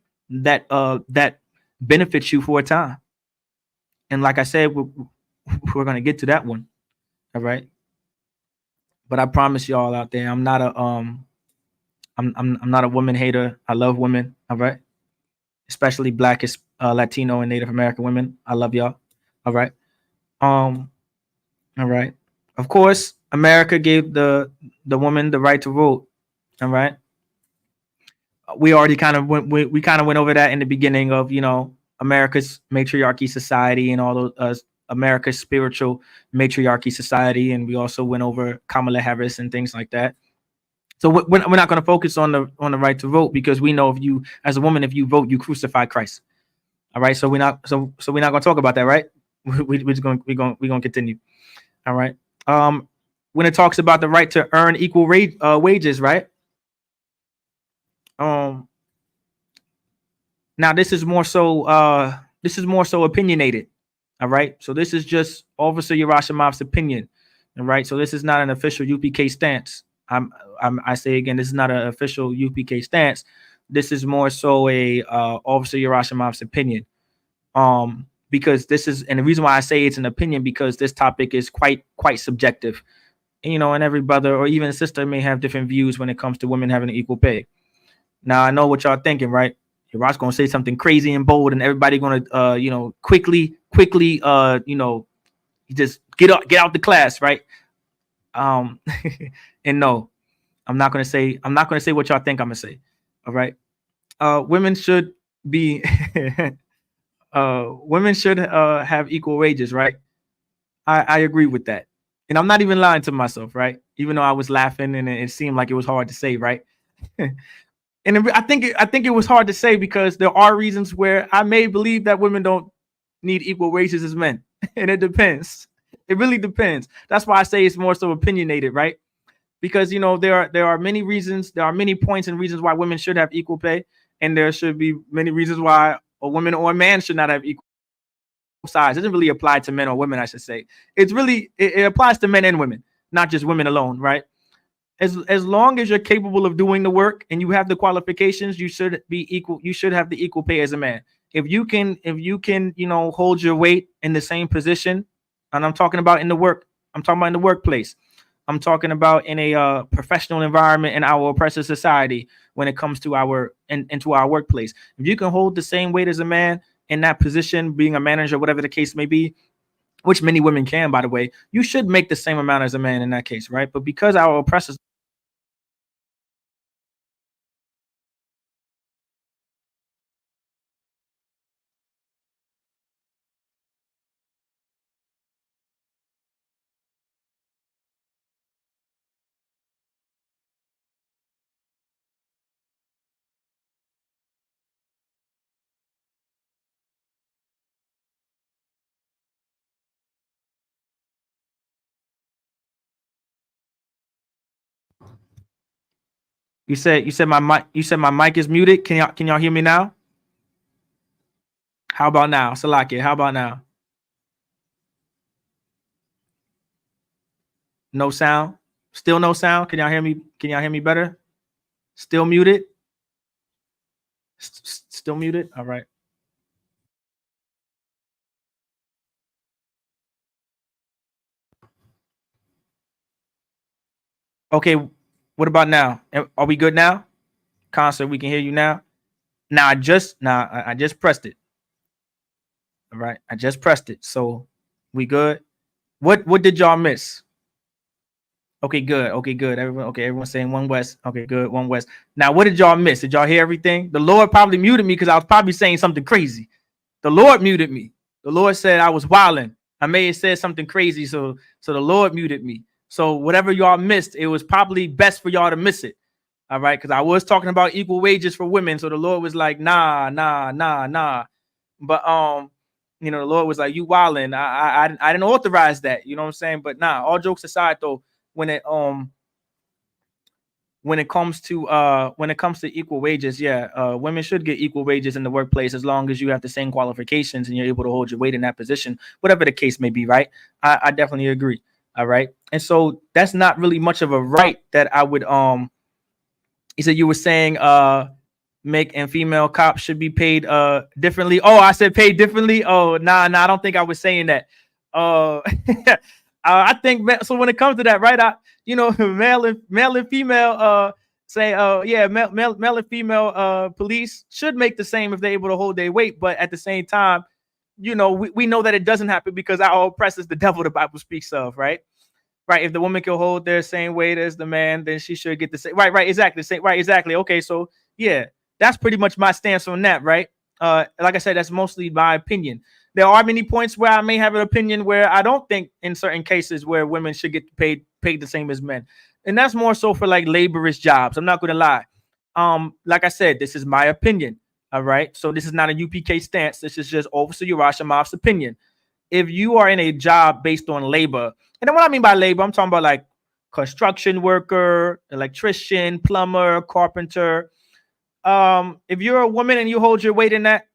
C: benefit you for a time. And like I said, we're gonna get to that one. All right. But I promise y'all out there, I'm not a woman hater. I love women. All right. Especially Black, Latino, and Native American women. I love y'all. All right. All right. Of course, America gave the woman the right to vote. All right. We already kind of went over that in the beginning of America's matriarchy society and all those America's spiritual matriarchy society, and we also went over Kamala Harris and things like that. So we're not going to focus on the right to vote, because we know if you, as a woman, if you vote, you crucify Christ. All right, so we're not going to talk about that, right? We're going to continue. All right. When it talks about the right to earn equal wages, right? Now this is more so opinionated. All right. So this is just Officer Yerushimov's opinion. All right. So this is not an official UPK stance. I say again, this is not an official UPK stance. This is more so a Officer Yerushimov's opinion. Because this is, and the reason why I say it's an opinion, because this topic is quite subjective. And every brother or even sister may have different views when it comes to women having equal pay. Now I know what y'all thinking, right? Yerushimov's gonna say something crazy and bold, and everybody gonna quickly just get out the class, right? And no, I'm not gonna say what y'all think I'm gonna say. All right. Women should be have equal wages, right? I agree with that. And I'm not even lying to myself, right? Even though I was laughing and it seemed like it was hard to say, right? And I think it was hard to say because there are reasons where I may believe that women don't need equal wages as men. And it depends. It really depends. That's why I say it's more so opinionated, right? Because there are many reasons, there are many points and reasons why women should have equal pay, and there should be many reasons why a woman or a man should not have equal sides. It doesn't really apply to men or women, I should say. It applies to men and women, not just women alone, right? As long as you're capable of doing the work and you have the qualifications, you should be equal. You should have the equal pay as a man. If you can, hold your weight in the same position, and I'm talking about in the workplace. I'm talking about in a professional environment in our oppressive society when it comes to into our workplace. If you can hold the same weight as a man in that position, being a manager, whatever the case may be, which many women can, by the way, you should make the same amount as a man in that case, right? But because our oppressors You said my mic is muted. Can y'all hear me now? How about now? Salakia, how about now? No sound? Still no sound? Can y'all hear me? Can y'all hear me better? Still muted? Still muted? All right. Okay, what about now? Are we good now? Concert, we can hear you now. Now I just pressed it. All right, I just pressed it. So We good? What did y'all miss? Okay, good. Okay, good. Everyone's saying one West. Okay, good. One West. Now, what did y'all miss? Did y'all hear everything? The Lord probably muted me because I was probably saying something crazy. The Lord muted me. The Lord said I was wilding. I may have said something crazy, so the Lord muted me. So whatever y'all missed, it was probably best for y'all to miss it. All right, because I was talking about equal wages for women. So the Lord was like, nah. But the Lord was like, you wilding. I didn't authorize that. You know what I'm saying? But nah, all jokes aside though, when it comes to equal wages, women should get equal wages in the workplace as long as you have the same qualifications and you're able to hold your weight in that position, whatever the case may be, right? I definitely agree. All right. And so that's not really much of a right that I would he said you were saying make and female cops should be paid differently. Oh, I said paid differently. Oh, nah, I don't think I was saying that. I think so when it comes to that, right? Male and female say male and female police should make the same if they're able to hold their weight, but at the same time, we know that it doesn't happen because our oppressor is the devil the Bible speaks of, right? Right. If the woman can hold their same weight as the man, then she should get the same. Right. Exactly. Exactly. Okay. So yeah, that's pretty much my stance on that. Right. Like I said, that's mostly my opinion. There are many points where I may have an opinion where I don't think in certain cases where women should get paid the same as men. And that's more so for like laborious jobs. I'm not going to lie. Like I said, this is my opinion. All right. So this is not a UPK stance. This is just Officer Yerushalayim's opinion. If you are in a job based on labor, and then what I mean by labor, I'm talking about like construction worker, electrician, plumber, carpenter. If you're a woman and you hold your weight in that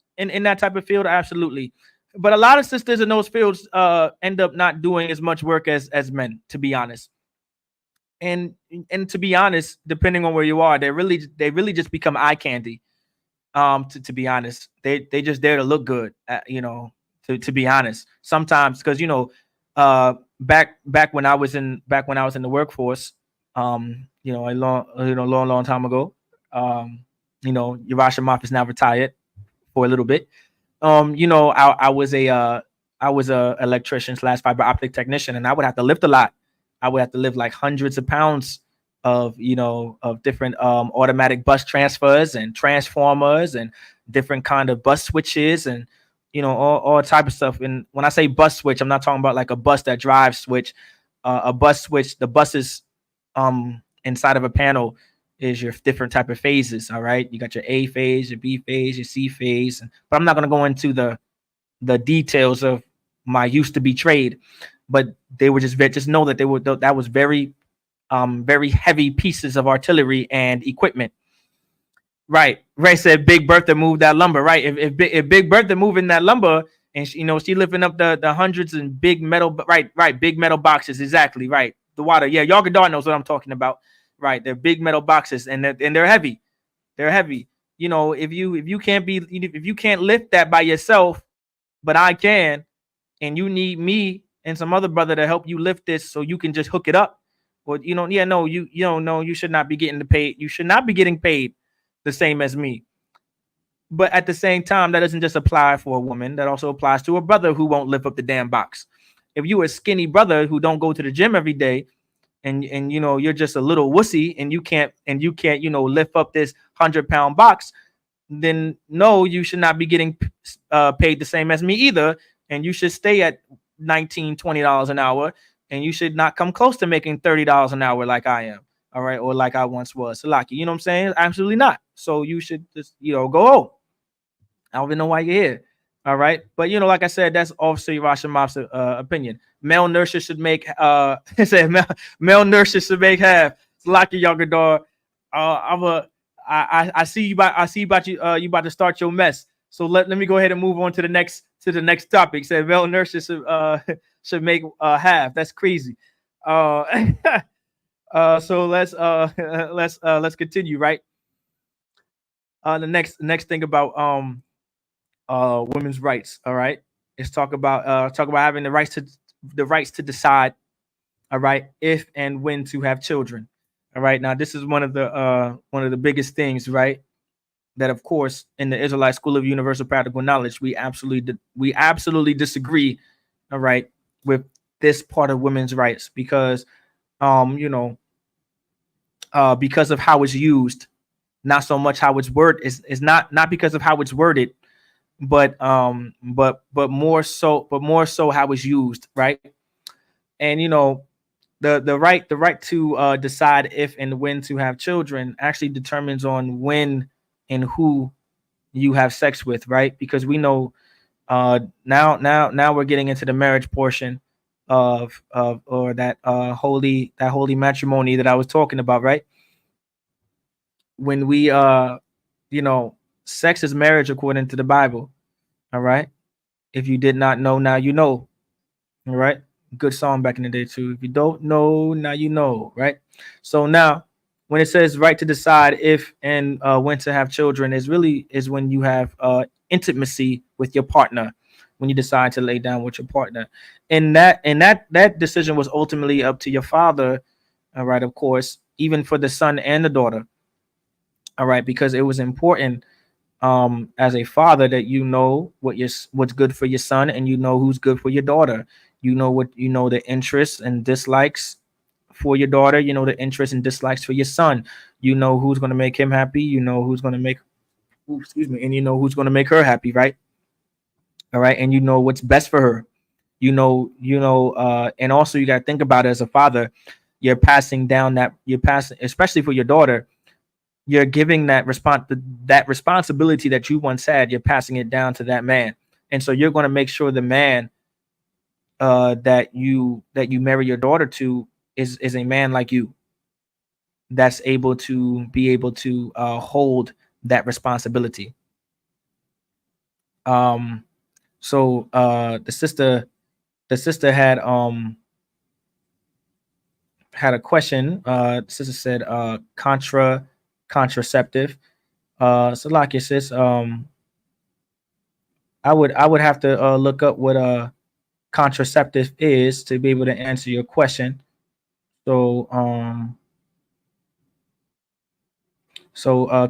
C: type of field, absolutely. But a lot of sisters in those fields end up not doing as much work as men, to be honest. And to be honest, depending on where you are, they really just become eye candy. To be honest, they just there to look good, to be honest, sometimes because back when I was in the workforce, a long time ago, Yerushalayim is now retired for a little bit. I was a electrician / fiber optic technician, and I would have to lift a lot. I would have to lift like hundreds of pounds of different automatic bus transfers and transformers and different kind of bus switches and all type of stuff. And when I say bus switch, I'm not talking about like a bus that drives switch. A bus switch, the buses inside of a panel is your different type of phases. All right, you got your A phase, your B phase, your C phase. But I'm not going to go into the details of my used to be trade. But they were just know that that was very heavy pieces of artillery and equipment. Right. Ray said Big Bertha moved that lumber. Right. If Big Bertha moving that lumber and she lifting up the hundreds and big metal. Right. Big metal boxes. Exactly. Right. The water. Yeah. Yagadar knows what I'm talking about. Right. They're big metal boxes and they're heavy. They're heavy. If you can't lift that by yourself, but I can, and you need me and some other brother to help you lift this so you can just hook it up. Well, you don't know. You should not be getting paid. You should not be getting paid the same as me. But at the same time, that doesn't just apply for a woman. That also applies to a brother who won't lift up the damn box. If you a skinny brother who don't go to the gym every day, and you're just a little wussy and you can't lift up this 100-pound box, then no, you should not be getting paid the same as me either. And you should stay at $19-20 an hour, and you should not come close to making $30 an hour like I am. All right, or like I once was. Salaki, you know what I'm saying? Absolutely not. So you should just go home. I don't even know why you're here. All right, but like I said, that's Officer Yerushalayim's opinion. Male nurses should make male nurses should make half. Salaki Yagadar. I see you about you about to start your mess. So let me go ahead and move on to the next topic. Said male nurses should make half. That's crazy. So let's continue, right? The next thing about women's rights, all right, is talk about having the rights to decide, all right, if and when to have children. All right, now this is one of the biggest things, right? That of course in the Israelite School of Universal Practical Knowledge we absolutely disagree, all right, this part of women's rights, because you know, because of how it's used, not so much how it's worded. Is not because of how it's worded, but more so how it's used, right? And you know, the right to decide if and when to have children actually determines on when and who you have sex with, right? Because we know now we're getting into the marriage portion of or that holy matrimony that I was talking about, right? When we you know, sex is marriage according to the Bible. All right. If you did not know, now you know. All right. Good song back in the day too. If you don't know, now you know, right? So now when it says right to decide if and when to have children, is when you have intimacy with your partner, when you decide to lay down with your partner. And that decision was ultimately up to your father, all right, of course, even for the son and the daughter. All right, because it was important as a father that you know what's good for your son, and you know who's good for your daughter. You know the interests and dislikes for your daughter, you know the interests and dislikes for your son. You know who's going to make him happy, you know who's going to make and you know who's going to make her happy, right? All right, and you know what's best for her. And also you got to think about it as a father. You're passing, especially for your daughter, you're giving that responsibility that you once had, you're passing it down to that man. And so you're going to make sure the man that you marry your daughter to is a man like you, that's able to hold that responsibility. So the sister had a question. The sister said contraceptive. So like it says, I would have to look up what contraceptive is to be able to answer your question. So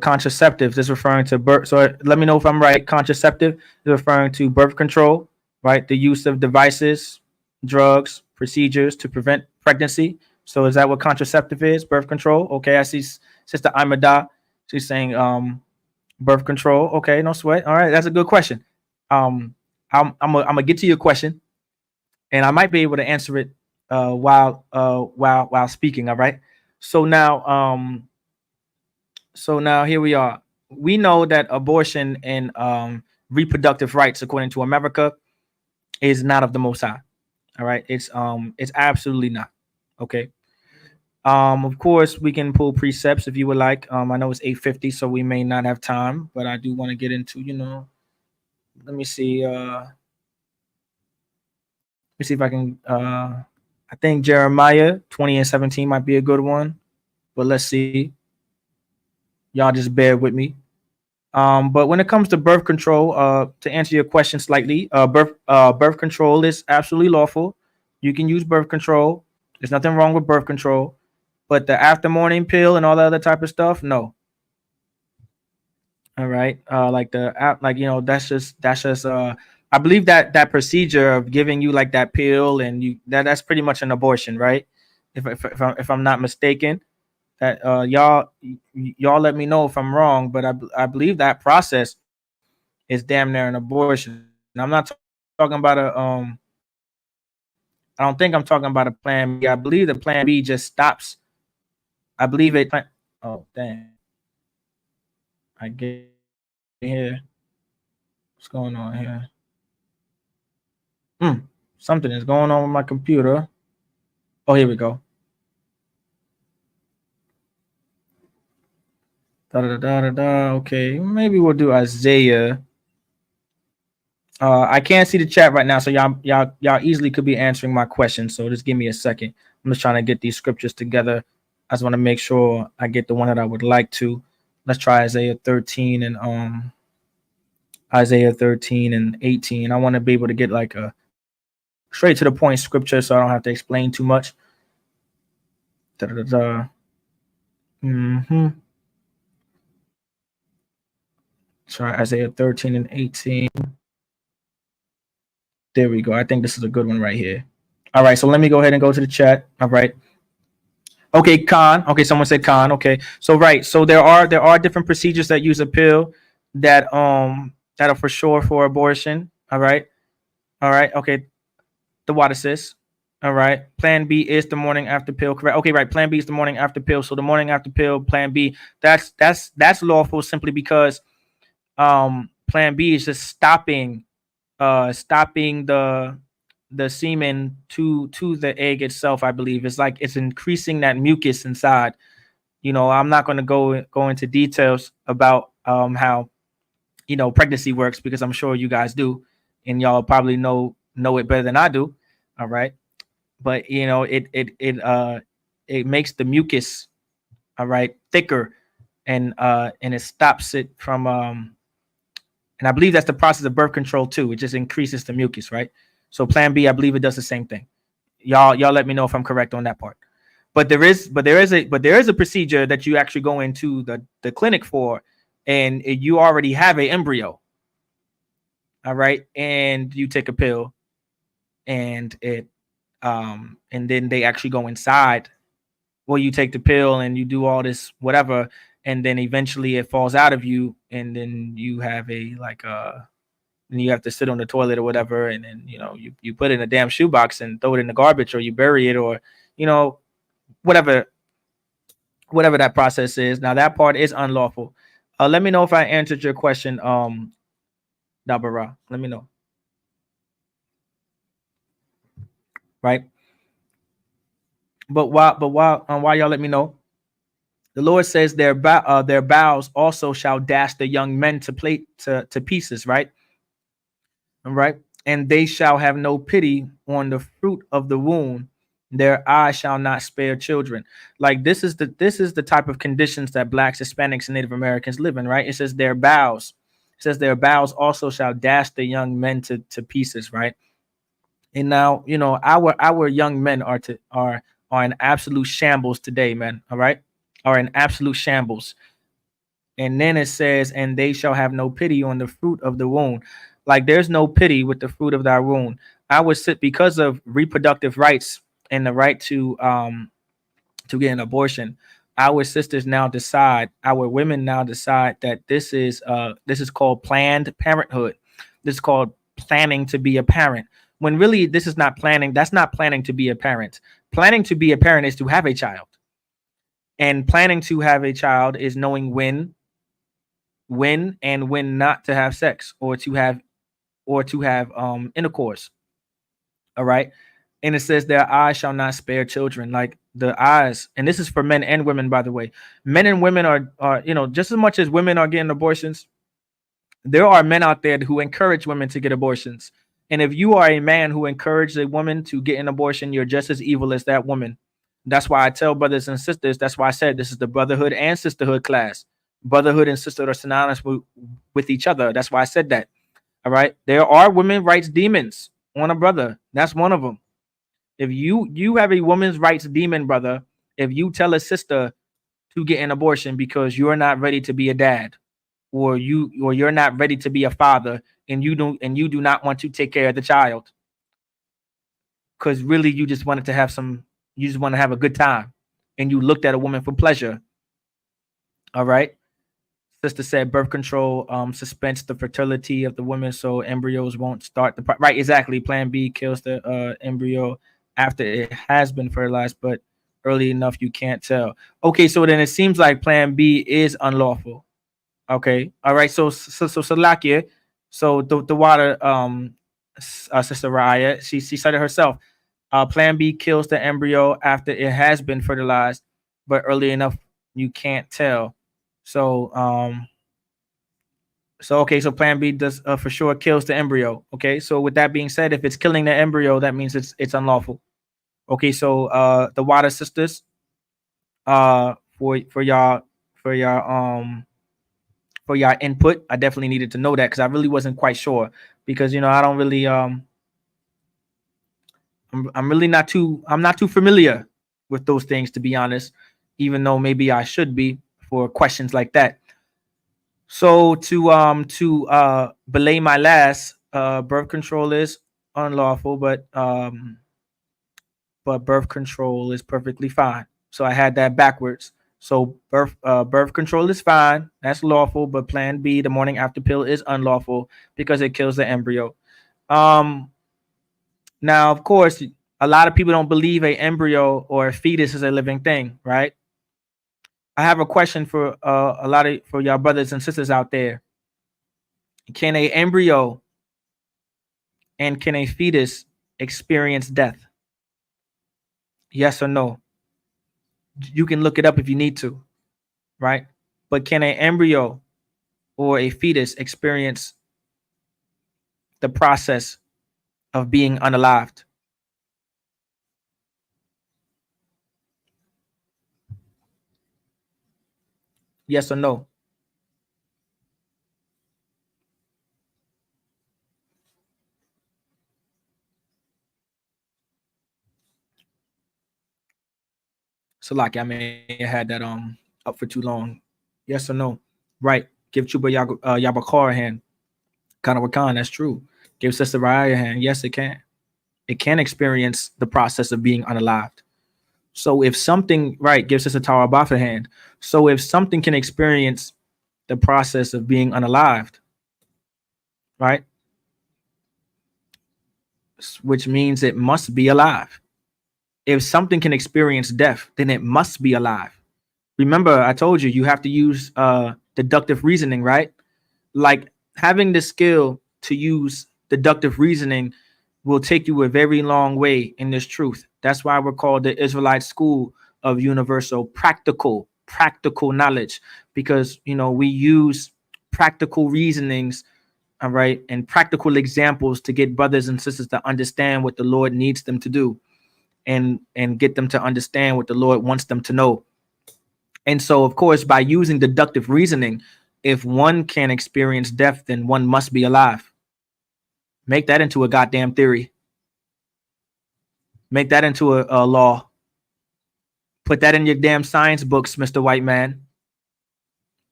C: contraceptive is referring to birth. So let me know if I'm right. Contraceptive is referring to birth control, right? The use of devices, drugs, procedures to prevent pregnancy. So is that what contraceptive is? Birth control. Okay, I see Sister Imada. She's saying birth control. Okay, no sweat. All right, that's a good question. I'm gonna get to your question, and I might be able to answer it while speaking. All right. So now here we are. We know that abortion and reproductive rights, according to America, is not of the Most High. All right, it's absolutely not. Okay. Of course, we can pull precepts if you would like. I know it's 8:50, so we may not have time, but I do want to get into, let me see. Let me see if I can. I think Jeremiah 20:17 might be a good one, but let's see. Y'all just bear with me. But when it comes to birth control, to answer your question slightly, birth control is absolutely lawful. You can use birth control. There's nothing wrong with birth control, but the after morning pill and all the other type of stuff, no. All right. Like the app, like that's just I believe that procedure of giving you like that pill and that's pretty much an abortion, right? If I'm not mistaken, that y'all let me know if I'm wrong, but I believe that process is damn near an abortion. And I'm not talking about I don't think I'm talking about a plan B. I believe the plan B just stops. I believe it. Oh damn! I get here. What's going on here? Something is going on with my computer. Oh, here we go. Okay, maybe we'll do Isaiah. I can't see the chat right now, so y'all easily could be answering my question. So just give me a second. I'm just trying to get these scriptures together. I just want to make sure I get the one that I would like to. Let's try Isaiah 13 and 18. I want to be able to get like a straight to the point scripture, so I don't have to explain too much. Try Isaiah 13 and 18. There we go. I think this is a good one right here. All right, so let me go ahead and go to the chat. All right. Okay, Khan. Okay, someone said Khan. Okay, so right, so there are different procedures that use a pill that are for sure for abortion. All right. Okay, the water sis. All right. Plan B is the morning after pill. Correct. Okay, right. Plan B is the morning after pill. So the morning after pill, Plan B. That's lawful simply because Plan B is just stopping the semen to the egg itself. I believe it's like it's increasing that mucus inside. I'm not going to go into details about how pregnancy works because I'm sure you guys do, and y'all probably know it better than I do. All right, but it makes the mucus, all right, thicker, and it stops it from and I believe that's the process of birth control too. It just increases the mucus, right? So Plan B, I believe it does the same thing. Y'all let me know if I'm correct on that part. But there is a procedure that you actually go into the clinic for, and you already have an embryo. All right, and you take a pill, and and then they actually go inside. Well, you take the pill and you do all this whatever, and then eventually it falls out of you, and then you have and you have to sit on the toilet or whatever, and then you put it in a damn shoebox and throw it in the garbage, or you bury it, or whatever that process is. Now that part is unlawful. Let me know if I answered your question, Dabara. Let me know. Right. But while y'all let me know, the Lord says their bowels also shall dash the young men to pieces, right? All right. And they shall have no pity on the fruit of the womb. Their eyes shall not spare children. Like this is the type of conditions that blacks, Hispanics, and Native Americans live in, right? It says their bowels. It says their bowels also shall dash the young men to pieces, right? And now, our young men are in absolute shambles today, man. All right, are in absolute shambles. And then it says, and they shall have no pity on the fruit of the womb. Like there's no pity with the fruit of thy womb. I would sit because of reproductive rights and the right to get an abortion. Our sisters now decide, our women now decide that this is called Planned Parenthood. This is called planning to be a parent. When really this is not planning. That's not planning to be a parent. Planning to be a parent is to have a child. And planning to have a child is knowing when and when not to have sex or to have intercourse. All right. And it says their eyes shall not spare children. Like the eyes, and this is for men and women, by the way. Men and women are just as much as women are getting abortions, there are men out there who encourage women to get abortions. And if you are a man who encourages a woman to get an abortion, you're just as evil as that woman. That's why I tell brothers and sisters, that's why I said this is the brotherhood and sisterhood class. Brotherhood and sisterhood are synonymous with each other. That's why I said that. All right. There are women rights demons on a brother. That's one of them. If you have a woman's rights demon, brother, if you tell a sister to get an abortion because you're not ready to be a dad, or you're not ready to be a father, and you do not want to take care of the child, because really you just want to have a good time, and you looked at a woman for pleasure. All right. Sister said birth control suspends the fertility of the woman, so embryos won't start right. Exactly. Plan B kills the embryo after it has been fertilized, but early enough you can't tell. Okay, so then it seems like Plan B is unlawful. Okay, all right. So Salakia, so the water Sister Raya, she said it herself. Plan B kills the embryo after it has been fertilized, but early enough you can't tell. So okay, so Plan B does for sure kills the embryo. Okay, so with that being said, if it's killing the embryo, that means it's unlawful. Okay, so the water sisters, for y'all input, I definitely needed to know that because I really wasn't quite sure, because I don't really I'm not too familiar with those things, to be honest, even though maybe I should be for questions like that. So to belay my last, birth control is unlawful, but but birth control is perfectly fine. So I had that backwards. So birth control is fine. That's lawful, but plan B, the morning after pill, is unlawful because it kills the embryo. Now, of course, a lot of people don't believe a embryo or a fetus is a living thing, right? I have a question for for y'all brothers and sisters out there. Can a embryo and can a fetus experience death? Yes or no? You can look it up if you need to, right? But can an embryo or a fetus experience the process of being unalived? Yes or no? So like I may have had that up for too long. Yes or no? Right. Give Chuba Yabakar a hand. Kana Wakan, that's true. Give Sister Raya a hand. Yes, it can. It can experience the process of being unalived. So if something, right, give Sister Tara Baf a hand. So if something can experience the process of being unalived, right, which means it must be alive. If something can experience death, then it must be alive. Remember, I told you have to use deductive reasoning, right? Like having the skill to use deductive reasoning will take you a very long way in this truth. That's why we're called the Israelite school of universal practical knowledge, because we use practical reasonings, all right, and practical examples to get brothers and sisters to understand what the Lord needs them to do, and get them to understand what the Lord wants them to know. And so, of course, by using deductive reasoning, if one can experience death, then one must be alive. Make that into a goddamn theory. Make that into a law. Put that in your damn science books, Mr. White Man.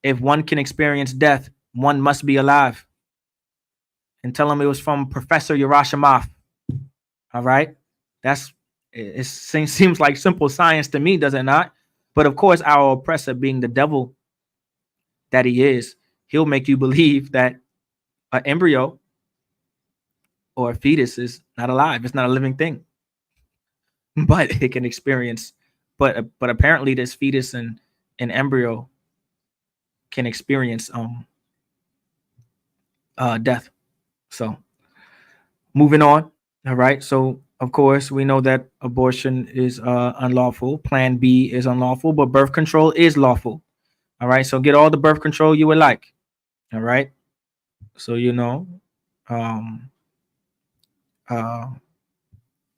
C: If one can experience death, one must be alive. And tell him it was from Professor Yerashimoff. All right? It seems like simple science to me, does it not? But of course, our oppressor, being the devil that he is, he'll make you believe that an embryo or a fetus is not alive. It's not a living thing, but it can experience. But apparently, this fetus and an embryo can experience death. So moving on. All right. So of course, we know that abortion is unlawful. Plan B is unlawful, but birth control is lawful. All right. So get all the birth control you would like. All right. So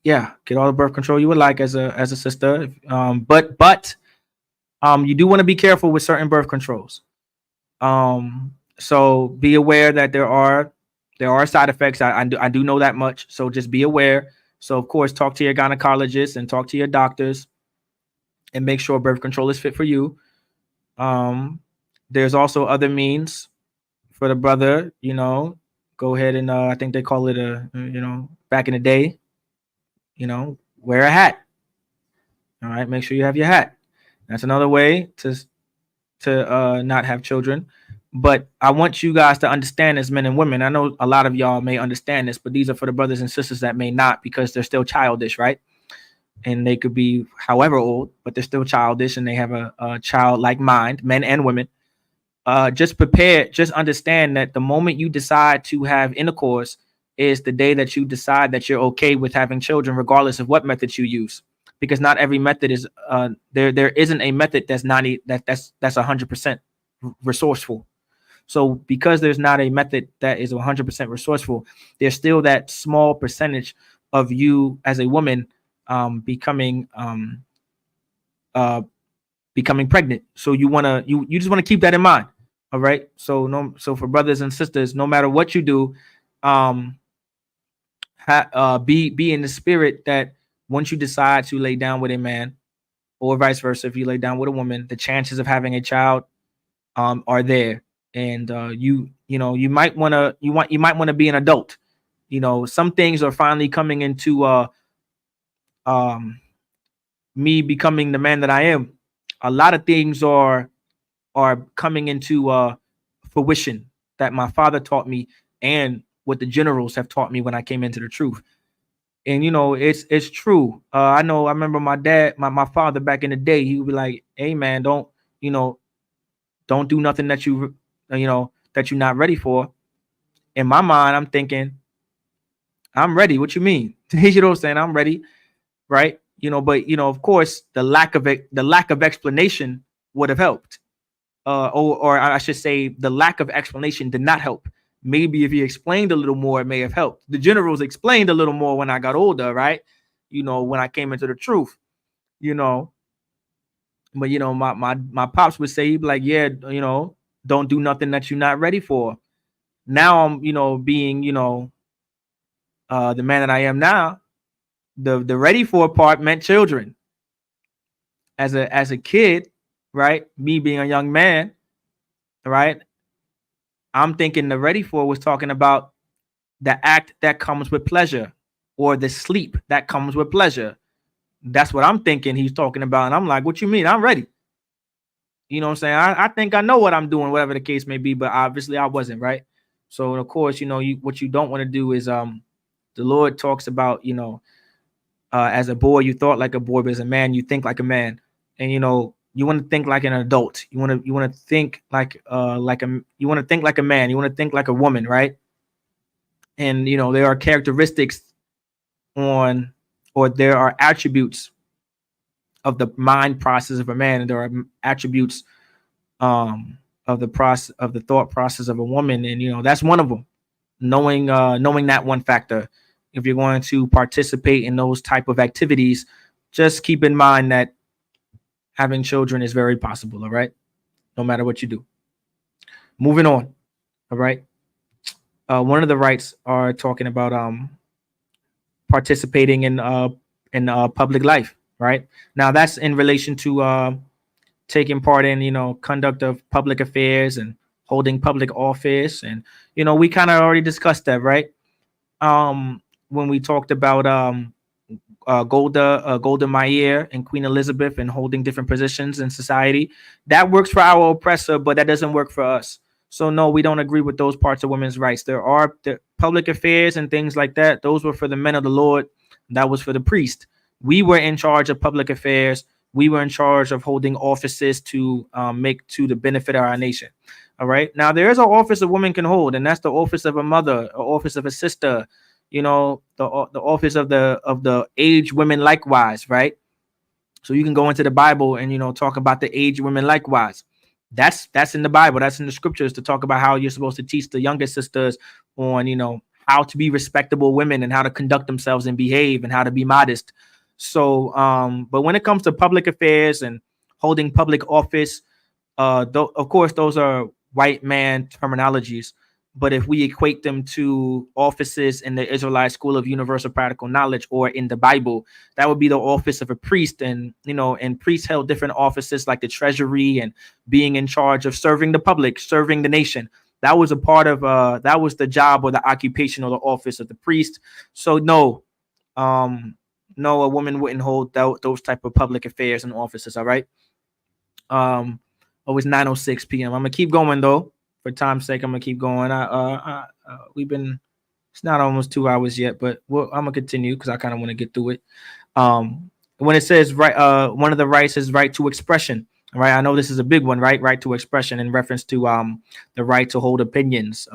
C: yeah, get all the birth control you would like as a sister. But you do want to be careful with certain birth controls. So be aware that there are side effects. I do know that much. So just be aware. So of course, talk to your gynecologist and talk to your doctors, and make sure birth control is fit for you. There's also other means for the brother. Go ahead and I think they call it back in the day, wear a hat. All right, make sure you have your hat. That's another way to not have children. But I want you guys to understand, as men and women, I know a lot of y'all may understand this, but these are for the brothers and sisters that may not, because they're still childish, right? And they could be however old, but they're still childish and they have a childlike mind, men and women. Just understand that the moment you decide to have intercourse is the day that you decide that you're okay with having children, regardless of what method you use. Because not every method is there isn't a method that's 100% resourceful. So because there's not a method that is 100% resourceful, there's still that small percentage of you as a woman becoming pregnant. So you just want to keep that in mind. All right. So for brothers and sisters, no matter what you do, be in the spirit that once you decide to lay down with a man, or vice versa, if you lay down with a woman, the chances of having a child are there. And you might want to be an adult. Some things are finally coming into me becoming the man that I am, a lot of things are coming into fruition that my father taught me and what the generals have taught me when I came into the truth. And it's true. I remember my dad, my father back in the day, he would be like, hey man, don't do nothing that that you're not ready for. In my mind, I'm thinking, I'm ready. What you mean? You know what I'm saying? I'm ready, right? But of course, the lack of explanation would have helped. Or I should say, the lack of explanation did not help. Maybe if he explained a little more, it may have helped. The generals explained a little more when I got older, right? When I came into the truth, but my pops would say, he'd be like, yeah, don't do nothing that you're not ready for. Now I'm, being, the man that I am now, the ready for part meant children. As a kid, right? Me being a young man, right? I'm thinking the ready for was talking about the act that comes with pleasure, or the sleep that comes with pleasure. That's what I'm thinking he's talking about. And I'm like, what you mean? I'm ready. You know what I'm saying? I think I know what I'm doing, whatever the case may be, but obviously I wasn't, right? So of course, what you don't want to do is the Lord talks about, as a boy you thought like a boy, but as a man you think like a man. And you want to think like an adult. You want to think like you want to think like a man. You want to think like a woman, right? And there are characteristics or there are attributes of the mind process of a man, and there are attributes of the thought process of a woman, and that's one of them. Knowing that one factor. If you're going to participate in those type of activities, just keep in mind that having children is very possible. All right, no matter what you do. Moving on. All right. One of the rights are talking about participating in public life. Right now, that's in relation to taking part in conduct of public affairs and holding public office, and we kind of already discussed that, right? When we talked about Golda Meir and Queen Elizabeth and holding different positions in society. That works for our oppressor, but that doesn't work for us. So no, we don't agree with those parts of women's rights. There are the public affairs and things like that. Those were for the men of the Lord. That was for the priest. We were in charge of public affairs. We were in charge of holding offices to make to the benefit of our nation. All right. Now there is an office a woman can hold, and that's the office of a mother, an office of a sister. The office of the aged women likewise, right? So you can go into the Bible and talk about the aged women likewise. That's in the Bible. That's in the scriptures to talk about how you're supposed to teach the younger sisters on how to be respectable women and how to conduct themselves and behave and how to be modest. So but when it comes to public affairs and holding public office, of course those are white man terminologies. But if we equate them to offices in the Israelite School of Universal Practical Knowledge or in the Bible, that would be the office of a priest. And, and priests held different offices like the treasury and being in charge of serving the public, serving the nation. That was a part of that was the job or the occupation or the office of the priest. So no, a woman wouldn't hold those type of public affairs and offices. All right. It's 9:06 p.m. I'm going to keep going, though. For time's sake, I'm gonna keep going. It's not almost 2 hours yet, but I'm gonna continue because I kind of want to get through it. When it says right, one of the rights is right to expression. Right, I know this is a big one, right? Right to expression in reference to the right to hold opinions,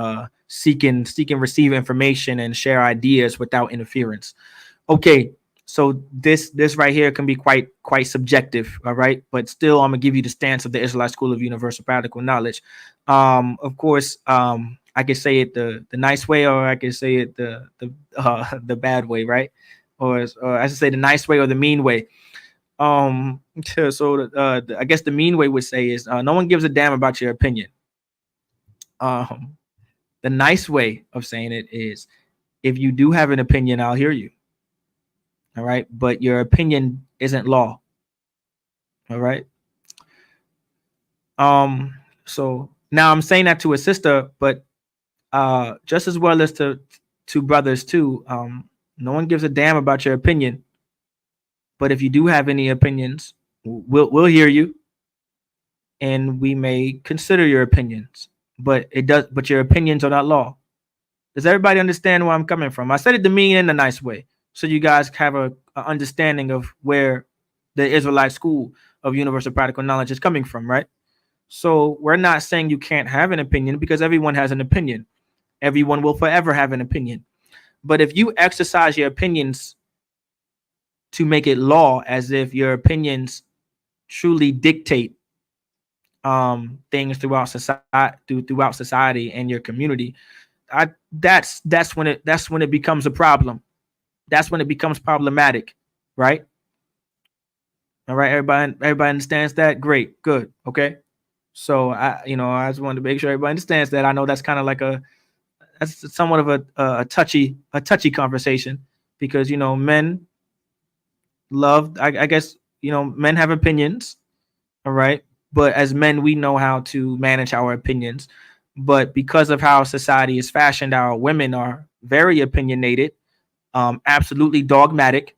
C: seek and receive information and share ideas without interference. Okay, so this right here can be quite subjective, all right? But still, I'm gonna give you the stance of the Israelite School of Universal Practical Knowledge. Of course, I could say it the nice way, or I could say it the bad way, right? Or I should say the nice way or the mean way. I guess the mean way would say is no one gives a damn about your opinion. The nice way of saying it is, if you do have an opinion, I'll hear you. All right, but your opinion isn't law. All right. So now I'm saying that to a sister, but just as well as to brothers too. No one gives a damn about your opinion, But if you do have any opinions, we'll hear you, and we may consider your opinions. But your opinions are not law. Does everybody understand where I'm coming from? I said it to me in a nice way, so you guys have a understanding of where the Israelite school of universal practical knowledge is coming from, right? So we're not saying you can't have an opinion, because everyone has an opinion. Everyone will forever have an opinion. But if you exercise your opinions to make it law, as if your opinions truly dictate things throughout society and your community, that's when it becomes a problem. That's when it becomes problematic, right? All right, everybody understands that? Great, good, okay. So I just wanted to make sure everybody understands that. I know that's kind of like that's somewhat of a touchy conversation, because men love, I guess, men have opinions, all right, but as men we know how to manage our opinions. But because of how society is fashioned, our women are very opinionated, absolutely dogmatic.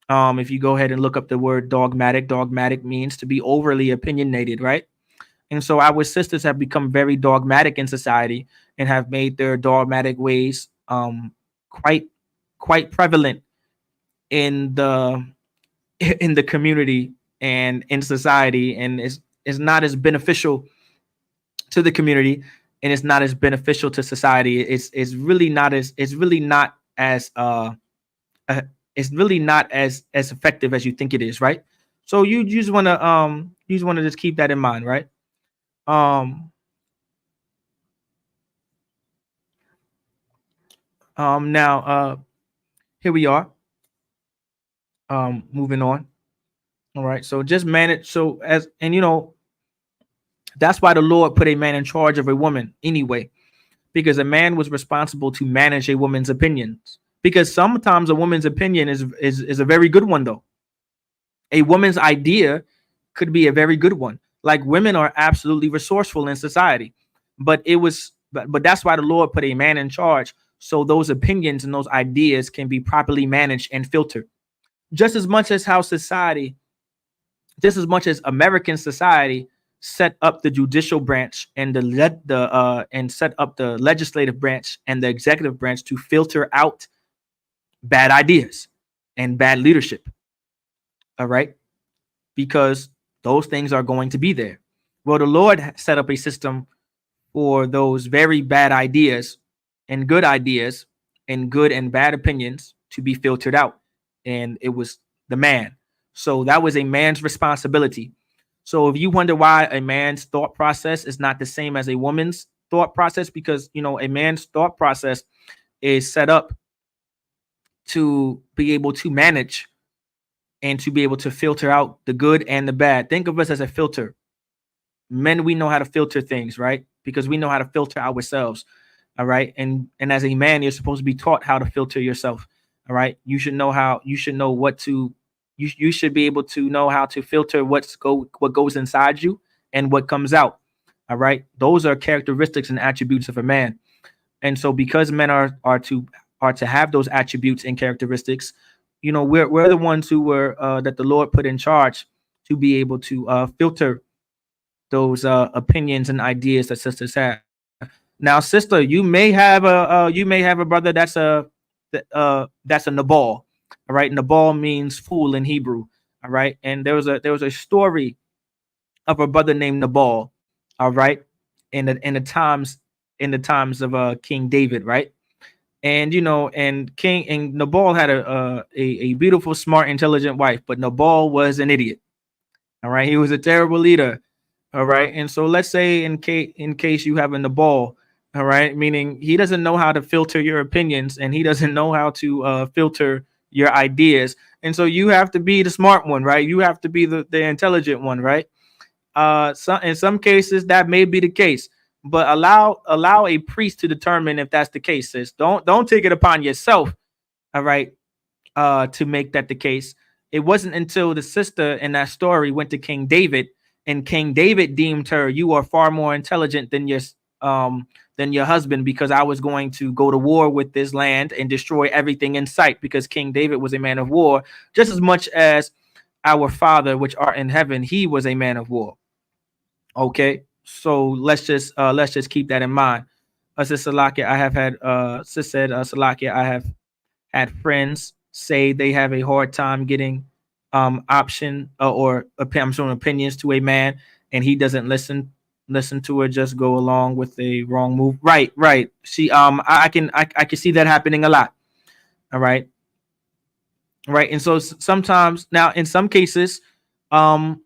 C: If you go ahead and look up the word dogmatic means to be overly opinionated, right? And so our sisters have become very dogmatic in society and have made their dogmatic ways quite prevalent in the community and in society, and is not as beneficial to the community, and it's not as beneficial to society. It's really not as effective as you think it is, right? So you just want to just keep that in mind, right? Now here we are, moving on. All right, so just manage. So that's why the Lord put a man in charge of a woman anyway, because a man was responsible to manage a woman's opinions. Because sometimes a woman's opinion is a very good one, though. A woman's idea could be a very good one. Like, women are absolutely resourceful in society, but that's why the Lord put a man in charge, so those opinions and those ideas can be properly managed and filtered. Just as much as American society set up the judicial branch and and set up the legislative branch and the executive branch to filter out bad ideas and bad leadership. All right, because those things are going to be there. Well, the Lord set up a system for those very bad ideas and good and bad opinions to be filtered out, and it was the man. So that was a man's responsibility. So if you wonder why a man's thought process is not the same as a woman's thought process, because a man's thought process is set up to be able to manage and to be able to filter out the good and the bad. Think of us as a filter. Men, we know how to filter things, right? Because we know how to filter ourselves. All right. And as a man, you're supposed to be taught how to filter yourself. All right. You should be able to know how to filter what goes inside you and what comes out. All right. Those are characteristics and attributes of a man. And so because men are to have those attributes and characteristics, we're the ones who were that the Lord put in charge to be able to filter those opinions and ideas that sisters have. Now, sister, you may have a brother that's a Nabal. All right, Nabal means fool in Hebrew. All right, and there was a story of a brother named Nabal. All right, in the times of King David, right? And and Nabal had a beautiful, smart, intelligent wife, but Nabal was an idiot. All right, he was a terrible leader. All right, and so let's say in case you have a Nabal, all right, meaning he doesn't know how to filter your opinions and he doesn't know how to filter your ideas, and so you have to be the smart one, right? You have to be the intelligent one, right? In some cases that may be the case, but allow a priest to determine if that's the case, sis. Don't take it upon yourself, all right, to make that the case. It wasn't until the sister in that story went to King David, and King David deemed her, you are far more intelligent than your husband, because I was going to go to war with this land and destroy everything in sight, because King David was a man of war just as much as our Father which art in heaven, he was a man of war. Okay, so let's just keep that in mind. Sister Salakia, I have had sis said Salakia, I have had friends say they have a hard time getting option or I'm showing opinions to a man, and he doesn't listen to it, just go along with a wrong move. Right. See, I can see that happening a lot. All right. Right. And so sometimes now in some cases, a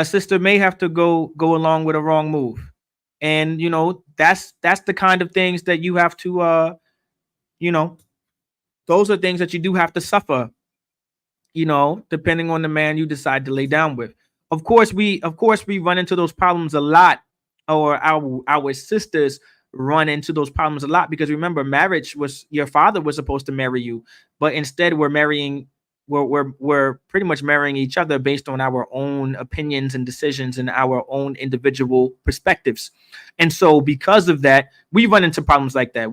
C: sister may have to go along with a wrong move. And that's the kind of things that you have to those are things that you do have to suffer, depending on the man you decide to lay down with. Of course we run into those problems a lot, or our sisters run into those problems a lot, because remember, marriage was, your father was supposed to marry you, but instead we're pretty much marrying each other based on our own opinions and decisions and our own individual perspectives. And so because of that, we run into problems like that.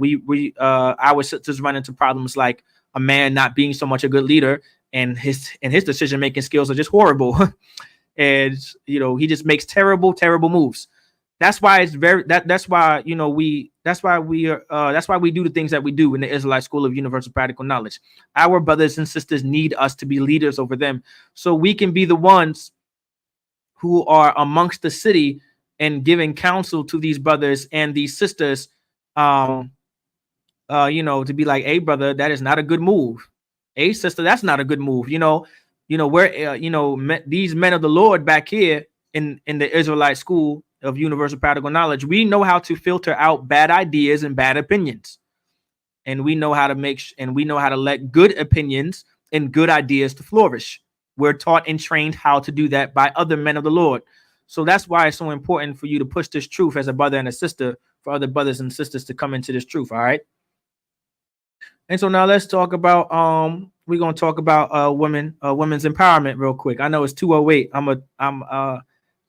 C: Our sisters run into problems like a man not being so much a good leader, and his decision making skills are just horrible. And he just makes terrible moves. That's why it's that's why we do the things that we do in the Israelite School of Universal Practical Knowledge. Our brothers and sisters need us to be leaders over them, so we can be the ones who are amongst the city and giving counsel to these brothers and these sisters, to be like, hey brother, that is not a good move. Hey sister, that's not a good move. These men of the Lord back here in the Israelite School of Universal Practical Knowledge, we know how to filter out bad ideas and bad opinions, and we know how to let good opinions and good ideas to flourish. We're taught and trained how to do that by other men of the Lord. So that's why it's so important for you to push this truth as a brother and a sister, for other brothers and sisters to come into this truth. All right. And so now let's talk about we're gonna talk about women's empowerment real quick. I know it's 2:08.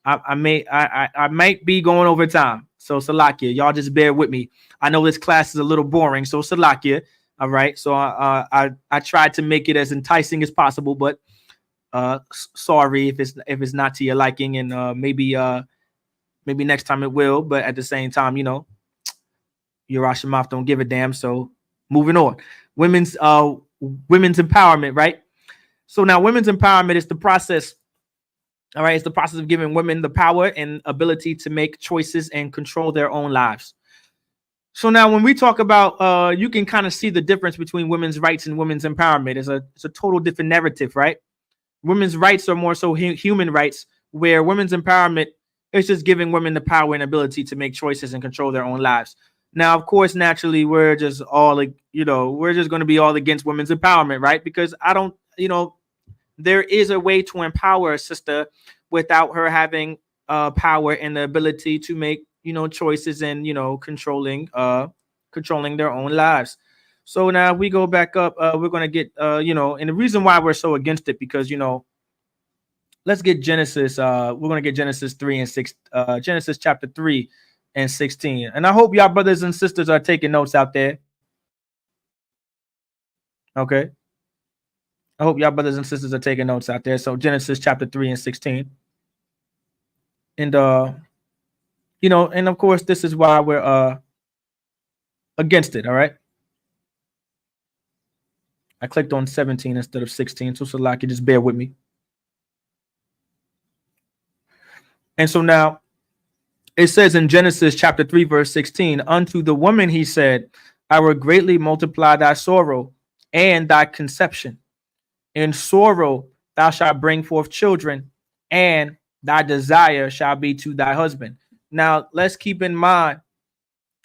C: I might be going over time, so Salakia, y'all just bear with me. I know this class is a little boring, so Salakia. All right, so I tried to make it as enticing as possible, but sorry if it's not to your liking, and maybe next time it will. But at the same time, Yerushalayim don't give a damn. So moving on, women's empowerment, right? So now women's empowerment is the process. All right, it's the process of giving women the power and ability to make choices and control their own lives. So now when we talk about, you can kind of see the difference between women's rights and women's empowerment. It's a total different narrative, right? Women's rights are more so human rights, where women's empowerment is just giving women the power and ability to make choices and control their own lives. Now, of course, naturally, we're just going to be all against women's empowerment, right? Because there is a way to empower a sister without her having power and the ability to make choices and controlling their own lives. So now we go back up. We're gonna get and the reason why we're so against it, because let's get Genesis. We're gonna get Genesis 3 and 6. Genesis chapter 3 and 16. And I hope y'all brothers and sisters are taking notes out there. Okay. I hope y'all brothers and sisters are taking notes out there. So Genesis chapter 3 and 16. And and of course, this is why we're against it. All right. I clicked on 17 instead of 16. So Salaki, just bear with me. And so now it says in Genesis chapter 3, verse 16, unto the woman he said, I will greatly multiply thy sorrow and thy conception. In sorrow thou shalt bring forth children, and thy desire shall be to thy husband. Now let's keep in mind,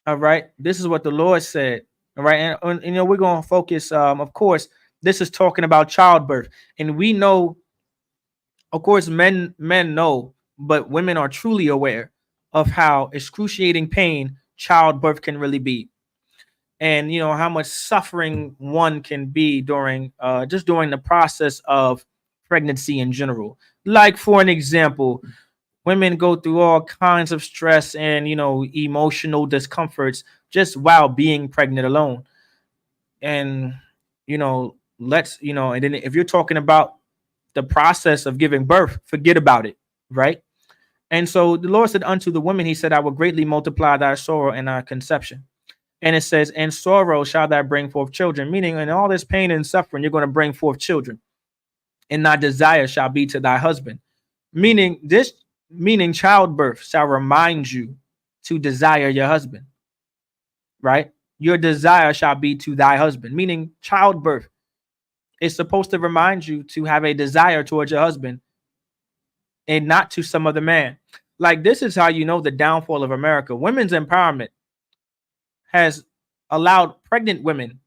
C: all right, this is what the Lord said. All right, and we're going to focus. Of course, this is talking about childbirth, and we know, of course, men know, but women are truly aware of how excruciating pain childbirth can really be, and how much suffering one can be during the process of pregnancy in general. Like, for an example, women go through all kinds of stress and emotional discomforts just while being pregnant alone. And and then if you're talking about the process of giving birth, forget about it, right? And so the Lord said unto the woman, he said, I will greatly multiply thy sorrow and thy conception. And it says, in sorrow shall thou bring forth children, meaning in all this pain and suffering, you're going to bring forth children. And thy desire shall be to thy husband. Meaning childbirth shall remind you to desire your husband, right? Your desire shall be to thy husband, meaning childbirth is supposed to remind you to have a desire towards your husband and not to some other man. Like, this is how you know the downfall of America. Women's empowerment has allowed pregnant women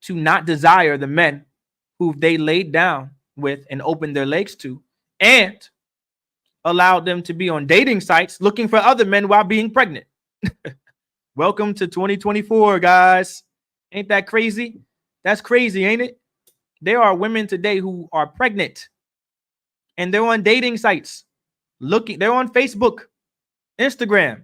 C: to not desire the men who they laid down with and opened their legs to, and allowed them to be on dating sites looking for other men while being pregnant. Welcome to 2024, guys. Ain't that crazy? That's crazy, ain't it? There are women today who are pregnant and they're on dating sites looking, they're on Facebook, Instagram,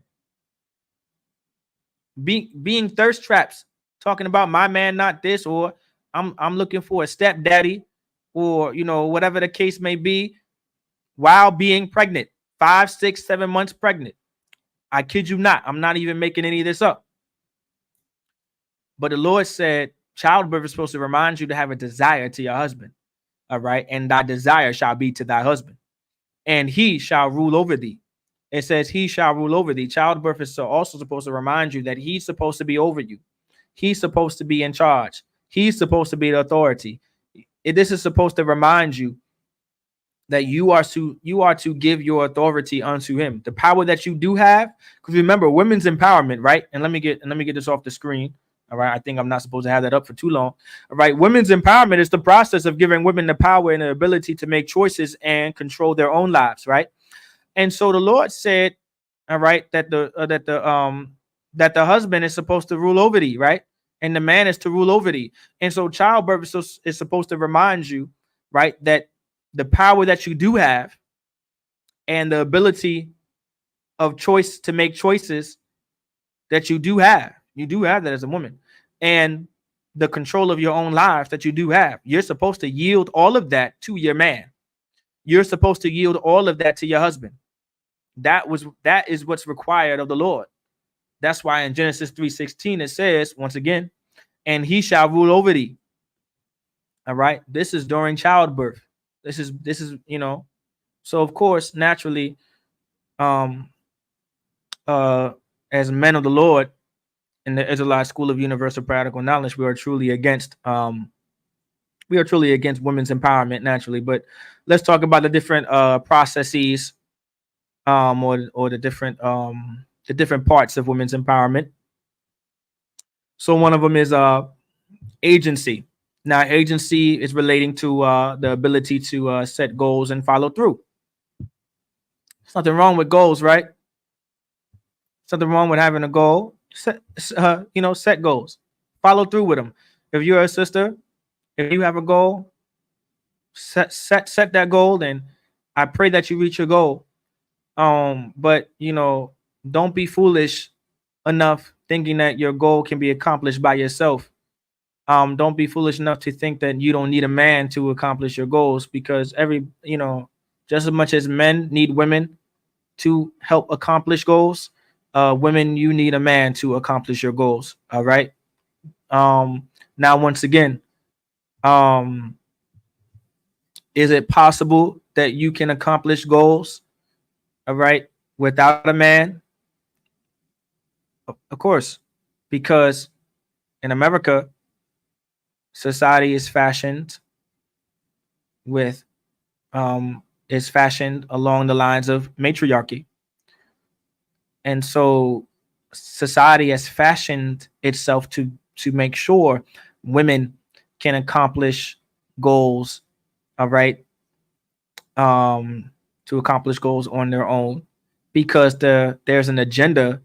C: being thirst traps, talking about my man not this, or I'm looking for a stepdaddy, or whatever the case may be, while being pregnant, 5, 6, 7 months pregnant. I kid you not. I'm not even making any of this up. But the Lord said childbirth is supposed to remind you to have a desire to your husband. All right. And thy desire shall be to thy husband, and he shall rule over thee. It says he shall rule over thee. Childbirth is also supposed to remind you that he's supposed to be over you. He's supposed to be in charge. He's supposed to be the authority. This is supposed to remind you that you are to give your authority unto him. The power that you do have, because remember, women's empowerment, right? And let me get this off the screen. All right. I think I'm not supposed to have that up for too long. All right. Women's empowerment is the process of giving women the power and the ability to make choices and control their own lives. Right. And so the Lord said, all right, that the husband is supposed to rule over thee, right? And the man is to rule over thee. And so childbirth is supposed to remind you, right, that the power that you do have and the ability of choice to make choices that you do have that as a woman, and the control of your own life that you do have. You're supposed to yield all of that to your man. You're supposed to yield all of that to your husband. That is what's required of the Lord. That's why in Genesis 3:16 it says, once again, and he shall rule over thee. All right. This is during childbirth. This is so of course, naturally, as men of the Lord in the Israelite School of Universal Practical Knowledge, we are truly against women's empowerment naturally. But let's talk about the different processes or the different parts of women's empowerment. So one of them is agency. Now, agency is relating to the ability to set goals and follow through. There's nothing wrong with goals, right? There's nothing wrong with having a goal. Set goals, follow through with them. If you're a sister, if you have a goal, set that goal, and I pray that you reach your goal. But don't be foolish enough thinking that your goal can be accomplished by yourself. Don't be foolish enough to think that you don't need a man to accomplish your goals, because just as much as men need women to help accomplish goals, women, you need a man to accomplish your goals. All right. Now, once again, is it possible that you can accomplish goals, all right, without a man? Of course, because in America, society is fashioned along the lines of matriarchy. And so society has fashioned itself to make sure women can accomplish goals, all right, to accomplish goals on their own, because there's an agenda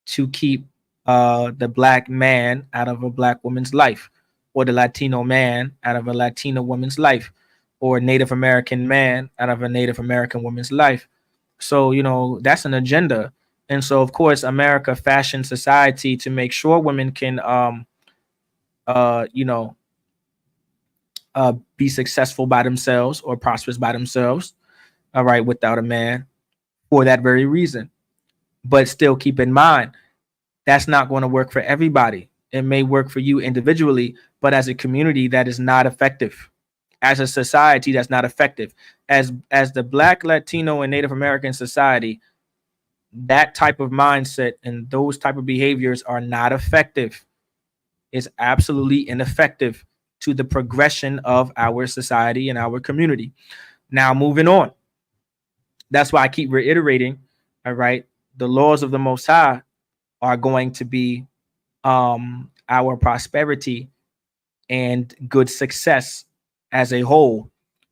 C: to keep the black man out of a black woman's life, or the Latino man out of a Latino woman's life, or Native American man out of a Native American woman's life. So, that's an agenda. And so, of course, America fashioned society to make sure women can, be successful by themselves or prosperous by themselves, all right, without a man for that very reason. But still keep in mind, that's not going to work for everybody. It may work for you individually, but as a community, that is not effective. As a society, that's not effective. As the Black, Latino, and Native American society, that type of mindset and those type of behaviors are not effective. It's absolutely ineffective to the progression of our society and our community. Now, moving on. That's why I keep reiterating, all right, the laws of the Most High are going to be our prosperity and good success as a whole.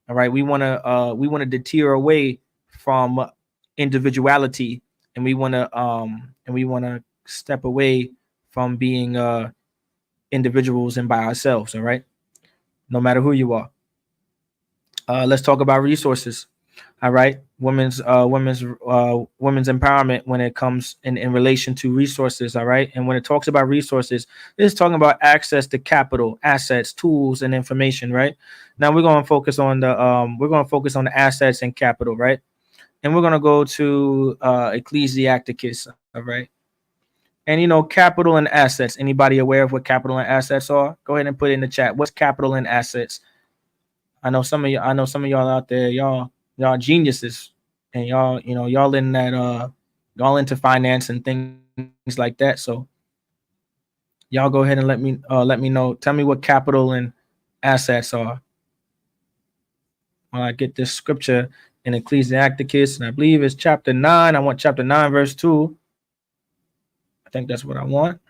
C: All right, we want to deter away from individuality, and we want to step away from being individuals and by ourselves. All right, no matter who you are. Let's talk about resources. All right, women's empowerment when it comes in relation to resources. All right, and when it talks about resources, it's talking about access to capital, assets, tools, and information. Right now, we're going to focus on the assets and capital. Right, and we're going to go to Ecclesiasticus. All right, and capital and assets. Anybody aware of what capital and assets are? Go ahead and put it in the chat. What's capital and assets? I know some of y'all out there, y'all geniuses, and y'all in that y'all into finance and things like that. So y'all go ahead and let me know. Tell me what capital and assets are. While I get this scripture in Ecclesiasticus, and I believe it's chapter 9. I want chapter 9, verse 2. I think that's what I want.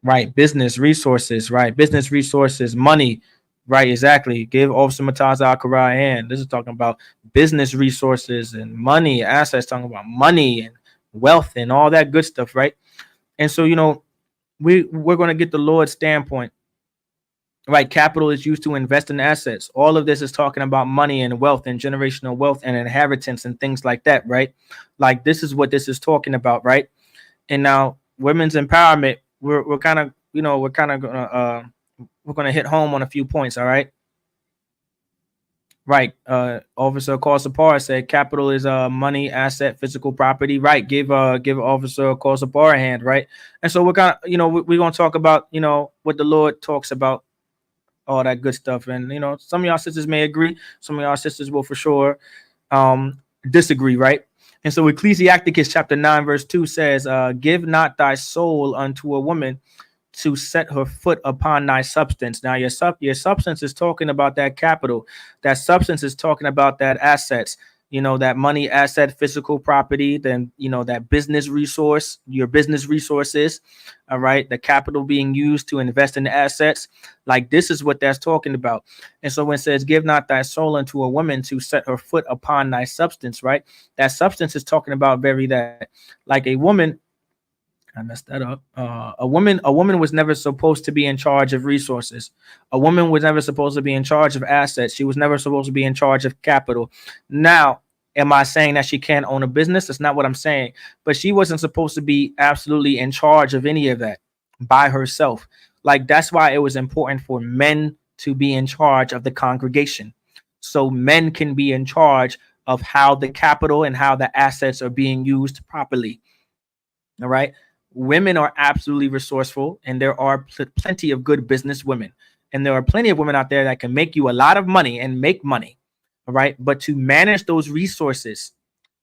C: Right, business resources, right? Business resources, money, right? Exactly. Give Officer Mataz Al-Karai a hand. This is talking about business resources and money, assets, talking about money and wealth and all that good stuff, right? And so, we're going to get the Lord's standpoint, right? Capital is used to invest in assets. All of this is talking about money and wealth and generational wealth and inheritance and things like that, right? Like this is what this is talking about, right? And now women's empowerment, we're kind of gonna hit home on a few points. All right. Right. Officer Korsapar said capital is money, asset, physical property. Right. Give Officer Korsapar a hand. Right. And so we're gonna we're gonna talk about what the Lord talks about, all that good stuff. And some of y'all sisters may agree, some of y'all sisters will for sure disagree. Right. And so Ecclesiasticus chapter 9, verse 2 says, give not thy soul unto a woman to set her foot upon thy substance. Now, your substance is talking about that capital. That substance is talking about that assets, that money, asset, physical property, then, that business resource, your business resources. All right. The capital being used to invest in the assets. Like this is what that's talking about. And so when it says, give not thy soul unto a woman to set her foot upon thy substance, right? That substance is talking about that. Like a woman, I messed that up. A woman was never supposed to be in charge of resources. A woman was never supposed to be in charge of assets. She was never supposed to be in charge of capital. Now, am I saying that she can't own a business? That's not what I'm saying. But she wasn't supposed to be absolutely in charge of any of that by herself. Like that's why it was important for men to be in charge of the congregation. So men can be in charge of how the capital and how the assets are being used properly. All right. Women are absolutely resourceful, and there are plenty of good business women. And there are plenty of women out there that can make you a lot of money and make money. All right. But to manage those resources,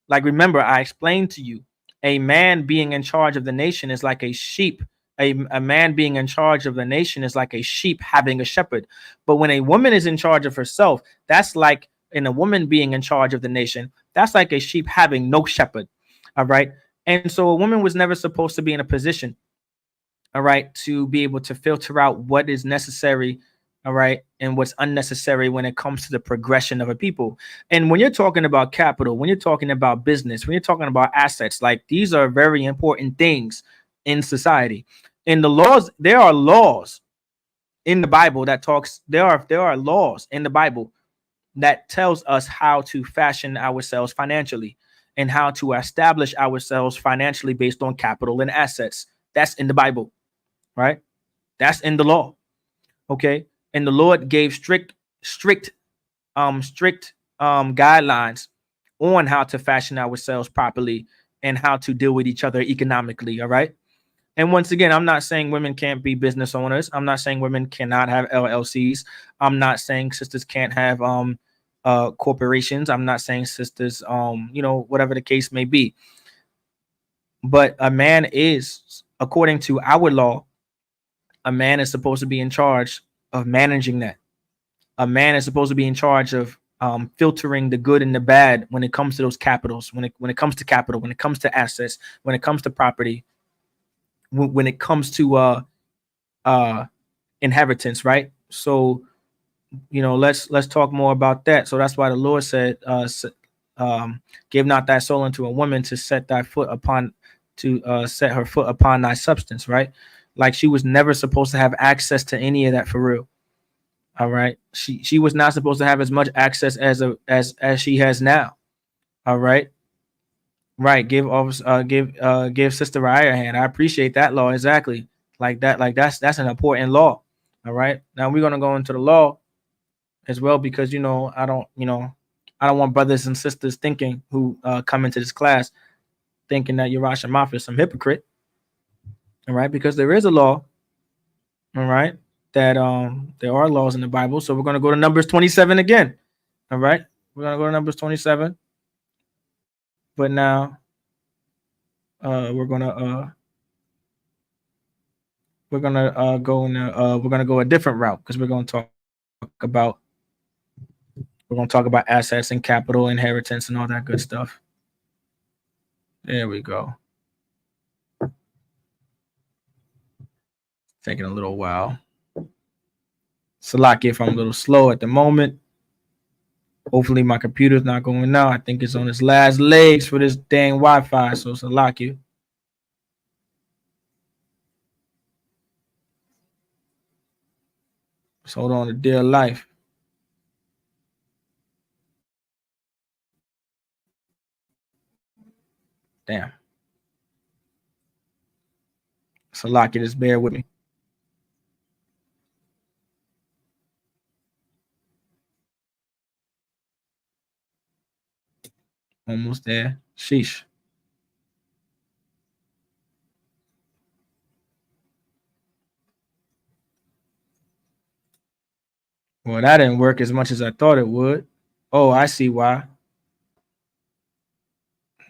C: like remember, I explained to you, a man being in charge of the nation is like a sheep. A man being in charge of the nation is like a sheep having a shepherd. But when a woman is in charge of herself, that's like in a woman being in charge of the nation, that's like a sheep having no shepherd. All right. And so a woman was never supposed to be in a position, all right, to be able to filter out what is necessary, all right, and what's unnecessary when it comes to the progression of a people. And when you're talking about capital, when you're talking about business, when you're talking about assets, like these are very important things in society. In the laws, there are laws in the Bible that talks. There are laws in the Bible that tells us how to fashion ourselves financially and how to establish ourselves financially based on capital and assets. That's in the Bible, right? That's in the law. Okay. And the Lord gave strict guidelines on how to fashion ourselves properly and how to deal with each other economically. All right. And once again, I'm not saying women can't be business owners. I'm not saying women cannot have LLCs. I'm not saying sisters can't have corporations. I'm not saying sisters whatever the case may be. But a man is, according to our law, a man is supposed to be in charge of managing that. A man is supposed to be in charge of filtering the good and the bad when it comes to those capitals, when it comes to capital, when it comes to assets, when it comes to property, when it comes to inheritance, right? So let's talk more about that. So that's why the Lord said, give not thy soul unto a woman to set thy foot upon, to set her foot upon thy substance, right? Like she was never supposed to have access to any of that for real. All right. She was not supposed to have as much access as she has now. All right. Right. Give Sister Raya a hand. I appreciate that law. Exactly. Like that. Like that's an important law. All right. Now we're gonna go into the law as well, because I don't want brothers and sisters thinking who come into this class thinking that Yarash Mafia is some hypocrite. All right, because there is a law. All right, that there are laws in the Bible. So we're gonna go to Numbers 27 again. All right, we're gonna go to Numbers 27, but now we're gonna go a different route, because we're gonna talk about assets and capital, inheritance, and all that good stuff. There we go. Taking a little while. Salaki if I'm a little slow at the moment. Hopefully my computer's not going out. I think it's on its last legs for this dang Wi-Fi. So Salaki. Just hold on to dear life. Damn. Salaki, just bear with me. Almost there. Sheesh. Well, that didn't work as much as I thought it would. Oh, I see why.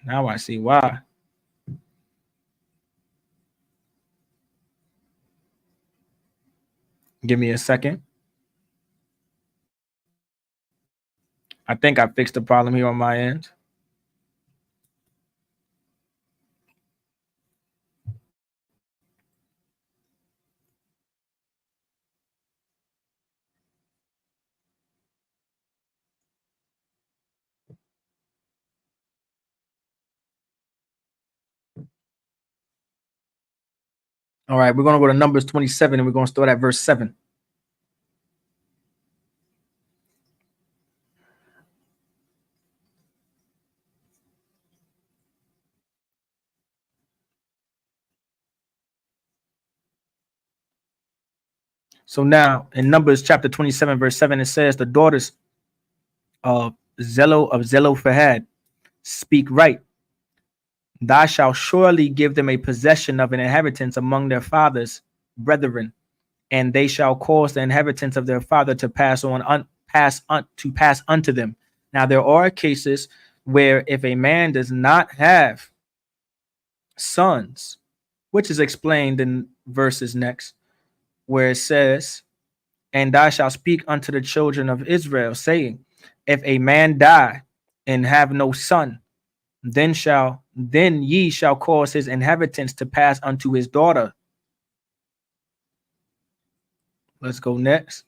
C: Now I see why. Give me a second. I think I fixed the problem here on my end. All right, we're going to go to Numbers 27, and we're going to start at verse 7. So now in Numbers chapter 27, verse 7, it says, the daughters of Zelophehad speak right. Thou shalt surely give them a possession of an inheritance among their fathers' brethren, and they shall cause the inheritance of their father to pass unto them. Now there are cases where if a man does not have sons, which is explained in verses next, where it says, and thou shalt speak unto the children of Israel, saying, if a man die and have no son, then ye shall cause his inheritance to pass unto his daughter. Let's go next.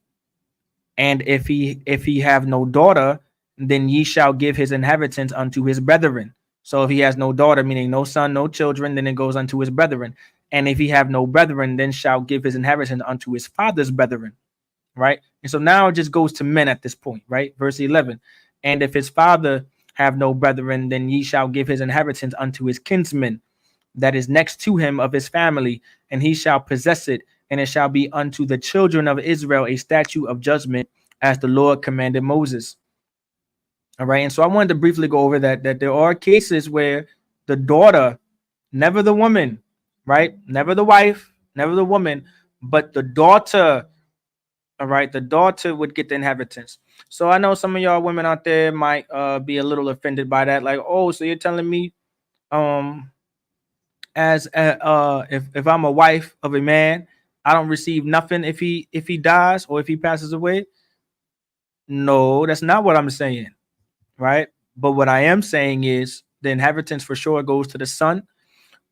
C: And if he have no daughter, then ye shall give his inheritance unto his brethren. So if he has no daughter, meaning no son, no children, then it goes unto his brethren. And if he have no brethren, then shall give his inheritance unto his father's brethren. Right. And so now it just goes to men at this point. Right. Verse 11. And if his father have no brethren, then ye shall give his inheritance unto his kinsmen that is next to him of his family, and he shall possess it, and it shall be unto the children of Israel a statute of judgment, as the Lord commanded Moses. All right. And so I wanted to briefly go over that there are cases where the daughter, never the woman, right? Never the wife, never the woman, but the daughter. All right, the daughter would get the inheritance. So I know some of y'all women out there might be a little offended by that. Like, oh, so you're telling me as if I'm a wife of a man, I don't receive nothing if he dies or if he passes away? No, that's not what I'm saying, right? But what I am saying is the inheritance for sure goes to the son,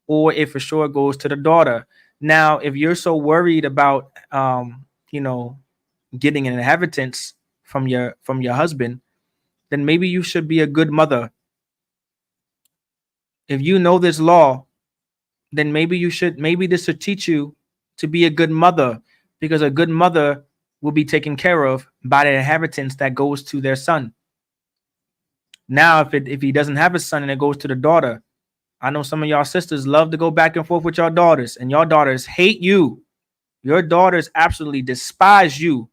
C: or it for sure goes to the daughter. Now, if you're so worried about getting an inheritance from your husband, then maybe you should be a good mother. If you know this law, then maybe this should teach you to be a good mother, because a good mother will be taken care of by the inheritance that goes to their son. Now, if he doesn't have a son and it goes to the daughter, I know some of y'all sisters love to go back and forth with your daughters, and your daughters hate you. Your daughters absolutely despise you.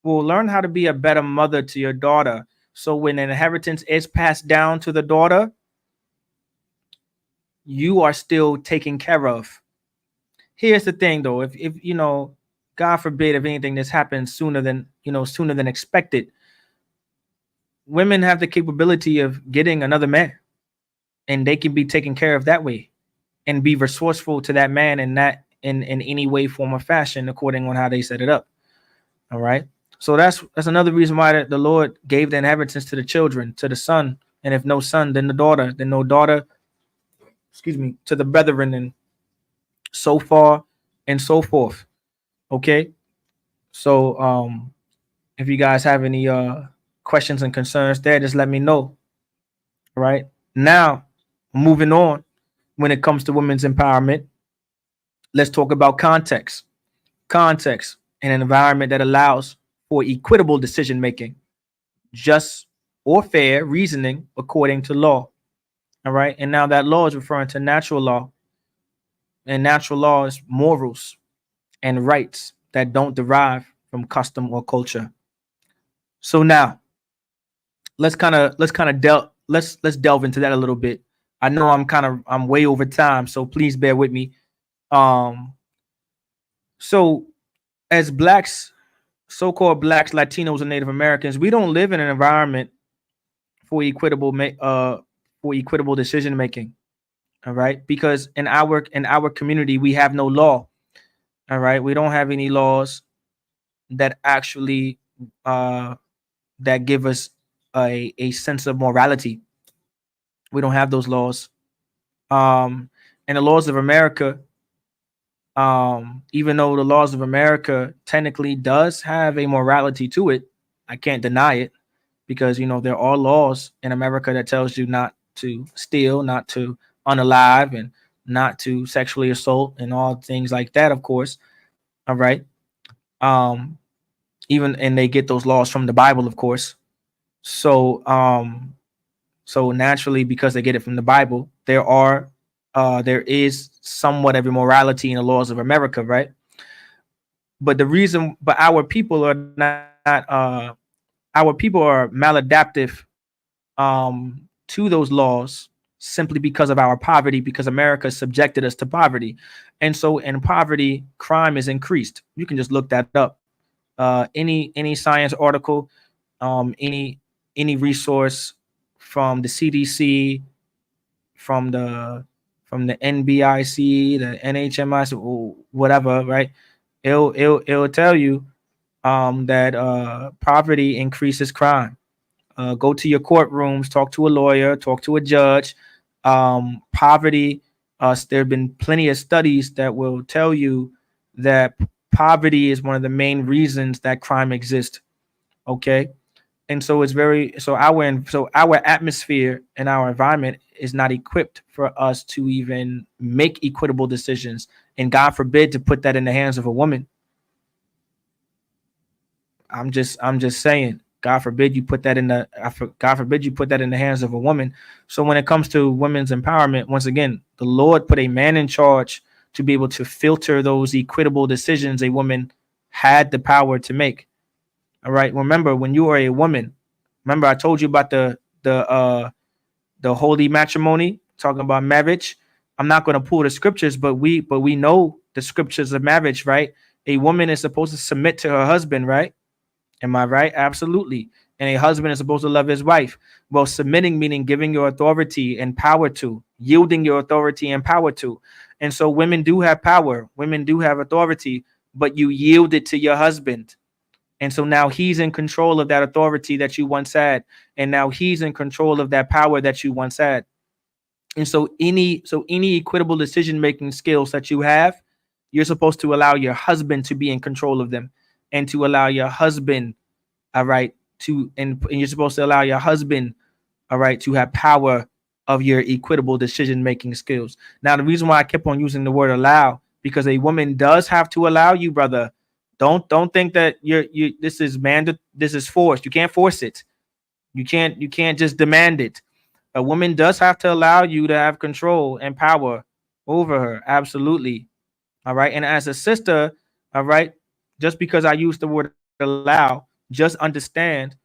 C: Well, learn how to be a better mother to your daughter. So when an inheritance is passed down to the daughter, you are still taken care of. Here's the thing though, if God forbid, if anything this happens sooner than expected, women have the capability of getting another man, and they can be taken care of that way and be resourceful to that man in any way, form, or fashion, according on how they set it up. All right. So that's another reason why the Lord gave the inheritance to the children, to the son, and if no son, then the daughter, then no daughter, to the brethren, and so far and so forth. Okay. So if you guys have any questions and concerns there, just let me know. All right. Now, moving on, when it comes to women's empowerment, let's talk about context. Context in an environment that allows for equitable decision making, just or fair reasoning according to law. All right. And now that law is referring to natural law, and natural law is morals and rights that don't derive from custom or culture. So now let's delve into that a little bit. I know I'm way over time, so please bear with me. So as blacks, so-called blacks, Latinos, and Native Americans, we don't live in an environment for equitable decision making. All right, because in our community we have no law. All right, we don't have any laws that actually that give us a sense of morality. We don't have those laws. And the laws of America, even though the laws of America technically does have a morality to it, I can't deny it, because there are laws in America that tells you not to steal, not to unalive, and not to sexually assault, and all things like that, of course. All right. Even, and they get those laws from the Bible, of course. So so naturally, because they get it from the Bible, there is somewhat of a morality in the laws of America, right? But our people are maladaptive to those laws, simply because of our poverty, because America subjected us to poverty. And so in poverty, crime is increased. You can just look that up. Any science article, any resource from the CDC, from the NBIC, the NHMIC, whatever, right? It'll tell you that poverty increases crime. Go to your courtrooms, talk to a lawyer, talk to a judge. Poverty, there have been plenty of studies that will tell you that poverty is one of the main reasons that crime exists. Okay. And so it's very our atmosphere and our environment is not equipped for us to even make equitable decisions, and God forbid to put that in the hands of a woman. I'm just saying, God forbid you put that in the God forbid you put that in the hands of a woman. So when it comes to women's empowerment, once again, the Lord put a man in charge to be able to filter those equitable decisions a woman had the power to make. All right. Remember, when you are a woman, remember I told you about the holy matrimony, talking about marriage. I'm not going to pull the scriptures, but we know the scriptures of marriage, right? A woman is supposed to submit to her husband, right? Am I right? Absolutely. And a husband is supposed to love his wife. Well, submitting meaning giving your authority and power to, yielding your authority and power to. And so women do have power. Women do have authority, but you yield it to your husband. And so now he's in control of that authority that you once had. And now he's in control of that power that you once had. And so any equitable decision-making skills that you have, you're supposed to allow your husband to be in control of them, and to allow your husband, all right, and you're supposed to allow your husband, all right, to have power of your equitable decision-making skills. Now, the reason why I kept on using the word allow, because a woman does have to allow you, brother. Don't think that this is forced. You can't force it. You can't just demand it. A woman does have to allow you to have control and power over her. Absolutely. All right. And as a sister, all right, just because I use the word allow, just understand,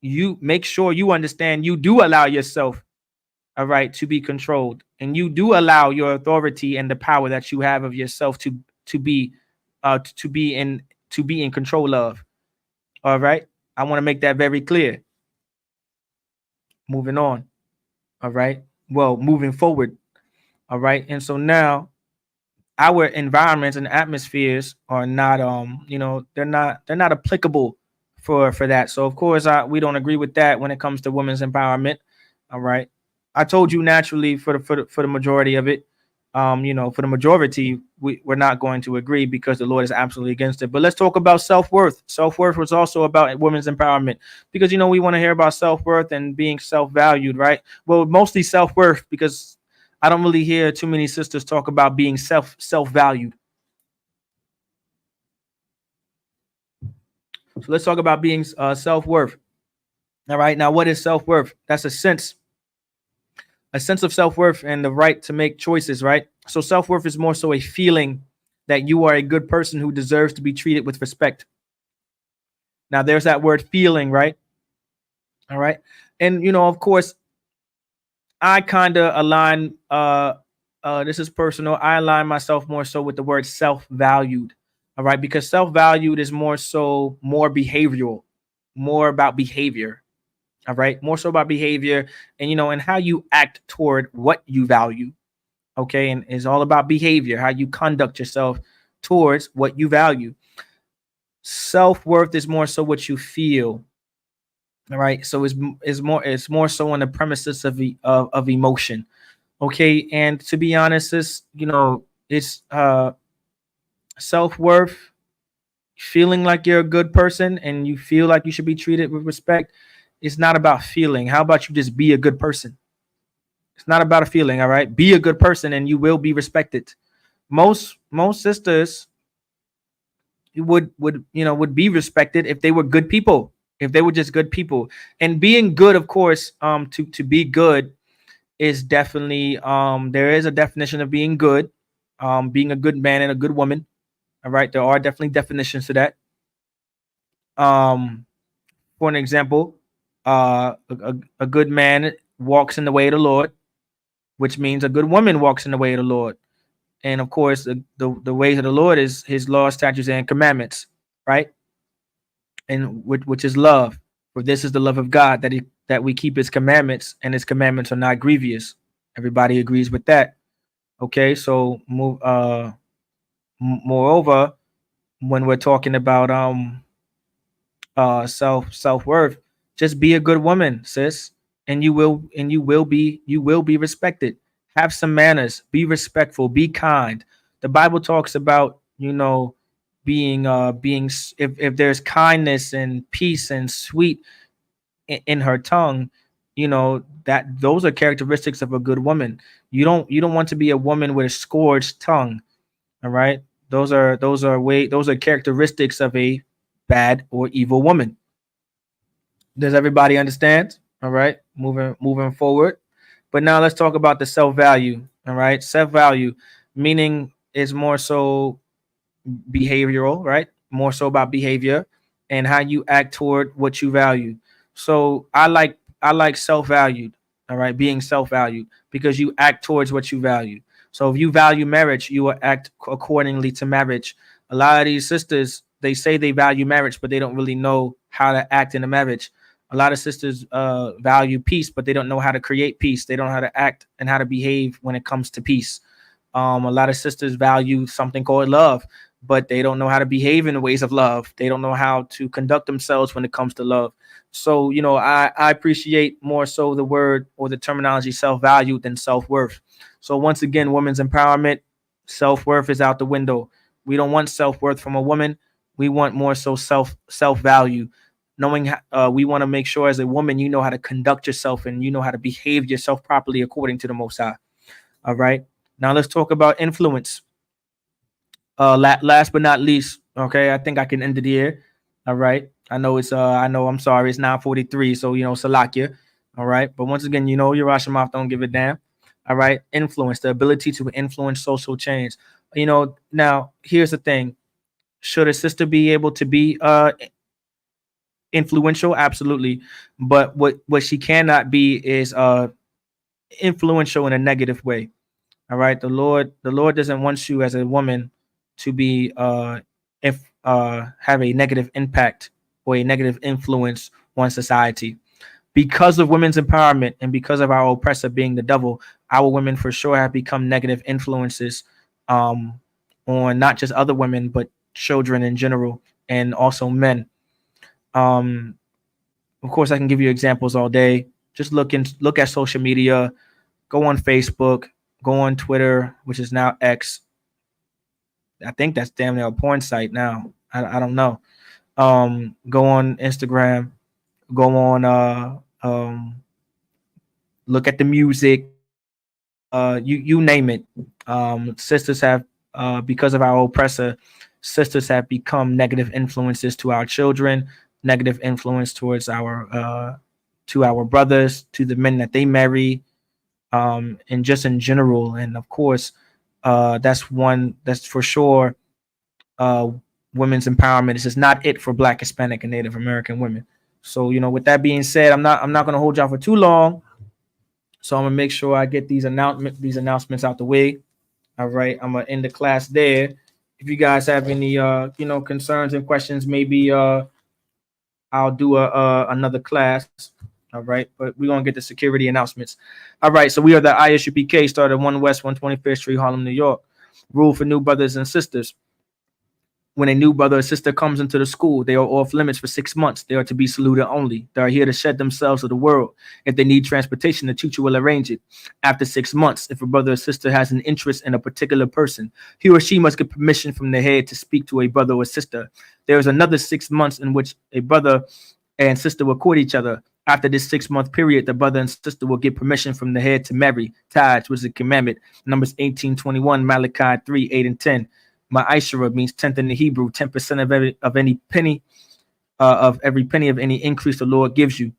C: you make sure you understand you do allow yourself, all right, to be controlled, and you do allow your authority and the power that you have of yourself to be in control of. All right. I want to make that very clear. Moving on. All right. Well, moving forward. All right. And so now our environments and atmospheres are not they're not applicable for that. So of course we don't agree with that when it comes to women's empowerment. All right. I told you naturally for the majority of it, for the majority, we're not going to agree because the Lord is absolutely against it. But let's talk about self-worth. Self-worth was also about women's empowerment, because we want to hear about self-worth and being self-valued, right? Well, mostly self-worth, because I don't really hear too many sisters talk about being self-valued. So let's talk about being self-worth. All right. Now, what is self-worth? That's a sense of self-worth and the right to make choices, right? So self-worth is more so a feeling that you are a good person who deserves to be treated with respect. Now, there's that word feeling, right? All right. And, of course, I kind of align, this is personal, I align myself more so with the word self-valued. All right. Because self-valued is more behavioral, more about behavior. All right. More so about behavior and, and how you act toward what you value. Okay. And it's all about behavior, how you conduct yourself towards what you value. Self-worth is more so what you feel. All right. So it's more so on the premises of emotion. Okay. And to be honest, it's self-worth, feeling like you're a good person and you feel like you should be treated with respect. It's not about feeling. How about you just be a good person? It's not about a feeling. All right. Be a good person and you will be respected. Most sisters would be respected if they were good people, if they were just good people. And being good, of course, to be good is definitely there is a definition of being good, being a good man and a good woman. All right. There are definitely definitions to that. For an example, a good man walks in the way of the Lord, which means a good woman walks in the way of the Lord. And of course, the ways of the Lord is his laws, statutes, and commandments, right? And which is love. For this is the love of God, that we keep his commandments, and his commandments are not grievous. Everybody agrees with that. Okay, so moreover, when we're talking about self-worth, just be a good woman, sis, and you will be respected. Have some manners, be respectful, be kind. The Bible talks about being if there's kindness and peace and sweet in her tongue, you know, that those are characteristics of a good woman. You don't want to be a woman with a scourged tongue. All right. Those are characteristics of a bad or evil woman. Does everybody understand? All right. Moving forward. But now let's talk about the self-value. All right. Self-value, meaning is more so behavioral, right? More so about behavior and how you act toward what you value. So I like self-valued, all right, being self-valued because you act towards what you value. So if you value marriage, you will act accordingly to marriage. A lot of these sisters, they say they value marriage, but they don't really know how to act in a marriage. A lot of sisters value peace, but they don't know how to create peace. They don't know how to act and how to behave when it comes to peace. A lot of sisters value something called love, but they don't know how to behave in the ways of love. They don't know how to conduct themselves when it comes to love. So, you know, I appreciate more so the word or the terminology self-value than self-worth. So once again, women's empowerment, self-worth is out the window. We don't want self-worth from a woman. We want more so self-value. Knowing we want to make sure as a woman, you know how to conduct yourself and you know how to behave yourself properly according to the Most High. All right. Now let's talk about influence. Last but not least, okay, I think I can end it here. All right. I'm sorry, it's 9:43, so you know, Salakia. All right. But once again, you know, Yerushalayim don't give a damn. All right. Influence, the ability to influence social change. You know, now here's the thing. Should a sister be able to be influential? Absolutely. But what she cannot be is influential in a negative way. All right. The Lord doesn't want you as a woman to be if have a negative impact or a negative influence on society. Because of women's empowerment and because of our oppressor being the devil, our women for sure have become negative influences on not just other women but children in general and also men. Um, of course, I can give you examples all day. Just look at social media. Go on Facebook. Go on Twitter, which is now X. I think that's damn near a porn site now. I don't know. Go on Instagram. Go on. Look at the music. You name it. Sisters have because of our oppressor, sisters have become negative influences to our children, negative influence towards our to our brothers, to the men that they marry, and just in general. And of course, that's for sure. Uh, Women's empowerment. This is not it for Black, Hispanic, and Native American women. So, you know, with that being said, I'm not going to hold y'all for too long. So I'm gonna make sure I get these announcements out the way. All right, I'm gonna end the class there. If you guys have any concerns and questions, maybe I'll do another class. All right, but we're gonna get the security announcements. All right, so we are the ISUPK, started 1 West 125th Street, Harlem, New York. Rule for new brothers and sisters. When a new brother or sister comes into the school, they are off limits for 6 months. They are to be saluted only. They are here to shed themselves of the world. If they need transportation, the teacher will arrange it. After 6 months, if a brother or sister has an interest in a particular person, he or she must get permission from the head to speak to a brother or sister. There is another 6 months in which a brother and sister will court each other. After this 6-month period, the brother and sister will get permission from the head to marry. Taj was a commandment. Numbers 18:21, Malachi 3:8-10. Ma'ashara means 10th in the Hebrew, 10% of any penny, of every penny of any increase the Lord gives you.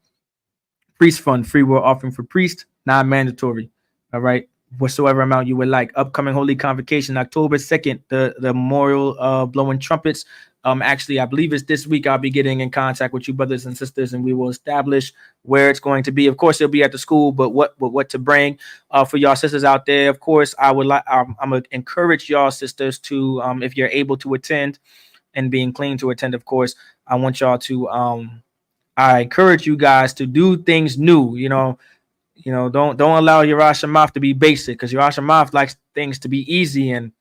C: Priest fund, free will offering for priest, non-mandatory. All right, whatsoever amount you would like. Upcoming holy convocation, October 2nd, the memorial blowing trumpets. Actually, I believe it's this week. I'll be getting in contact with you brothers and sisters, and we will establish where it's going to be. Of course, it'll be at the school, but what to bring for y'all sisters out there. Of course, I would like. I'm gonna encourage y'all sisters to, if you're able to attend, and being clean to attend. Of course, I want y'all to. I encourage you guys to do things new. Don't allow your Mouth to be basic, because your Mouth likes things to be easy, and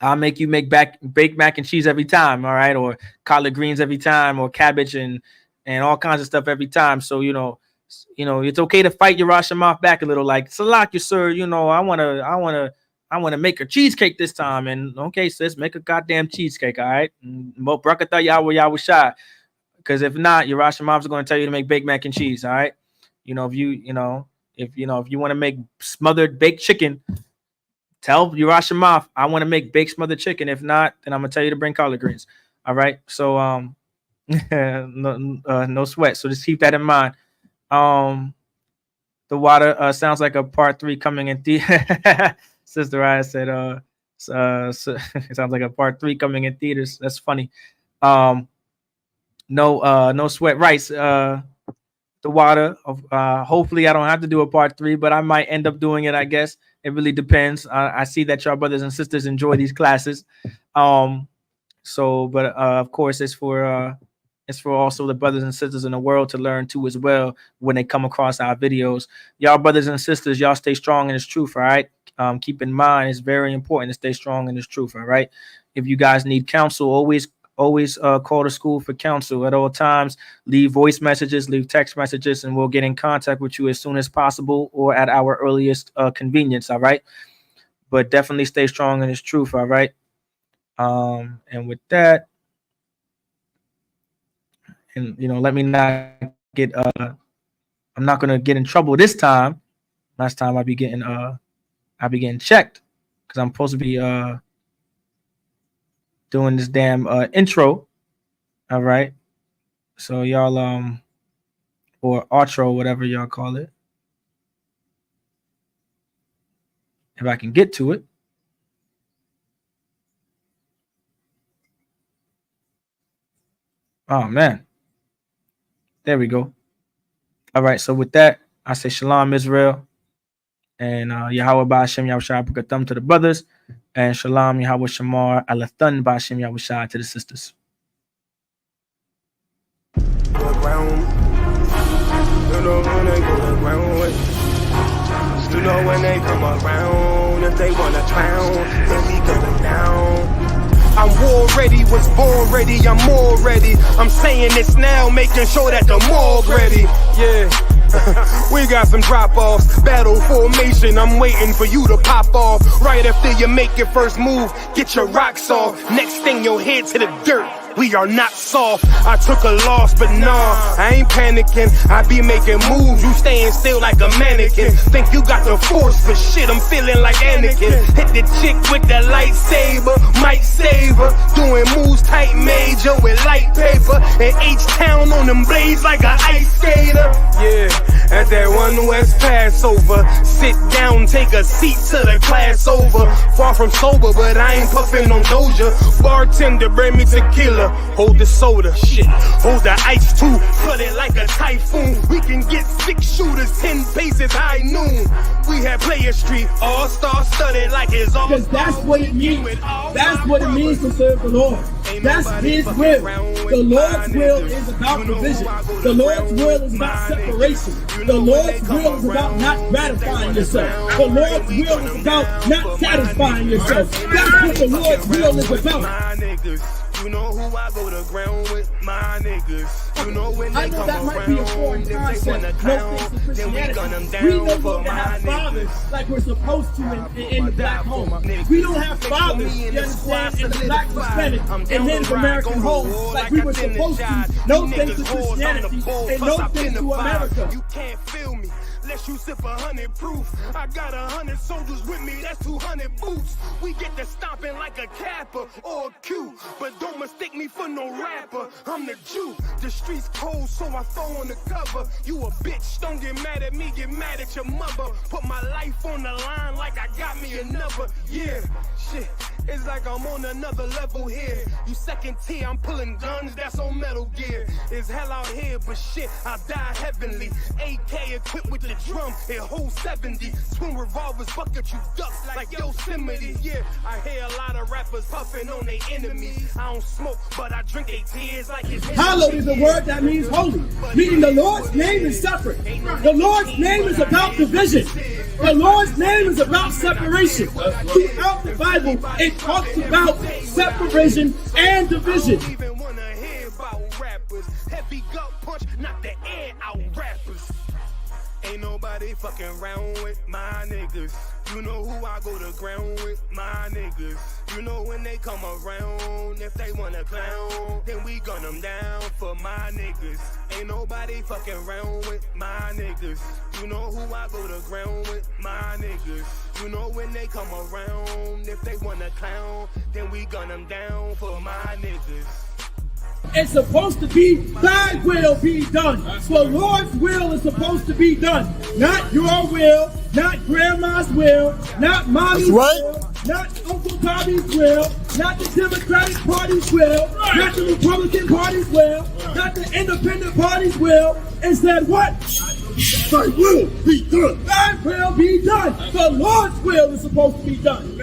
C: I'll make you baked mac and cheese every time, all right, or collard greens every time, or cabbage and all kinds of stuff every time. So it's okay to fight your Mouth back a little, like Salak, sir. I wanna make a cheesecake this time, and okay, sis, make a goddamn cheesecake, all right. Mo brakatha Yahweh Yahweh Shai. Because if not, your Russian moms are going to tell you to make baked mac and cheese. All right. If you want to make smothered baked chicken, tell your Russian mom, I want to make baked smothered chicken. If not, then I'm going to tell you to bring collard greens. All right. So, no sweat. So just keep that in mind. The water sounds like a part 3 coming in. Sister Raya said, it sounds like a part 3 coming in theaters. That's funny. No sweat. Rice. The water. Hopefully, I don't have to do a part 3, but I might end up doing it. I guess it really depends. I see that y'all brothers and sisters enjoy these classes. But of course, it's for also the brothers and sisters in the world to learn too as well when they come across our videos. Y'all brothers and sisters, y'all stay strong in this truth, all right? Keep in mind, it's very important to stay strong in this truth, all right? If you guys need counsel, always call the school for counsel at all times. Leave voice messages, leave text messages, and we'll get in contact with you as soon as possible or at our earliest convenience, all right? But definitely stay strong in this truth, all right? And with that, and let me not get I'm not gonna get in trouble this time. Last time I'll be getting checked because I'm supposed to be doing this damn intro. All right. So y'all or outro, whatever y'all call it. If I can get to it. Oh man. There we go. All right, so with that, I say Shalom Israel, and Yahweh Ba'Shem Yahushua B'Katham to the brothers, and Shalom Yahweh Shamar Alathan Ba'Shem Yahushua to the sisters.
A: When they come around, if they wanna clown, then we going down. I'm war ready, was born ready, I'm more ready. I'm saying this now, making sure that the morgue ready. Yeah. We got some drop-offs, battle formation, I'm waiting for you to pop off. Right after you make your first move, get your rocks off. Next thing you'll head to the dirt. We are not soft. I took a loss, but nah, I ain't panicking. I be making moves, you staying still like a mannequin. Think you got the force, but shit, I'm feeling like Anakin. Hit the chick with the lightsaber, might save her. Doing moves tight major with light paper. And H-Town on them blades like an ice skater. Yeah, at that one West Passover. Sit down, take a seat till the class over. Far from sober, but I ain't puffing on Doja. Bartender, bring me tequila. Hold the soda, shit. Hold the ice too. Flood it like a typhoon. We can get 6 shooters, 10 paces high noon. We have Player Street, all-star studded like it's all.
B: Because that's what it means. That's what it means to serve the Lord. That's His will. The Lord's will is about provision. The Lord's will is about separation. The Lord's will is about not gratifying yourself. The Lord's will is about not satisfying yourself. That's what the Lord's will is about.
A: You know who I go to ground with, my niggas. You know when
B: I know that might be a foreign concept. No thanks to Christianity. We don't want to have fathers like we're supposed to in the black home. We don't have fathers, you understand, in the black Hispanic and Native American homes like we were supposed to. No thanks to Christianity and no thanks to America.
A: You can't feel me. Unless you sip 100 proof. I got 100 soldiers with me, that's 200 boots. We get to stomping like a Kappa or a Q. But don't mistake me for no rapper, I'm the Jew. The streets cold, so I throw on the cover. You a bitch, don't get mad at me, get mad at your mother. Put my life on the line like I got me another. Yeah, shit, it's like I'm on another level here. You second tier, I'm pulling guns, that's on Metal Gear. It's hell out here, but shit, I die heavenly. AK equipped with the drum, it holds 70. Twin revolvers, bucket you duck like Yosemite. Yeah, I hear a lot of rappers puffing on their enemies. I don't smoke, but I drink their tears like it's
B: Hallowed is a word that means holy, meaning the Lord's name is separate. The Lord's name is about division. The Lord's name is about separation. Throughout the Bible, it talks about separation and division.
A: Even wanna hear about rappers. Heavy gut punch, knock the air out rappers. Ain't nobody fucking around with my niggas. You know who I go to ground with, my niggas. You know when they come around, if they wanna clown, then we gun them down for my niggas. Ain't nobody fucking around with my niggas. You know who I go to ground with, my niggas. You know when they come around, if they wanna clown, then we gun them down for my niggas.
B: It's supposed to be thy will be done. The Lord's will is supposed to be done. Not your will, not grandma's will, not mommy's will, not Uncle Tommy's will, not the Democratic Party's will, not the Republican Party's will, not the Independent Party's will. It said what? Thy will be done. Thy will be done. The Lord's will is supposed to be done.